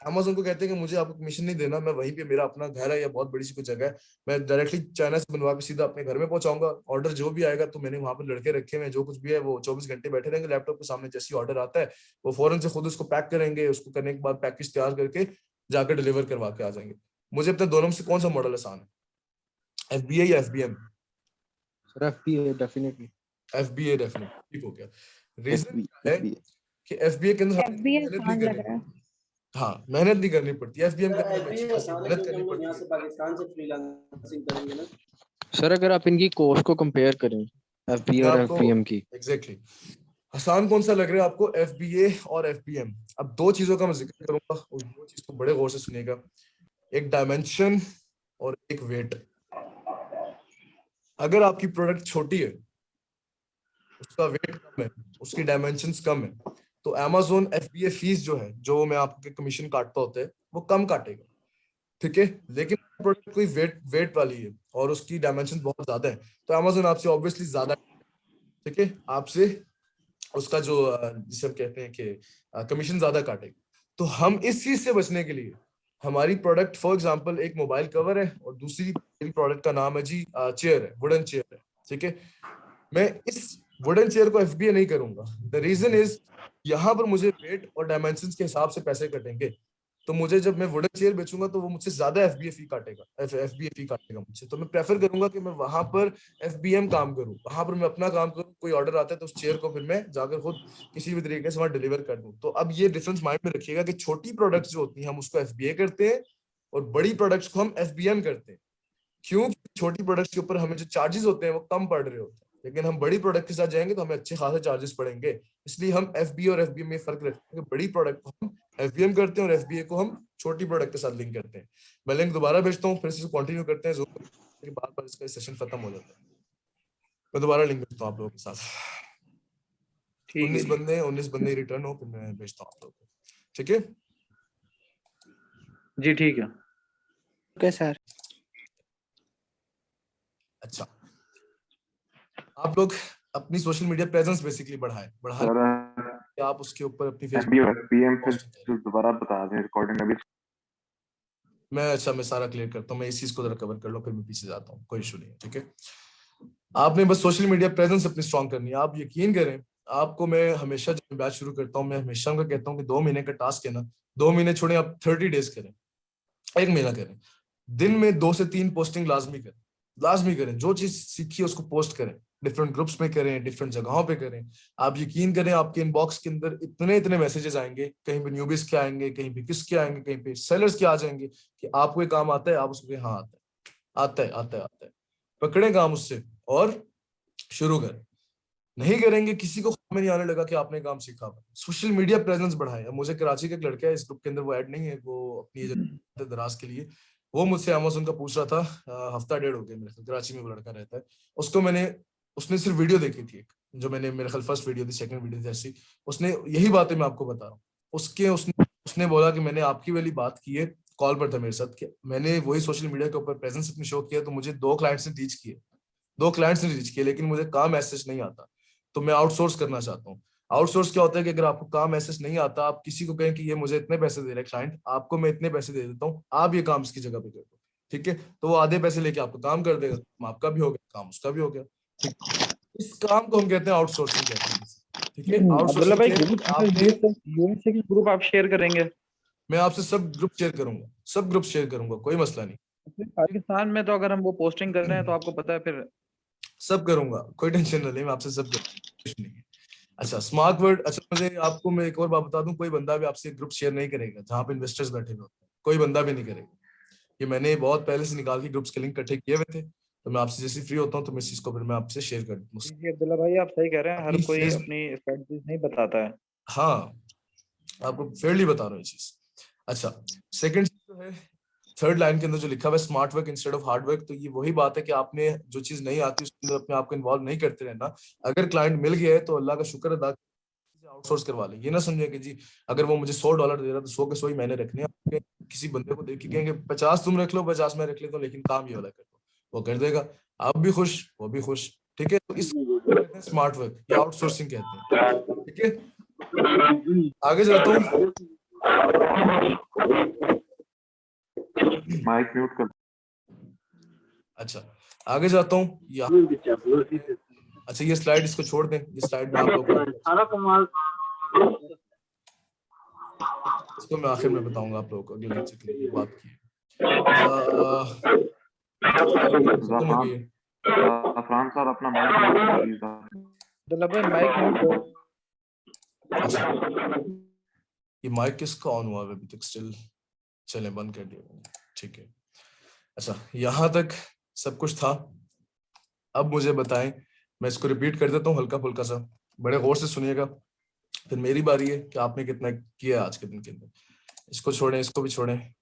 Amazon को कहते हैं कि मुझे आपको कमीशन नहीं देना, मैं वहीं पे, मेरा अपना घर है या बहुत बड़ी सी कोई जगह है, मैं डायरेक्टली चाइना से बनवा के सीधा अपने घर में पहुंचाऊंगा, ऑर्डर जो भी आएगा तो मैंने वहां पर लड़के रखे हुए हैं, जो कुछ भी है वो 24 घंटे बैठे रहेंगे लैपटॉप के सामने, जैसे ही ऑर्डर आता है वो फौरन से खुद उसको पैक करेंगे, उसको करने के बाद पैकेज तैयार करके जाकर डिलीवर करवा के आ जाएंगे। मुझे अपने दोनों में से कौन सा मॉडल आसान है, FBA या FBM? Sir FBA definitely. FBA definitely, ठीक हो गया। रीजन क्या है कि FBA के अंदर FBA मेहनत आसान नहीं लग करनी, रहा है। हाँ मेहनत नहीं करनी पड़ती, FBM सर करने में अच्छी FBA खासी आसान है मेहनत क्योंकि करनी हम लोग पड़ती यहाँ है। से पाकिस्तान से फ्रीलांसिंग करेंगे ना। सर अगर आप इनकी कॉस्ट को कंपेयर करें FBA मैं और आपको FBM की, एग्जैक्टली आसान कौन सा लग रहा है आपको, FBA और FBM? अब दो चीजों का मैं जिक्र करूंगा, उस दो चीज को बड़े गौर से सुनिएगा, एक डायमेंशन और एक वेट। अगर आपकी प्रोडक्ट छोटी है, उसका वेट कम है, उसकी डायमेंशंस कम है, तो Amazon FBA फीस जो है, जो मैं आपके कमीशन काटता होता है, वो कम काटेगा। ठीक है, लेकिन प्रोडक्ट कोई वेट वाली है और उसकी डायमेंशन बहुत ज्यादा है, तो Amazon आपसे ऑब्वियसली ज्यादा, ठीक है, आपसे उसका जो जिसे हम कहते हैं कि कमीशन ज्यादा काटेगा। तो हम इस चीज से बचने के लिए, हमारी प्रोडक्ट फॉर एग्जांपल एक मोबाइल कवर है और दूसरी मेरी प्रोडक्ट का नाम है जी चेयर है, वुडन चेयर है। ठीक है, मैं इस वुडन चेयर को FBA नहीं करूंगा। द रीजन इज, यहाँ पर मुझे वेट और डायमेंशंस के हिसाब से पैसे कटेंगे, तो मुझे जब मैं वुडन चेयर बेचूंगा तो वो मुझसे ज्यादा FBA फी काटेगा मुझसे, तो मैं प्रेफर करूंगा कि मैं वहां पर FBM काम करूं, वहां पर मैं अपना काम करूं, कोई ऑर्डर आता है तो उस चेयर को फिर मैं जाकर खुद किसी भी तरीके से वहां डिलीवर कर दूं। तो अब ये डिफरेंस माइंड में रखिएगा कि छोटी प्रोडक्ट्स जो होती हैं हम उसको FBA करते हैं और बड़ी प्रोडक्ट्स को हम FBM करते हैं। क्यों? छोटी प्रोडक्ट्स के ऊपर हमें जो चार्जेस होते हैं वो कम पड़ रहे होते हैं, लेकिन हम बड़ी प्रोडक्ट के साथ जाएंगे तो हमें अच्छे खासे चार्जेस पड़ेंगे। इसलिए हम FBA और FBM में फर्क रखते हैं कि बड़ी प्रोडक्ट को हम FBM करते हैं और FBA को हम छोटी प्रोडक्ट के साथ लिंक करते हैं। मैं लिंक दोबारा भेजता हूँ, फिर से कंटिन्यू करते हैं, बार बार इसका सेशन खत्म हो जाता है। मैं दोबारा लिंक भेजता हूँ आप लोगों के साथ। 19 बंदे रिटर्न हो, फिर मैं भेजता हूँ आप लोगों को। ठीक है जी, ठीक है। Okay sir. अच्छा, आप लोग अपनी सोशल मीडिया प्रेजेंस बेसिकली बढ़ाएं कि आप उसके ऊपर अपनी फेसबुक दोबारा बता दें, रिकॉर्डिंग अभी मैं सारा क्लियर करता हूँ, मैं इस चीज को जरा कवर कर लूं, फिर मैं पीछे जाता हूँ, कोई इशू नहीं है। ठीक है, आपने बस सोशल मीडिया प्रेजेंस अपनी स्ट्रॉन्ग करनी है। आप यकीन करें, आपको मैं हमेशा जब बैच शुरू करता हूँ, मैं हमेशा उनको कहता हूँ कि 2 महीने का टास्क है ना, 2 महीने छोड़े, आप 30 डेज करें, 1 महीना करें, दिन में 2 से 3 पोस्टिंग लाजमी करें। जो चीज सीखी है उसको पोस्ट करें, डिफरेंट ग्रुप्स में करें, डिफरेंट जगहों पे करें। आप यकीन करें आपके इनबॉक्स के अंदर इतने मैसेजेस आएंगे, कहीं पे न्यूबीज के आएंगे, कहीं पे किसके आएंगे, कहीं पे सेलर्स के आ जाएंगे कि आपको ये काम आता है, आप उसको हाँ आता है, पकड़े काम उससे और शुरू करें। नहीं करेंगे, किसी को में नहीं आने लगा कि आपने काम सीखा हुआ। सोशल मीडिया प्रेजेंस बढ़ाएं। अब मुझे कराची का एक लड़का है, इस ग्रुप के अंदर वो ऐड नहीं है, वो अपनी दराज के लिए, वो मुझसे अमेज़न का पूछ रहा था, हफ्ता डेढ़ हो गया मेरे ख्याल, कराची में वो लड़का रहता है। उसने सिर्फ वीडियो देखी थी, एक जो मैंने मेरे ख्याल फर्स्ट वीडियो थी, सेकंड वीडियो थी ऐसी, उसने यही बातें मैं आपको बता रहा हूँ। उसने बोला कि मैंने आपकी वाली बात की है, कॉल पर था मेरे साथ, कि मैंने वही सोशल मीडिया के ऊपर प्रेजेंस अपनी शो किया तो मुझे 2 क्लाइंट्स ने रीच किए, लेकिन मुझे काम मैसेज नहीं आता, तो मैं आउटसोर्स करना चाहता हूँ। आउटसोर्स क्या होता है कि अगर आपको काम मैसेज नहीं आता, आप किसी को कहें कि ये मुझे इतने पैसे दे रहा है क्लाइंट, आपको मैं इतने पैसे दे देता हूँ, आप ये काम इसकी जगह पे कर दो, ठीक है? तो वो आधे पैसे लेके आपको काम कर देगा, आपका भी हो गया, काम उसका भी हो गया, ठीक। इस काम को हम कहते हैं आउटसोर्सिंग कहते हैं, ठीक है? अब्दुल्ला भाई आउटसोर्सिंग ग्रुप आप शेयर करेंगे? मैं आपसे सब ग्रुप शेयर करूंगा, कोई मसला नहीं। पाकिस्तान में तो अगर हम वो पोस्टिंग कर रहे हैं तो आपको पता है, फिर सब करूंगा, कोई टेंशन ना ले, मैं आपसे सब नहीं है। अच्छा, स्मार्ट वर्ड। अच्छा, मैं एक और बात बता दूं, कोई बंदा भी आपसे ग्रुप शेयर नहीं करेगा जहां पे इन्वेस्टर्स बैठे हुए होते हैं, कोई बंदा भी नहीं करेगा। ये मैंने बहुत पहले से निकाल के ग्रुप्स के लिंक इकट्ठे किए हुए थे, तो मैं आपसे जैसे फ्री होता हूँ तो मैं इस चीज को फिर मैं आपसे शेयर कर दूँ। जी अब्दुल्ला भाई, आप सही कह रहे हैं, हर कोई अपनी स्ट्रेटजीज नहीं बताता है। हाँ, आपको फेयरली बता रहा हूँ ये चीज। अच्छा, सेकंड जो है, थर्ड लाइन के अंदर जो लिखा हुआ है smart work instead of hard work, तो ये वही बात है कि आपने जो चीज नहीं आती उसके अंदर अपने आप को इन्वॉल्व नहीं करते रहना। अगर क्लाइंट मिल गया है तो अल्लाह का शुक्र अदा, आउटसोर्स करवा ले। ये ना समझे कि जी अगर वो मुझे $100 दे रहा तो 100 के 100 ही मैंने रखने हैं। किसी बंदे को देख के कहेंगे 50 तुम रख लो, 50 मैं रख लेता हूँ, लेकिन काम ये वाला कर दो, वो कर देगा, आप भी खुश, वो भी खुश, ठीक है? तो इसको कहते हैं स्मार्ट वर्क या आउटसोर्सिंग कहते हैं, ठीक है? आगे जाता हूँ, माइक म्यूट कर। अच्छा, आगे जाता हूँ। अच्छा, ये स्लाइड इसको छोड़ दें, ये स्लाइड में आप लोगों को इसको मैं आखिर में बताऊंगा आप लोगों को, अगले लेक्चर के लिए बात की। अफरान सर अपना माइक म्यूट। अच्छा, ये माइक किसका ऑन हुआ है अभी तक? स्टिल चले, बंद कर दिया, ठीक है। अच्छा, यहाँ तक सब कुछ था। अब मुझे बताएं, मैं इसको रिपीट कर देता हूँ हल्का फुल्का सा, बड़े गौर से सुनिएगा, फिर मेरी बारी है कि आपने कितना किया आज के दिन के अंदर। इसको छोड़ें, इसको भी छोड़ें,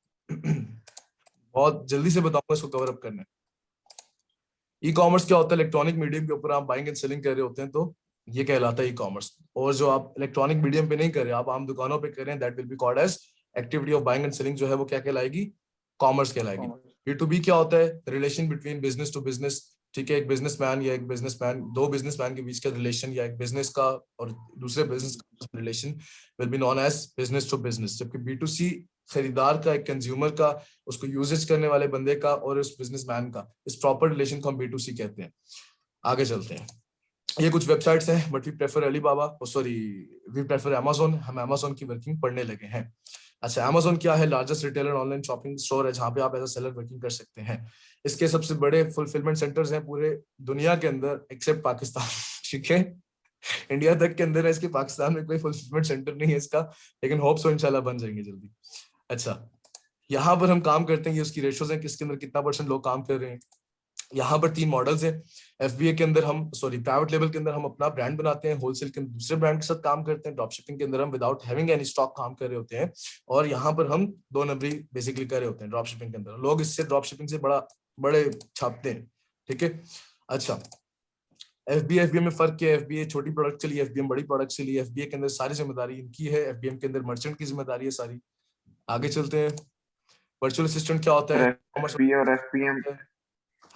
बहुत जल्दी से बताऊंगा, इसको कवर अप करना है। ई कॉमर्स क्या होता है? इलेक्ट्रॉनिक मीडियम के ऊपर आप बाइंग एंड सेलिंग कर रहे होते हैं, तो ये कहलाता है ई कॉमर्स। और जो आप इलेक्ट्रॉनिक मीडियम पे नहीं कर रहे, आप आम दुकानों पे कर रहे हैं, that will be called as activity of buying and selling, जो है वो क्या कहलाएगी? कॉमर्स कहलाएगी। B2B क्या होता है? Relation between business to business, ठीक है? एक बिजनेसमैन या एक बिजनेसमैन, दो बिजनेसमैन के बीच का रिलेशन, या एक बिजनेस का और दूसरे बिजनेस का relation will be known as business to business. जबकि B2C खरीदार का, एक कंज्यूमर का, उसको यूजेज करने वाले बंदे का और उस बिजनेसमैन का, इस प्रॉपर रिलेशन को हम B2C कहते हैं। आगे चलते हैं। ये कुछ वेबसाइट्स हैं, but we prefer Alibaba, we prefer Amazon. हम अमेज़न की वर्किंग पढ़ने लगे हैं। अच्छा, अमेज़न क्या है? Largest retailer online shopping store है, जहां पे आप एज अ सेलर वर्किंग कर सकते हैं। इसके सबसे बड़े फुलफिलमेंट सेंटर्स हैं पूरे दुनिया के अंदर, एक्सेप्ट पाकिस्तान, ठीक है? इंडिया तक के अंदर है इसके, पाकिस्तान में कोई फुलफिलमेंट सेंटर नहीं है इसका, लेकिन होप सो इंशाल्लाह बन जाएंगे जल्दी। अच्छा, यहाँ पर हम काम करते हैं, ये उसकी रेशोज हैं, किसके अंदर कितना % लोग काम कर रहे हैं। यहाँ पर 3 मॉडल्स हैं। FBA के अंदर हम प्राइवेट लेवल के अंदर हम अपना ब्रांड बनाते हैं, होलसेल के अंदर दूसरे ब्रांड के साथ काम करते हैं, ड्रॉप शिपिंग के अंदर हम विदाउट हैविंग एनी स्टॉक काम कर रहे होते हैं, और यहाँ पर हम 2 नंबरी बेसिकली कर रहे होते हैं ड्रॉप शिपिंग के अंदर। लोग इससे ड्रॉप शिपिंग से बड़े छापते हैं, ठीक है? अच्छा, FBA में फर्क क्या है? FBA छोटी प्रोडक्ट के लिए, FBM बड़ी प्रोडक्ट के लिए। FBA के अंदर सारी जिम्मेदारी इनकी है, FBM के अंदर मर्चेंट की जिम्मेदारी है सारी। आगे चलते हैं। वर्चुअल असिस्टेंट क्या होता है? FBA और FPM,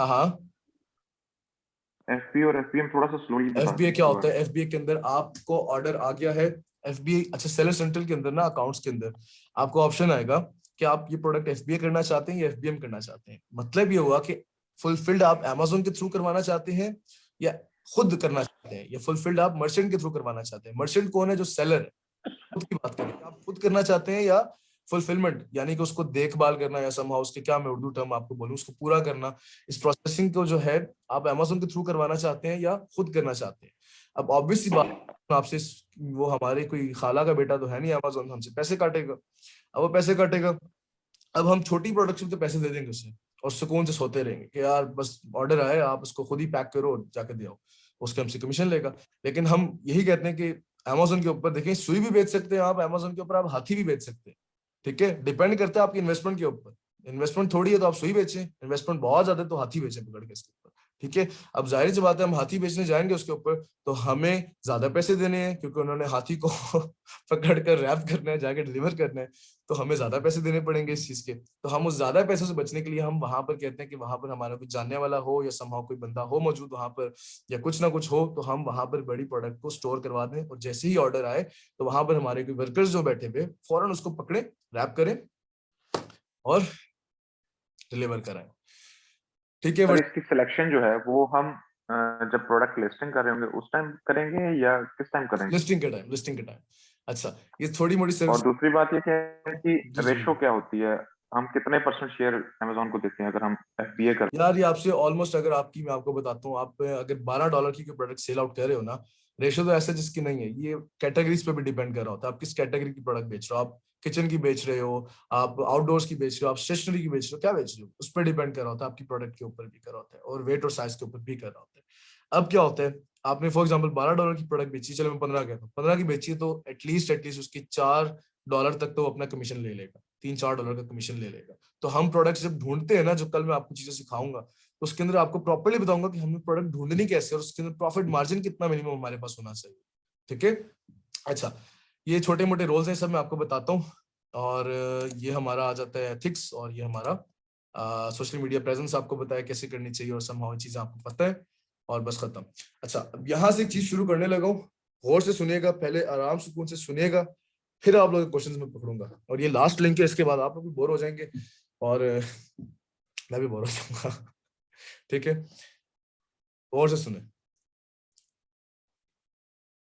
हाँ, FBA और FPM थोड़ा सा स्लोली बता। FBA क्या होता है? FBA के अंदर आपको ऑर्डर आ गया है, FBA, अच्छा, सेलर सेंट्रल के अंदर ना, अकाउंट्स के अंदर आपको ऑप्शन आएगा कि आप ये प्रोडक्ट FBA करना चाहते हैं या FBM करना चाहते हैं। मतलब ये हुआ कि फुलफिल्ड आप अमेज़न के थ्रू करवाना चाहते हैं या खुद करना चाहते हैं, या फुलफिल्ड आप मर्चेंट के थ्रू करवाना चाहते हैं। मर्चेंट कौन है? जो सेलर है, खुद की बात करें, आप खुद करना चाहते हैं या फुलफिलमेंट यानी कि उसको देखभाल करना, या समहाउ उसके क्या मैं उर्दू टर्म आपको बोलूं, उसको पूरा करना, इस प्रोसेसिंग को जो है आप अमेज़न के थ्रू करवाना चाहते हैं या खुद करना चाहते हैं। अब ऑब्वियस सी बात आपसे, वो हमारे कोई खाला का बेटा तो है नहीं अमेज़न, हमसे पैसे काटेगा। अब वो पैसे काटेगा, अब हम छोटी प्रोडक्शन पे पैसे दे देंगे उसे और सुकून से सोते रहेंगे कि यार बस ऑर्डर आए, आप उसको खुद ही पैक करो और जाके दे आओ, उसके हमसे कमीशन लेगा। लेकिन हम यही कहते हैं कि अमेज़न के ऊपर देखिए, सुई भी बेच सकते हैं आप अमेज़न के ऊपर, आप हाथी भी बेच सकते हैं, ठीक है, डिपेंड करता है आपकी इन्वेस्टमेंट के ऊपर। इन्वेस्टमेंट थोड़ी है तो आप सुई बेचें, इन्वेस्टमेंट बहुत ज्यादा है तो हाथी बेचें पकड़ के इसके ऊपर, ठीक है। अब जाहिर सी बात है, हम हाथी बेचने जाएंगे उसके ऊपर तो हमें ज्यादा पैसे देने हैं, क्योंकि उन्होंने हाथी को पकड़ कर रैप करना है, जाके डिलीवर करना है, तो हमें ज्यादा पैसे देने पड़ेंगे इस चीज के। तो हम उस ज्यादा पैसों से बचने के लिए हम वहां पर कहते हैं कि वहां पर हमारा कोई जानने वाला हो या समहाउ कोई बंदा हो मौजूद वहां पर, या कुछ ना कुछ हो, तो हम वहां पर बड़ी प्रोडक्ट को स्टोर करवा दें और जैसे ही ऑर्डर आए तो वहां पर हमारे कोई वर्कर्स जो बैठे हुए फौरन उसको पकड़े, रैप करें और डिलीवर कराएं, ठीक है। सर इसकी सिलेक्शन जो है वो हम जब प्रोडक्ट लिस्टिंग कर रहे होंगे उस टाइम करेंगे या किस टाइम करेंगे? लिस्टिंग के टाइम। अच्छा, ये थोड़ी मोटी सर्विस। और दूसरी बात ये है कि रेशो क्या होती है, हम कितने % शेयर अमेज़न को देते हैं अगर हम FBA करते हैं? यार ये आपसे ऑलमोस्ट, अगर आपकी मैं आपको बताता हूँ, आप अगर $12 की प्रोडक्ट सेल आउट कर रहे हो ना, रेशो तो ऐसा जिसकी नहीं है, ये कैटेगरीज पे भी डिपेंड कर रहा होता है। आप किस कैटेगरी की प्रोडक्ट बेच रहे हो, आप किचन की बेच रहे हो, आप आउटडोर्स की बेच रहे हो, आप स्टेशनरी की बेच रहे हो, क्या बेच रहे हो, उस पर डिपेंड कर रहा होता है, आपकी प्रोडक्ट के ऊपर भी कर रहा होता है और वेट और साइज के ऊपर भी कर रहा होता है। अब क्या होता है, आपने फॉर एग्जाम्पल $12 की प्रोडक्ट बेची, चलो मैं 15 कहता हूँ, 15 की बेची तो एटलीस्ट उसकी $4 तक तो अपना कमीशन ले लेगा, $3-4 का कमीशन ले लेगा। तो हम प्रोडक्ट जब ढूंढते हैं ना, जो कल मैं आपको चीजें सिखाऊंगा, तो उसके अंदर आपको प्रॉपर्ली बताऊंगा कि हमें प्रोडक्ट ढूंढनी कैसे और उसके अंदर प्रॉफिट मार्जिन कितना मिनिमम हमारे पास होना चाहिए, ठीक है। अच्छा, ये छोटे मोटे रोल्स हैं, सब मैं आपको बताता हूँ। और ये हमारा आ जाता है एथिक्स, और ये हमारा सोशल मीडिया प्रेजेंस आपको बताया कैसे करनी चाहिए, और समहाउ चीजें आपको पता है, और बस खत्म। अच्छा, अब यहाँ से एक चीज शुरू करने लगा हूँ, गौर से सुनिएगा, पहले आराम सुकून से सुनिएगा, फिर आप लोग क्वेश्चंस में पकड़ूंगा। और ये लास्ट लिंक है, इसके बाद आप लोग भी बोर हो जाएंगे और मैं भी बोर हो जाऊंगा, ठीक है। गौर से सुने,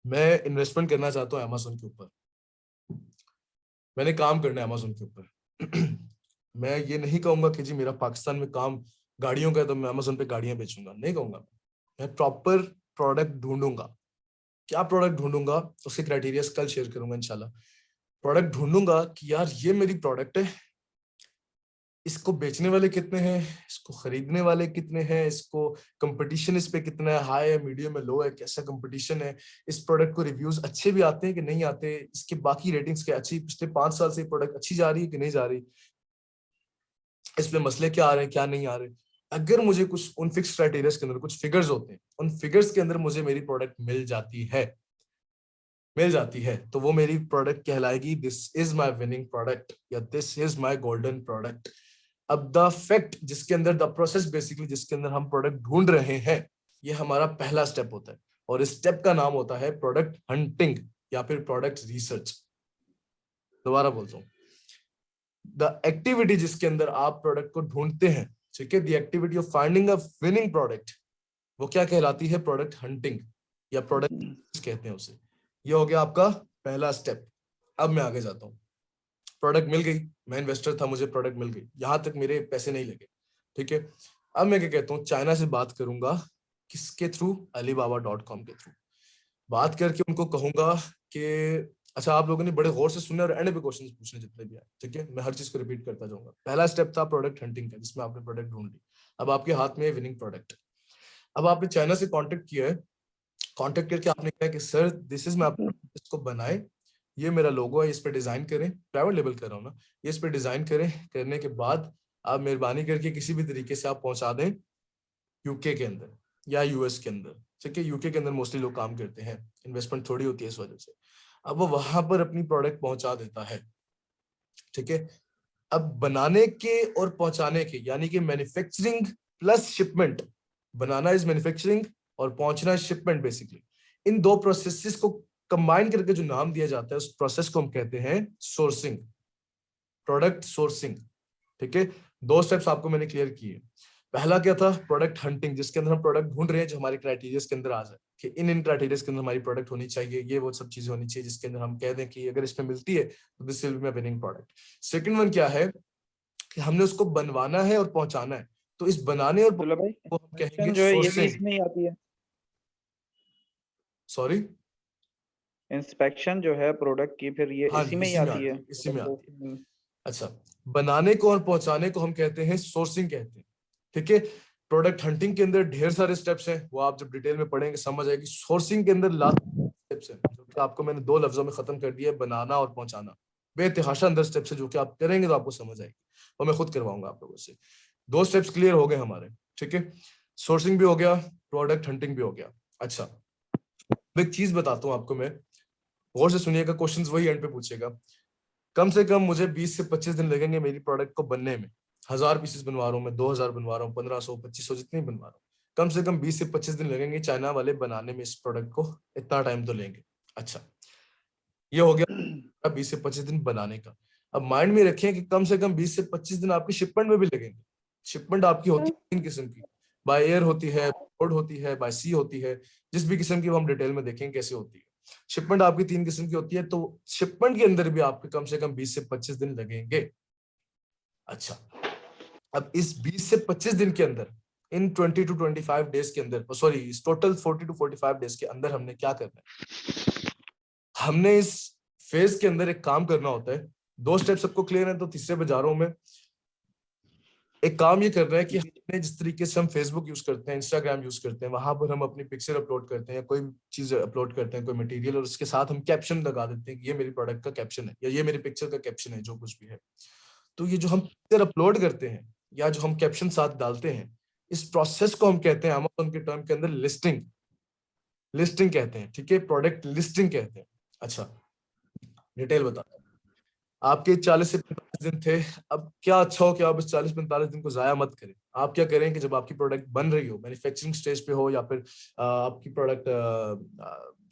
मैं इन्वेस्टमेंट करना चाहता हूँ अमेज़न के ऊपर, मैंने काम करना है अमेज़न के ऊपर। मैं ये नहीं कहूंगा कि जी मेरा पाकिस्तान में काम गाड़ियों का है तो मैं अमेज़न पे गाड़ियां बेचूंगा, नहीं कहूंगा। मैं प्रॉपर प्रोडक्ट ढूंढूंगा। क्या प्रोडक्ट ढूंढूंगा, उसके क्राइटेरिया कल शेयर करूंगा इंशाल्लाह। प्रोडक्ट ढूंढूंगा कि यार ये मेरी प्रोडक्ट है, इसको बेचने वाले कितने हैं, इसको खरीदने वाले कितने हैं, इसको कंपटीशन इस पे कितना है, हाई है, मीडियम है, लो है, कैसा कंपटीशन है, इस प्रोडक्ट को रिव्यूज अच्छे भी आते हैं कि नहीं आते, इसके बाकी रेटिंग्स क्या अच्छी, पिछले 5 साल से प्रोडक्ट अच्छी जा रही है कि नहीं जा रही, इस पे मसले क्या आ रहे हैं क्या नहीं आ रहे। अगर मुझे कुछ उन फिक्स क्राइटेरिया के अंदर कुछ फिगर्स होते हैं, उन फिगर्स के अंदर मुझे मेरी प्रोडक्ट मिल जाती है तो वो मेरी प्रोडक्ट कहलाएगी this is my winning product या this is my golden product. अब द फैक्ट जिसके अंदर, द प्रोसेस बेसिकली जिसके अंदर हम प्रोडक्ट ढूंढ रहे हैं, ये हमारा पहला स्टेप होता है, और इस स्टेप का नाम होता है प्रोडक्ट हंटिंग या फिर प्रोडक्ट रिसर्च। दोबारा बोलता हूँ, द एक्टिविटी जिसके अंदर आप प्रोडक्ट को ढूंढते हैं, ठीक है, the activity of finding a winning product, वो क्या कहलाती है, प्रोडक्ट हंटिंग या प्रोडक्ट कहते हैं उसे। ये हो गया आपका पहला स्टेप। अब मैं आगे जाता हूँ, प्रोडक्ट मिल गई, मैं इन्वेस्टर था, मुझे प्रोडक्ट मिल गई, यहां तक मेरे पैसे नहीं लगे, ठीक है। अब मैं क्या कहता हूँ, चाइना से बात करूंगा, किसके थ्रू, alibaba.com के थ्रू बात करके उनको कहूंगा कि अच्छा आप लोगों ने बड़े गौर से सुनने और एंड पे क्वेश्चंस पूछने जितने भी आए, ठीक है, मैं हर चीज को रिपीट करता जाऊंगा। पहला स्टेप था प्रोडक्ट हंटिंग का, जिसमें आपने प्रोडक्ट ढूंढ ली, अब आपके हाथ में है विनिंग प्रोडक्ट। अब आपने चाइना से कॉन्टेक्ट किया है, कॉन्टेक्ट करके आपने कहा कि sir this is my product, इसको बनाए, ये मेरा लोगो है, इस पे डिजाइन करें, प्राइवेट लेबल कर रहा हूँ ना, ये इस पे डिजाइन करें, करने के बाद आप मेहरबानी करके किसी भी तरीके से आप पहुंचा दें यूके के अंदर या यूएस के अंदर, ठीक है। यूके के अंदर मोस्टली लोग काम करते हैं, इन्वेस्टमेंट थोड़ी होती है इस वजह से। अब वो वहां पर अपनी प्रोडक्ट पहुंचा देता है, ठीक है। अब बनाने के और पहुंचाने के, यानी कि manufacturing plus shipment, banana is manufacturing और पहुंचना इज शिपमेंट बेसिकली, इन दो प्रोसेसेस को कंबाइन करके जो नाम दिया जाता है उस प्रोसेस को हम कहते हैं सोर्सिंग, प्रोडक्ट सोर्सिंग, ठीक है। 2 स्टेप्स आपको मैंने क्लियर किए। पहला क्या था, प्रोडक्ट हंटिंग, जिसके अंदर हम प्रोडक्ट ढूंढ रहे हैं जो हमारे क्राइटेरिया के अंदर आ जाए, कि इन क्राइटेरिया के अंदर हमारी प्रोडक्ट होनी चाहिए, ये वो सब चीजें होनी चाहिए जिसके अंदर हम कह दें कि अगर इसमें मिलती है तो this will be a winning product. Second one क्या है कि हमने उसको बनवाना है और पहुंचाना है, तो इस बनाने और को हम कहेंगे जो है ये भी सोर्सिंग। इसमें ही आती है। सॉरी, इंस्पेक्शन जो है प्रोडक्ट की फिर ये हाँ इसी में ही आती है। इसी में आती है। अच्छा, बनाने को और पहुंचाने को हम कहते हैं सोर्सिंग कहते हैं, ठीक है। प्रोडक्ट हंटिंग के अंदर ढेर सारे स्टेप्स हैं, वो आप जब डिटेल में पढ़ेंगे समझ आएगी। सोर्सिंग के अंदर लास्ट स्टेप्स हैं जो कि आपको मैंने 2 लफ्जों में खत्म कर दिया है, बनाना और पहुंचाना। बेतहाशा अंदर स्टेप्स है जो कि आप करेंगे तो आपको समझ आएगी, और मैं खुद करवाऊंगा आप लोगों से। 2 स्टेप्स क्लियर हो गए हमारे, ठीक है। सोर्सिंग भी हो गया, प्रोडक्ट हंटिंग भी हो गया। अच्छा, एक चीज बताता हूँ आपको मैं, गौर से सुनिएगा, क्वेश्चंस वही एंड पे पूछेगा। कम से कम मुझे 20 से 25 दिन लगेंगे मेरी प्रोडक्ट को बनने में। 1000 पीसेस बनवा रहा हूँ मैं, 2000 बनवा रहा हूँ, 1500 2500 जितनी बनवा रहा हूँ, कम से कम 20 से 25 दिन लगेंगे चाइना वाले बनाने में। इस प्रोडक्ट को इतना टाइम तो लेंगे। अच्छा, ये हो गया 20 से 25 दिन बनाने का। अब माइंड में रखें कि कम से कम 20 से 25 दिन आपकी शिपमेंट में भी लगेंगे। शिपमेंट आपकी होती है 3 किस्म की, बाय एयर होती है, रोड होती है, बाय सी होती है। जिस भी किस्म की हम डिटेल में देखेंगे कैसे होती है। शिपमेंट आपकी 3 किस्म की होती है, तो शिपमेंट के अंदर भी आपके कम से कम 20 से 25 दिन लगेंगे। अच्छा, अब इस 20 से 25 दिन के अंदर, इन 20 to 25 डेज के अंदर, सॉरी टोटल 40 to 45 डेज के अंदर हमने क्या करना है? हमने इस फेज के अंदर एक काम करना होता है। 2 स्टेप सबको क्लियर है, तो तीसरे पे जा रहा हूं मैं। एक काम ये कर रहा है कि हमने जिस तरीके से हम फेसबुक यूज करते हैं, इंस्टाग्राम यूज करते हैं, वहां पर हम अपनी पिक्चर अपलोड करते हैं, कोई चीज अपलोड करते हैं, कोई मटेरियल, और उसके साथ हम कैप्शन लगा देते हैं कि ये मेरी प्रोडक्ट का कैप्शन है या ये मेरी पिक्चर का कैप्शन है, जो कुछ भी है। तो ये जो हम पिक्चर अपलोड करते हैं या जो हम कैप्शन साथ डालते हैं, इस प्रोसेस को हम कहते हैं अमेज़न के टर्म के अंदर लिस्टिंग। लिस्टिंग कहते हैं, ठीक है, प्रोडक्ट लिस्टिंग कहते हैं। अच्छा, डिटेल बताता हूं। आपके 40 से 45 दिन थे। अब क्या अच्छा हो कि आप इस 40-45 दिन को जाया मत करें। आप क्या करें कि जब आपकी प्रोडक्ट बन रही हो, मैन्युफैक्चरिंग स्टेज पे हो या फिर आपकी प्रोडक्ट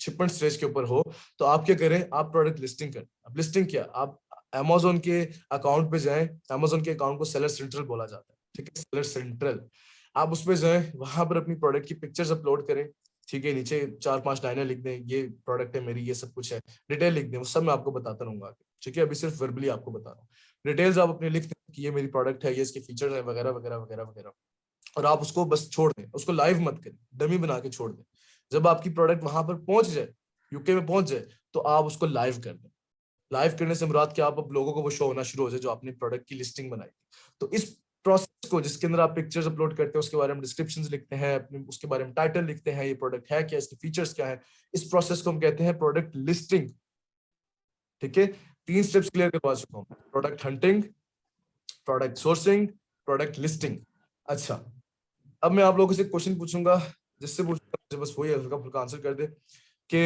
शिपमेंट स्टेज के ऊपर हो, तो आप क्या करें, आप प्रोडक्ट लिस्टिंग करें। अब लिस्टिंग क्या, आप अमेज़न के अकाउंट पे जाएं। अमेज़न के अकाउंट को सेलर सेंट्रल बोला जाता है, ठीक है, सेलर सेंट्रल। आप उस पे जाएं, वहां पर अपनी प्रोडक्ट की पिक्चर्स अपलोड करें, ठीक है, नीचे 4-5 लाइनें लिख दें, ये प्रोडक्ट है मेरी, ये सब कुछ है, डिटेल लिख दें, वो सब मैं आपको बताता रहूंगा, ठीक है। अभी सिर्फ वर्बली आपको बता रहा हूँ। डिटेल्स आप अपने लिख दें कि ये मेरी प्रोडक्ट है, ये इसके फीचर्स है, वगैरह वगैरह वगैरह वगैरह, और आप उसको बस छोड़ दें, उसको लाइव मत करें, डमी बना के छोड़ दें। जब आपकी प्रोडक्ट वहां पर पहुंच जाए, यूके में पहुंच जाए, तो आप उसको लाइव कर दें। लाइव करने से मुराद क्या, आप अब लोगों को वो शो होना शुरू हो जाए जो आपने प्रोडक्ट की लिस्टिंग बनाई। तो इस प्रोसेस को, जिसके अंदर आप पिक्चर्स अपलोड करते हैं, उसके बारे में डिस्क्रिप्शंस लिखते हैं, अपने उसके बारे में टाइटल लिखते हैं, ये प्रोडक्ट है क्या, इसके फीचर्स क्या है, इस प्रोसेस को हम कहते हैं प्रोडक्ट लिस्टिंग, ठीक है। 3 स्टेप्स क्लियर करवा चुका हूं, product hunting, product sourcing, product listing. अच्छा, अब मैं आप लोगों से क्वेश्चन पूछूंगा, जिससे पूछूंगा बस वही हल्का फुल्का आंसर कर दे कि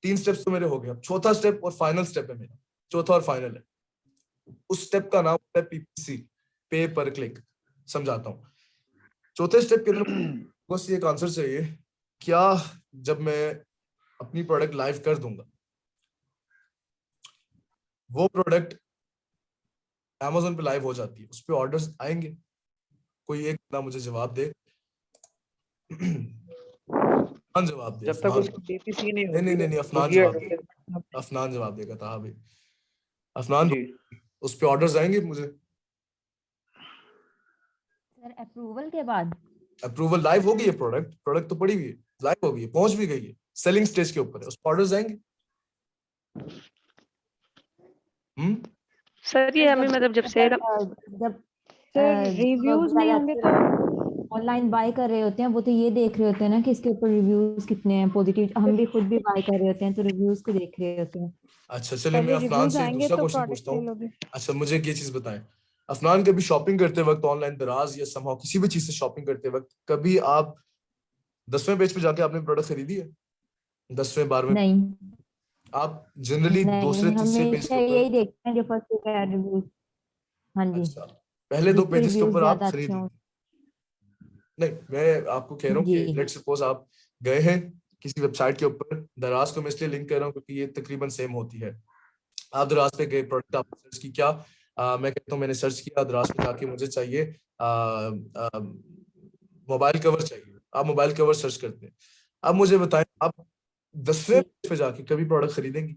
3 स्टेप्स तो मेरे हो गए। अब चौथा स्टेप और फाइनल स्टेप है मेरा, चौथा और फाइनल है। उस स्टेप का नाम है पीपीसी, पे पर क्लिक। समझाता हूँ। चौथे स्टेप के अंदर बस एक आंसर चाहिए, क्या जब मैं अपनी प्रोडक्ट लाइव कर दूंगा, वो प्रोडक्ट Amazon पे लाइव हो जाती है, उस पे ऑर्डर्स आएंगे? कोई एक ना मुझे जवाब दे। अफनान जवाब दे। जब तक उसकी पीपीसी नहीं होती नहीं, अफनान जवाब दे। अफनान जवाब देगा था अभी। अफनान जी, उस पे ऑर्डर्स आएंगे मुझे? सर अप्रूवल के बाद? अप्रूवल लाइव हो गई है, प्रोडक्ट तो पड़ी हुई है, लाइव हो गई है, पहुंच भी गई है, सेलिंग स्टेज के ऊपर है, उस पे ऑर्डर्स आएंगे? सर ये हमें मतलब जब सेल, जब रिव्यूज नहीं होंगे तो ऑनलाइन बाय कर रहे होते हैं, वो तो ये देख रहे होते हैं ना कि इसके ऊपर रिव्यूज कितने हैं पॉजिटिव। हम भी खुद भी बाय कर रहे होते हैं तो रिव्यूज को देख रहे होते हैं। अच्छा, चलिए मैं अफनान से दूसरा क्वेश्चन पूछता हूँ। अच्छा, मुझे एक ये चीज बताएं, अफनान कभी शॉपिंग करते वक्त ऑनलाइन दराज या समहाउ किसी भी चीज से शॉपिंग करते वक्त कभी आप 10वें पेज पे जाके आपने प्रोडक्ट खरीदी है? 10वें 12वें? नहीं, आप जनरली दूसरे तीसरे पेज के ऊपर यही देखते हैं जो फर्स्ट पे है रिव्यूज। हाँ जी। अच्छा, पहले 2 पेजेस के ऊपर आप खरीद लेते? नहीं, मैं आपको कह रहा हूँ कि लेट्स सपोज आप गए हैं किसी वेबसाइट के ऊपर, दराज को मैं इसलिए लिंक कर रहा हूँ क्योंकि ये तकरीबन सेम होती है। आप दराज पे गए, प्रोडक्ट आपने सर्च की, क्या मैं कहता हूँ मैंने सर्च किया दराज पे जाके, मुझे चाहिए मोबाइल कवर चाहिए। आप मोबाइल कवर सर्च करते हैं। अब मुझे बताएं, आप 10वें पेज पे जाके कभी प्रोडक्ट खरीदेंगी?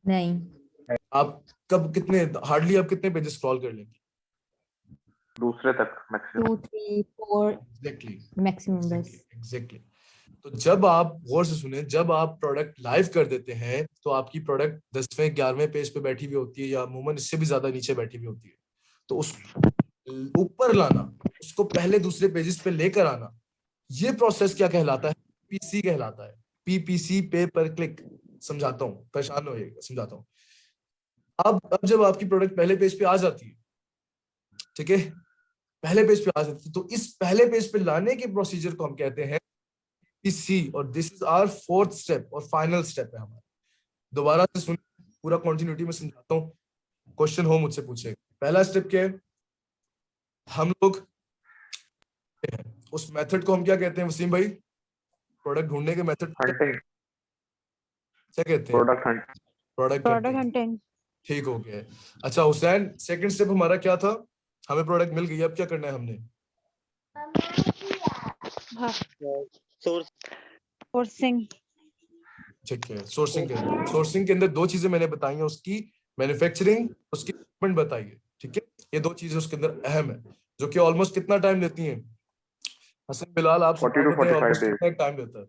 नहीं। आप कब कितने हार्डली आप कितने पेजेस स्क्रॉल कर लेंगे? दूसरे तक मैक्सिमम 2 3 4 एग्जैक्टली मैक्सिमम बस। एग्जैक्टली। तो जब आप गौर से सुने, जब आप प्रोडक्ट लाइव कर देते हैं तो आपकी प्रोडक्ट 10वें 11वें पेज पे बैठी हुई होती है, या अमूमन इससे भी ज्यादा नीचे बैठी हुई होती है। तो उसको ऊपर लाना, उसको पहले दूसरे पेजेस पे लेकर आना, ये प्रोसेस क्या कहलाता है? पीसी कहलाता है। पीपीसी, पे पर क्लिक। समझाता हूँ, परेशान होइएगा, समझाता हूँ। अब जब आपकी प्रोडक्ट पहले पेज पे आ जाती है, ठीक है, पहले पेज पे आ जाती है, तो इस पहले पेज पे लाने के प्रोसीजर को हम कहते हैं पीसी, और this is our 4th step और फाइनल स्टेप है हमारा। दोबारा से सुन, पूरा कंटिन्यूटी में समझाता हूँ, क्वेश्चन हो मुझसे पूछेगा। पहला स्टेप क्या है? हम लोग उस मेथड को हम क्या कहते हैं वसीम भाई? प्रोडक्ट ढूंढने के मेथड क्या कहते हैं? Product hunting. ठीक हो गया। अच्छा हुसैन, सेकंड स्टेप हमारा क्या था? हमें प्रोडक्ट मिल गई, अब क्या करना है हमने? सोर्सिंग। ठीक है, सोर्सिंग करना है। सोर्सिंग के अंदर 2 चीजें मैंने बताई हैं, उसकी मैन्युफैक्चरिंग, उसकी शिपमेंट बताई है, ठीक है। ये 2 चीजें उसके अंदर अहम है, जो कि ऑलमोस्ट कितना टाइम लेती हैं? हसन बिलाल, आप 40 to 45 days। कितना टाइम लेता है?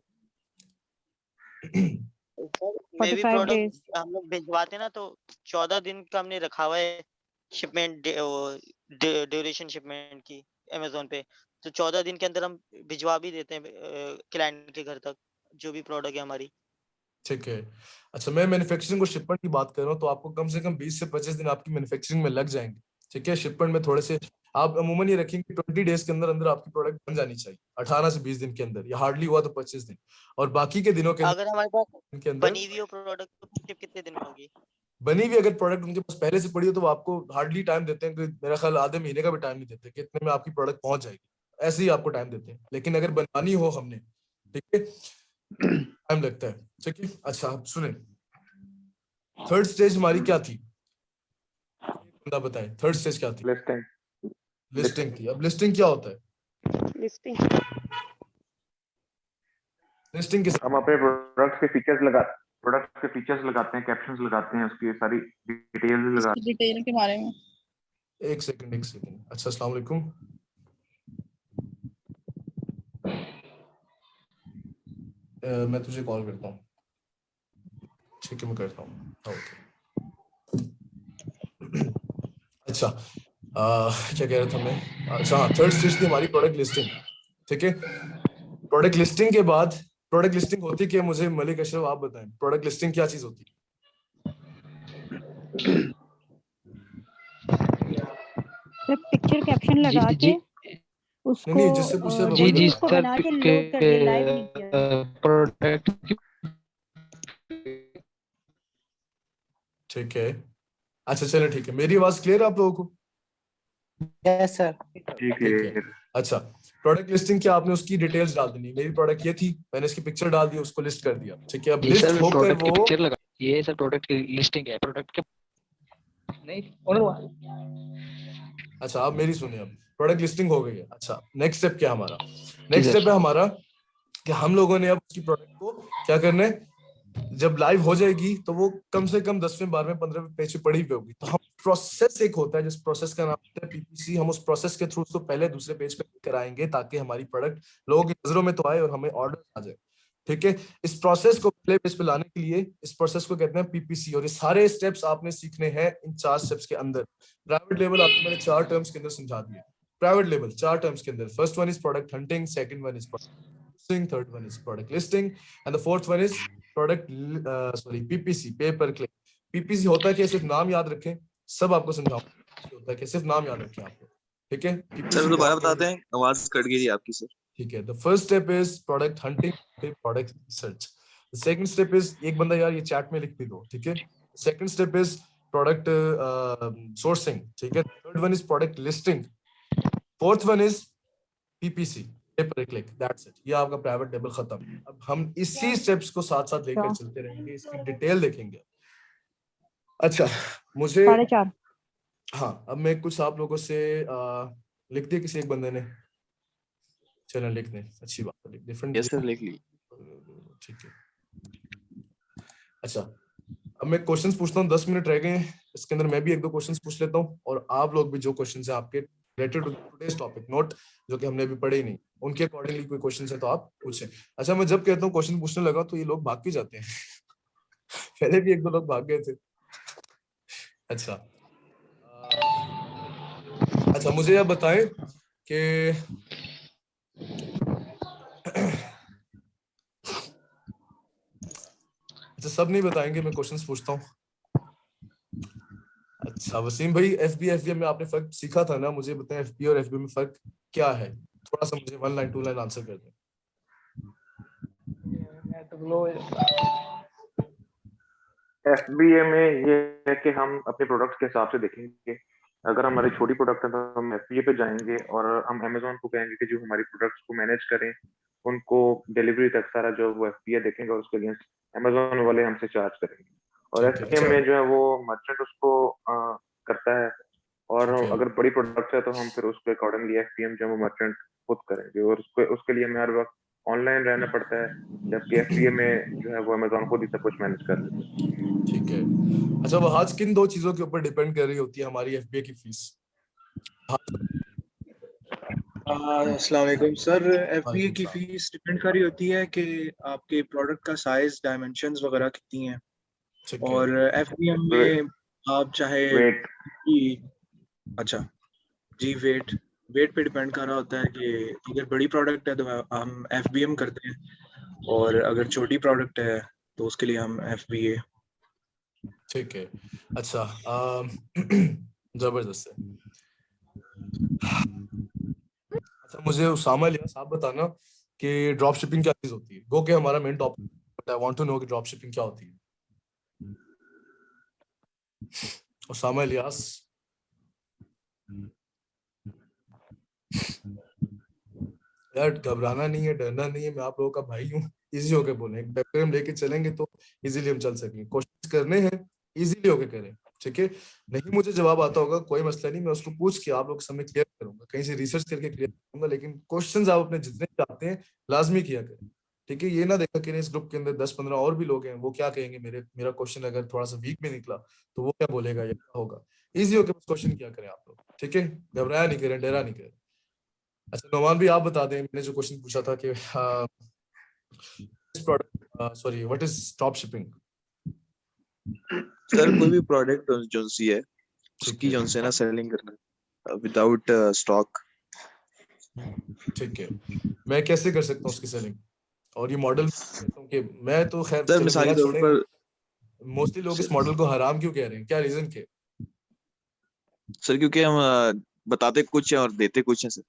मे भी प्रोडक्ट हम लोग भिजवाते हैं ना, तो 14 दिन का हमने रखा हुआ है शिपमेंट, ड्यूरेशन शिपमेंट की अमेज़न पे। तो 14 दिन के अंदर हम भिजवा भी देते हैं क्लाइंट के घर तक जो भी प्रोडक्ट है हमारी। ठीक है। अच्छा, मैं मैन्युफैक्चरिंग और शिपमेंट की बात कर रहा हूँ, तो आपको कम से कम 20 से 25 दिन आपकी मैन्युफैक्चरिंग में लग जाएंगे, ठीक है। शिपमेंट में थोड़े से आप अमूमन ये रखेंगे 20 डेज के अंदर अंदर आपकी प्रोडक्ट बन जानी चाहिए, 18 से 20 दिन के अंदर, या हार्डली हुआ तो 25 दिन। और बाकी के दिनों के अगर हमारे पास के अंदर बनी हुई हो प्रोडक्ट तो शिप कितने दिन में होगी? बनी हुई अगर प्रोडक्ट उनके पास पहले से पड़ी हो, तो वो आपको हार्डली टाइम देते हैं, कि मेरा ख्याल आधे महीने का भी टाइम नहीं देते कि इतने में आपकी प्रोडक्ट पहुंच जाएगी, ऐसे ही आपको टाइम देते हैं। लेकिन अगर बनवानी हो हमने, ठीक है, टाइम लगता है, ठीक है। अच्छा आप सुने, थर्ड स्टेज हमारी क्या थी? बंदा बताए, थर्ड स्टेज क्या थी? लिस्टिंग थी। अब लिस्टिंग क्या होता है? लिस्टिंग किस? हम अपने प्रोडक्ट्स के फीचर्स लगाते हैं, कैप्शंस लगाते हैं, उसकी सारी डिटेल्स लगाते हैं, डिटेल के बारे में। एक सेकंड। अच्छा, अस्सलाम वालेकुम। मैं तुझे कॉल करता हूँ, ठीक है, मैं करता हूँ। ओके। अच्छा, क्या कह रहा था मैं? अच्छा हाँ, थर्ड स्टेज थी हमारी प्रोडक्ट लिस्टिंग, ठीक है। प्रोडक्ट लिस्टिंग के बाद, प्रोडक्ट लिस्टिंग होती क्या? मुझे मलिक अशरफ आप बताएं, प्रोडक्ट लिस्टिंग क्या चीज होती है? पिक्चर कैप्शन लगा के उसको नहीं, जिससे पूछे उसको बना के लोड कर दे, लाइव नहीं किया। प्रोडक्ट ठीक है। अच्छा चलो ठीक है, मेरी आवाज क्लियर है आप लोगों को? Yes sir. ठीक है। अच्छा, प्रोडक्ट लिस्टिंग क्या? आपने उसकी डिटेल्स डाल देनी। मेरी प्रोडक्ट ये थी, मैंने इसकी पिक्चर डाल दी, उसको लिस्ट कर दिया, ठीक है। अब लिस्ट होकर वो पिक्चर लगा, ये सर प्रोडक्ट की लिस्टिंग है, प्रोडक्ट के नहीं अच्छा आप मेरी सुनिए, अब प्रोडक्ट लिस्टिंग हो गई है। अच्छा, नेक्स्ट स्टेप क्या हमारा? नेक्स्ट स्टेप है हमारा कि हम लोगों ने अब उसकी प्रोडक्ट को क्या करना है, जब लाइव हो जाएगी तो वो कम से कम 10वें 12वें 15वें पेज पे पड़ी हुई होगी। तो हम प्रोसेस एक होता है, जिस प्रोसेस का नाम होता है पीपीसी, हम उस प्रोसेस के थ्रू उसको पहले दूसरे पेज पे कराएंगे, ताकि हमारी प्रोडक्ट लोगों की नजरों में तो आए और हमें ऑर्डर आ जाए, ठीक है। इस प्रोसेस को पहले पेज पे लाने के लिए इस प्रोसेस को कहते हैं पीपीसी, और ये सारे स्टेप्स आपने सीखने हैं इन 4 स्टेप्स के अंदर। प्राइवेट लेवल आपको मैंने 4 टर्म्स के अंदर समझा दिए। प्राइवेट लेवल 4 टर्म्स के अंदर, first one is product hunting, second one is listing, third one is product listing, and the fourth one is product PPC, pay per click। PPC होता है कि सिर्फ नाम याद रखें, सब आपको समझाऊंगा होता है कि सिर्फ नाम याद रखें आपको, ठीक है। सर दोबारा बताते हैं, आवाज कट गई थी आपकी सर। ठीक है। The first step is product hunting, product search। The second step is, एक बंदा यार ये चैट में लिख भी दो, ठीक है। Second step is product sourcing, ठीक है। Third one is product listing, fourth one is PPC, paper click, that's it. ये आपका प्राइवेट लेबल खत्म। अब हम इसी स्टेप्स को साथ साथ लेकर चलते रहेंगे, इसकी डिटेल देखेंगे। अच्छा, मुझे 4.5। हाँ, अब मैं कुछ आप लोगों से लिख दिया किसी एक बंदे ने, चलो लिख दें, अच्छी बात है, डिफरेंट। यस सर, लिख ली। ठीक है। अच्छा, अब मैं क्वेश्चंस पूछता हूँ, 10 मिनट रह गए हैं, इसके अंदर मैं भी एक दो क्वेश्चंस पूछ लेता हूँ, और आप लोग भी जो क्वेश्चंस है आपके related to today's topic, note जो कि हमने अभी पढ़े ही नहीं, उनके अकॉर्डिंगली कोई क्वेश्चंस है तो आप पूछें। अच्छा, मैं जब कहता हूँ क्वेश्चन पूछने लगा तो ये लोग भाग के जाते हैं पहले भी एक दो लोग भाग गए थे। अच्छा अच्छा, मुझे आप बताएं कि अच्छा, सब नहीं बताएंगे, मैं क्वेश्चंस पूछता हूँ। अच्छा वसीम भाई, एफबी एफबीएम में आपने फर्क सीखा था ना, मुझे बताएं एफबी और एफबीएम में फर्क क्या है, थोड़ा सा मुझे 1 लाइन 2 लाइन आंसर कर दें। FBA में ये है कि हम अपने प्रोडक्ट्स के हिसाब से देखेंगे। अगर हमारी छोटी प्रोडक्ट है तो हम FBA पे जाएंगे और हम Amazon को कहेंगे कि जो हमारी प्रोडक्ट्स को मैनेज करें, उनको डिलीवरी तक सारा जो वो FBA देखेंगे और उसके लिए Amazon वाले हमसे चार्ज करेंगे। और FBM में जो है वो मर्चेंट उसको करता है, और अगर बड़ी प्रोडक्ट है तो हम फिर उसके अकॉर्डिंगली FBM जो है वो मर्चेंट खुद करेंगे, और उसके लिए हमें हर वक्त ऑनलाइन रहना पड़ता है, जबकि FBA में जो है वो Amazon खुद ही सब कुछ मैनेज कर लेते हैं। ठीक है। अच्छा, वो आज किन 2 चीजों के ऊपर डिपेंड कर रही होती है हमारी FBA की फीस? अस्सलाम वालेकुम सर, FBA की फीस डिपेंड कर रही होती है कि आपके प्रोडक्ट का साइज, डायमेंशंस वगैरह कितनी हैं, और FBM में आप चाहे अच्छा जी वेट पे डिपेंड कर रहा होता है कि अगर बड़ी प्रोडक्ट है तो हम FBM करते हैं, और अगर छोटी प्रोडक्ट है तो उसके लिए हम FBA। ठीक है। अच्छा, जबरदस्त है। अच्छा, मुझे उसामा लिया साहब बताना कि ड्रॉप शिपिंग क्या चीज होती है, गो के हमारा main topic, but I want to know कि ड्रॉप शिपिंग क्या होती है। उसामा इलियास। यार घबराना नहीं है, डरना नहीं है, मैं आप लोगों का भाई हूँ, इजी होके बोलें, एक डायग्राम लेके चलेंगे तो इजीली हम चल सकेंगे, कोशिश करने हैं इजीली होके करें, ठीक है। नहीं मुझे जवाब आता होगा कोई मसला नहीं, मैं उसको पूछ के आप लोग समय क्लियर करूंगा, कहीं से रिसर्च करके क्लियर करूंगा, लेकिन क्वेश्चंस आप अपने जितने चाहते हैं लाजमी किया करें, ठीक है। ये ना देखा कि इस ग्रुप के अंदर 10-15 और भी लोग हैं, वो क्या कहेंगे, मेरा क्वेश्चन अगर थोड़ा सा वीक भी निकला तो वो क्या बोलेगा, ये क्या होगा। इजी होके बस क्वेश्चन किया करें आप लोग, ठीक है, घबराया नहीं करें, डरा नहीं करें। अच्छा नोमान भी आप बता दें, मैंने जो क्वेश्चन पूछा था कि sorry what is drop shipping. Sir कोई भी प्रोडक्ट जो सी है उसकी जो से ना सेलिंग करना विदाउट स्टॉक। ठीक है, मैं कैसे कर सकता हूँ उसकी सेलिंग, और ये मॉडल कि मैं तो खैर सर मिसाल के तौर पर मोस्टली लोग इस मॉडल को हराम क्यों कह रहे हैं, क्या रीजन के? सर क्योंकि हम बताते कुछ है और देते कुछ है सर।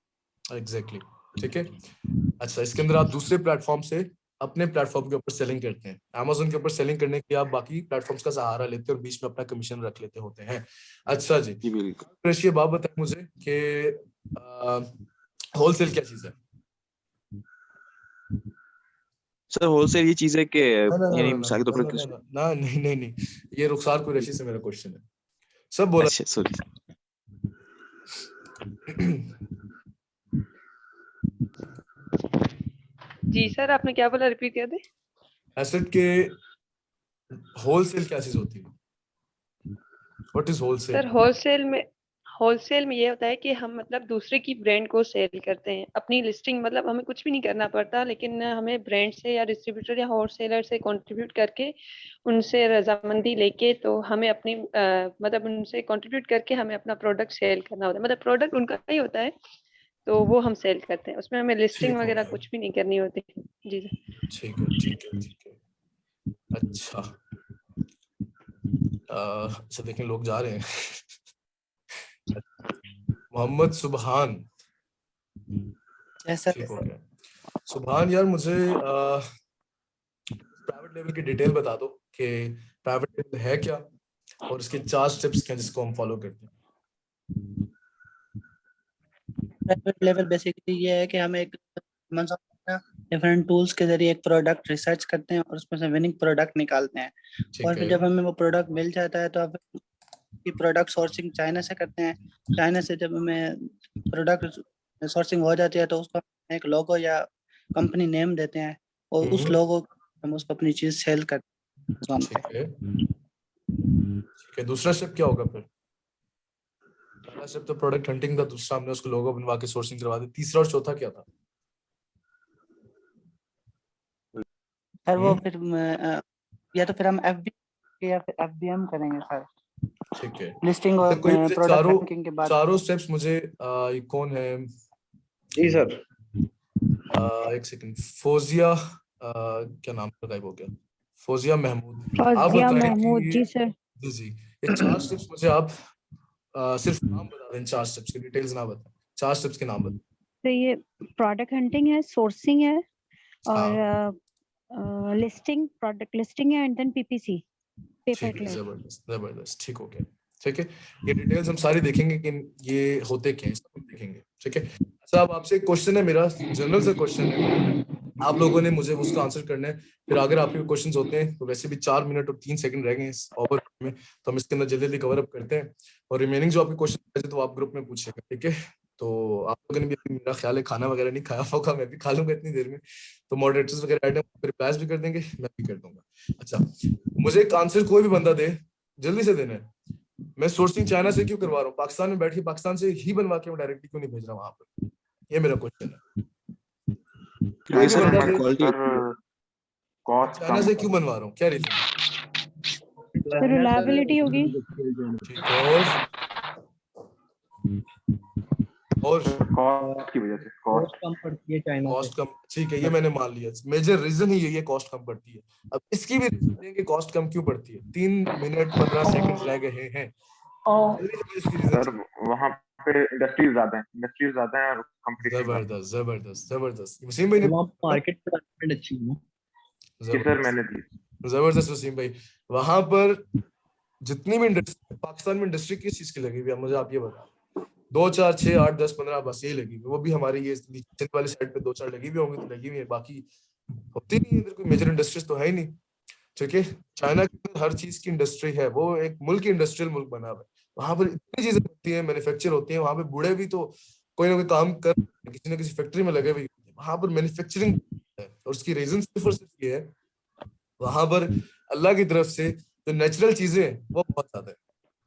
एग्जैक्टली, ठीक है। अच्छा, इसके अंदर आप दूसरे प्लेटफॉर्म से अपने प्लेटफॉर्म के ऊपर सेलिंग करते हैं, Amazon के ऊपर सेलिंग करने के लिए आप बाकी प्लेटफॉर्म्स का सहारा लेते हैं और बीच में अपना कमीशन रख लेते होते हैं। अच्छा जी, ये बात बताएं मुझे कि होलसेल क्या चीज है? सर होलसेल ये चीज है कि यानी मिसाल के तौर पर ना नहीं, ये रुखसार कुरैशी से मेरा क्वेश्चन है, सब बोला। अच्छा सॉरी। जी सर, आपने क्या बोला, रिपीट कर दे। एसेट के होलसेल क्या चीज होती है, what is wholesale? Sir wholesale में ये होता है कि हम मतलब दूसरे की ब्रांड को सेल करते हैं, अपनी लिस्टिंग, मतलब हमें कुछ भी नहीं करना पड़ता, लेकिन हमें ब्रांड से या डिस्ट्रीब्यूटर या होलसेलर से कंट्रीब्यूट करके उनसे रजामंदी लेके तो हमें अपनी मतलब उनसे कंट्रीब्यूट करके हमें अपना प्रोडक्ट सेल करना होता है, मतलब प्रोडक्ट उनका ही होता है तो वो हम सेल करते हैं, उसमें हमें लिस्टिंग वगैरह कुछ भी नहीं करनी होती। जी ठीक है। अच्छा अच्छा, देखें लोग जा रहे हैं। मोहम्मद सुबहान, ठीक हो गया। सुबहान यार मुझे प्राइवेट लेवल की डिटेल बता दो कि प्राइवेट लेवल है क्या और इसके 4 स्टेप्स क्या जिसको हम फॉलो करते हैं। प्राइवेट लेवल बेसिकली ये है कि हम एक डिफरेंट टूल्स के जरिए एक प्रोडक्ट रिसर्च करते हैं और उसमें से विनिंग प्रोडक्ट निकालते हैं, और फिर जब हमें वो प्रोडक्ट मिल जाता है तो अब की प्रोडक्ट सोर्सिंग चाइना से करते हैं। चाइना से जब हमें प्रोडक्ट सोर्सिंग हो जाती है तो उसको एक लोगो या कंपनी नेम देते हैं और उस लोगो हम उसको अपनी चीज सेल करते हैं। ठीक है, दूसरा स्टेप क्या होगा फिर? पहला स्टेप तो प्रोडक्ट हंटिंग था, दूसरा हमने उसको लोगो बनवा के सोर्सिंग करवा दी, तीसरा और चौथा क्या था? सर वो फिर या तो फिर हम FBA या फिर FBM करेंगे सर। ठीक है, लिस्टिंग और कोई मुझे प्रोडक्ट रैंकिंग के बाद चारों स्टेप्स मुझे ये कौन है? जी सर। एक सेकंड, फोजिया क्या नाम गायब हो गया? फोजिया महमूद। फोजिया महमूद, जी सर। जी ये 4 स्टेप्स मुझे आप सिर्फ नाम बता दें, 4 स्टेप्स के डिटेल्स ना बताएं, 4 स्टेप्स के नाम बताएं। तो ये प्रोडक्ट हंटिंग है, सोर्सिंग है और लिस्टिंग, प्रोडक्ट लिस्टिंग है and then PPC, pay per click. जबरदस्त, ठीक हो गया। ठीक है, ये डिटेल्स हम सारी देखेंगे कि ये होते क्या है, सब देखेंगे। ठीक है, अच्छा अब आपसे एक क्वेश्चन है, मेरा जनरल सा क्वेश्चन है, आप लोगों ने मुझे उसका आंसर करना है। फिर अगर आपके क्वेश्चंस होते हैं तो वैसे भी 4 मिनट और 3 सेकंड रह गए इस ओवर में, तो हम इसके अंदर जल्दी जल्दी कवर अप करते हैं और रिमेनिंग जो आपके क्वेश्चन है तो आप ग्रुप में पूछेगा। ठीक है, तो आप लोगों ने भी मेरा ख्याल है खाना वगैरह नहीं खाया होगा, मैं भी खा लूंगा इतनी देर में, तो मॉडरेटर्स वगैरह रिप्लाईज भी कर देंगे, मैं भी कर दूंगा। अच्छा, मुझे एक आंसर कोई भी बंदा दे, जल्दी से देना है। मैं सोर्सिंग चाइना से क्यों करवा रहा हूँ? पाकिस्तान में बैठ के पाकिस्तान से ही बनवा के मैं डायरेक्टली क्यों नहीं भेज रहा वहां पर? ये मेरा क्वेश्चन है। चाइना से क्यों बनवा रहा हूँ, क्या रीजन? रिलायबिलिटी होगी। ठीक है, और कॉस्ट की वजह से, कॉस्ट कम पड़ती है चाइना से। कॉस्ट कम, ठीक है, ये मैंने मान लिया, मेजर रीजन ही यही है, कॉस्ट कम पड़ती है। अब इसकी भी रीजन है कि कॉस्ट कम क्यों पड़ती है। 3 मिनट 15 सेकंड रह गए हैं। सर वहाँ पे इंडस्ट्रीज ज्यादा है और कंपटीशन। जबरदस्त जबरदस्त जबरदस्त। वसीम भाई ने मार्केट डेवलपमेंट अच्छी है। सर मैंने दी। जबरदस्त वसीम भाई, वहां पर जितनी भी इंडस्ट्री, पाकिस्तान में इंडस्ट्री किस चीज की लगी हुई है मुझे आप ये बताओ? 2 4 6 8 10 15 बस ये लगी हुई, वो भी हमारी ये नीचे वाली साइड पे 2 4 लगी हुई होंगी तो लगी हुई है, बाकी होती नहीं है इधर, कोई मेजर इंडस्ट्रीज तो है ही नहीं। ठीक है, चाइना की हर चीज की इंडस्ट्री है, वो एक मुल्क इंडस्ट्रियल मुल्क बना हुआ है, वहां पर इतनी चीजें होती है, मैन्युफैक्चर होती है, वहां पे बूढ़े भी तो कोई ना कोई काम कर किसी न किसी फैक्ट्री में लगे हुए, वहां पर मैन्युफैक्चरिंग है। और उसकी रीजन सिर्फ और सिर्फ ये है, वहां पर अल्लाह की तरफ से जो नेचुरल चीजें हैं वो बहुत ज्यादा है,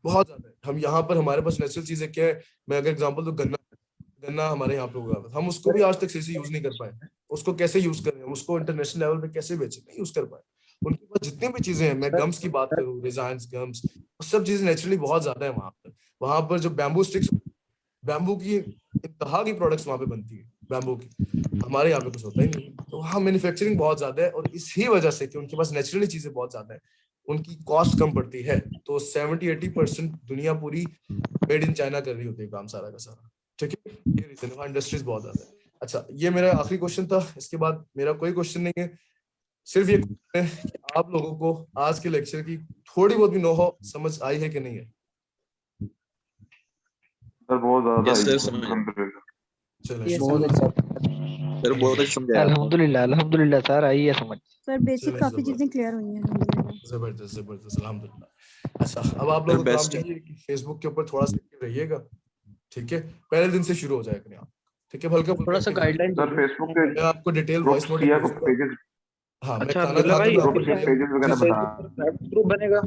बहुत ज्यादा है। हम यहाँ पर हमारे पास नेचुरल चीजें क्या है, मैं अगर एग्जांपल तो गन्ना हमारे यहाँ पे उगा हुआ है, हम उसको भी आज तक सही से यूज नहीं कर पाए, उसको कैसे यूज करें, उसको इंटरनेशनल लेवल पे कैसे बेचें, नहीं यूज कर पाए। उनके पास जितनी भी चीजें हैं, मैं गम्स की बात करूँ, रिजाइंस गम्स, सब चीजें नेचुरली बहुत ज्यादा है वहां पर। वहां पर जो बैम्बू स्टिक्स, बैम्बू की इंतहा की प्रोडक्ट्स वहां पे बनती है बैम्बू की, हमारे यहाँ पे कुछ होता ही नहीं। तो वहाँ मैन्युफैक्चरिंग बहुत ज्यादा है और इसी वजह से कि उनके पास नेचुरली चीजें बहुत ज्यादा है, उनकी कॉस्ट कम पड़ती है। तो 70-80% दुनिया पूरी मेड इन चाइना कर रही होती है काम सारा का सारा। ठीक है, ये रीजन है, वहाँ इंडस्ट्रीज बहुत ज्यादा है। अच्छा, ये मेरा आखिरी क्वेश्चन था, इसके बाद मेरा कोई क्वेश्चन नहीं है, सिर्फ ये क्वेश्चन है कि आप लोगों को आज के लेक्चर की थोड़ी बहुत भी नो हो समझ आई है कि नहीं है? सर बहुत ज्यादा अल्हम्दुलिल्लाह अल्हम्दुलिल्लाह सर, आई है समझ। सर बेसिक काफी चीजें क्लियर हुई हैं अल्हम्दुलिल्लाह। जबरदस्त जबरदस्त अल्हम्दुलिल्लाह। अच्छा, अब आप लोगों को काम चाहिए कि फेसबुक के ऊपर थोड़ा सा रहिएगा। ठीक है, पहले दिन से शुरू हो जाएगा आप। ठीक है, हल्का थोड़ा सा गाइडलाइन सर फेसबुक पे मैं आपको डिटेल वॉइस नोट पेजेस। हाँ, मैं अच्छा खाना खाते हुए आपको पेजेस वगैरह बता। ग्रुप बनेगा।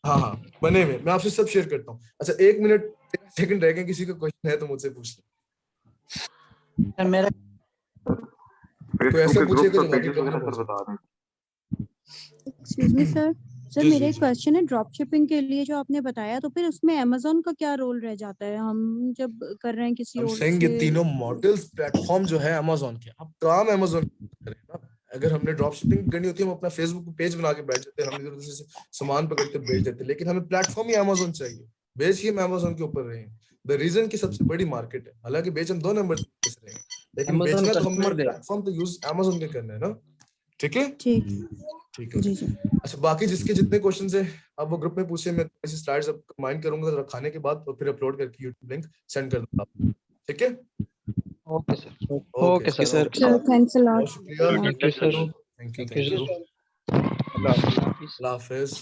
हाँ बने हुए, मैं आपसे सब शेयर करता हूँ। अच्छा, 1 मिनट 1 सेकंड रह गए, किसी का क्वेश्चन है तो मुझसे पूछ लो। मेरा कोई ऐसा पूछेगा जो बाकी एक्सक्यूज मी सर, मेरा एक क्वेश्चन है, ड्रॉप शिपिंग के लिए जो आपने बताया, तो फिर उसमें अमेज़न का क्या रोल रह जाता है? हम जब कर रहे हैं किसी और से, ये तीनों मॉडल्स प्लेटफॉर्म जो है अमेज़न के, अब काम अमेज़न करें ना। अगर हमने ड्रॉप शिपिंग करनी होती है, हम अपना फेसबुक पेज बना के बैठ जाते हैं, हम इधर उधर से सामान पकड़ते बेच देते, लेकिन हमें प्लेटफॉर्म ही अमेज़न चाहिए, बेच ही हम अमेज़न के ऊपर रहे हैं। द रीजन की सबसे बड़ी मार्केट है, हालांकि बेच हम 2 नंबर से रहे हैं, लेकिन बेचना तो हमने प्लेटफॉर्म तो यूज अमेज़न के करना है ना। ठीक है, ठीक है। अच्छा, बाकी जिसके जितने क्वेश्चंस हैं आप वो ग्रुप में पूछे, मैं ऐसे स्लाइड्स अब कंबाइन करूंगा खाने के बाद और फिर अपलोड करके यूट्यूब लिंक सेंड कर दूंगा आपको। ठीक है, okay sir, okay sir, thanks a lot. शुक्रिया, thank you sir, thank you. अल्लाह हाफिज़।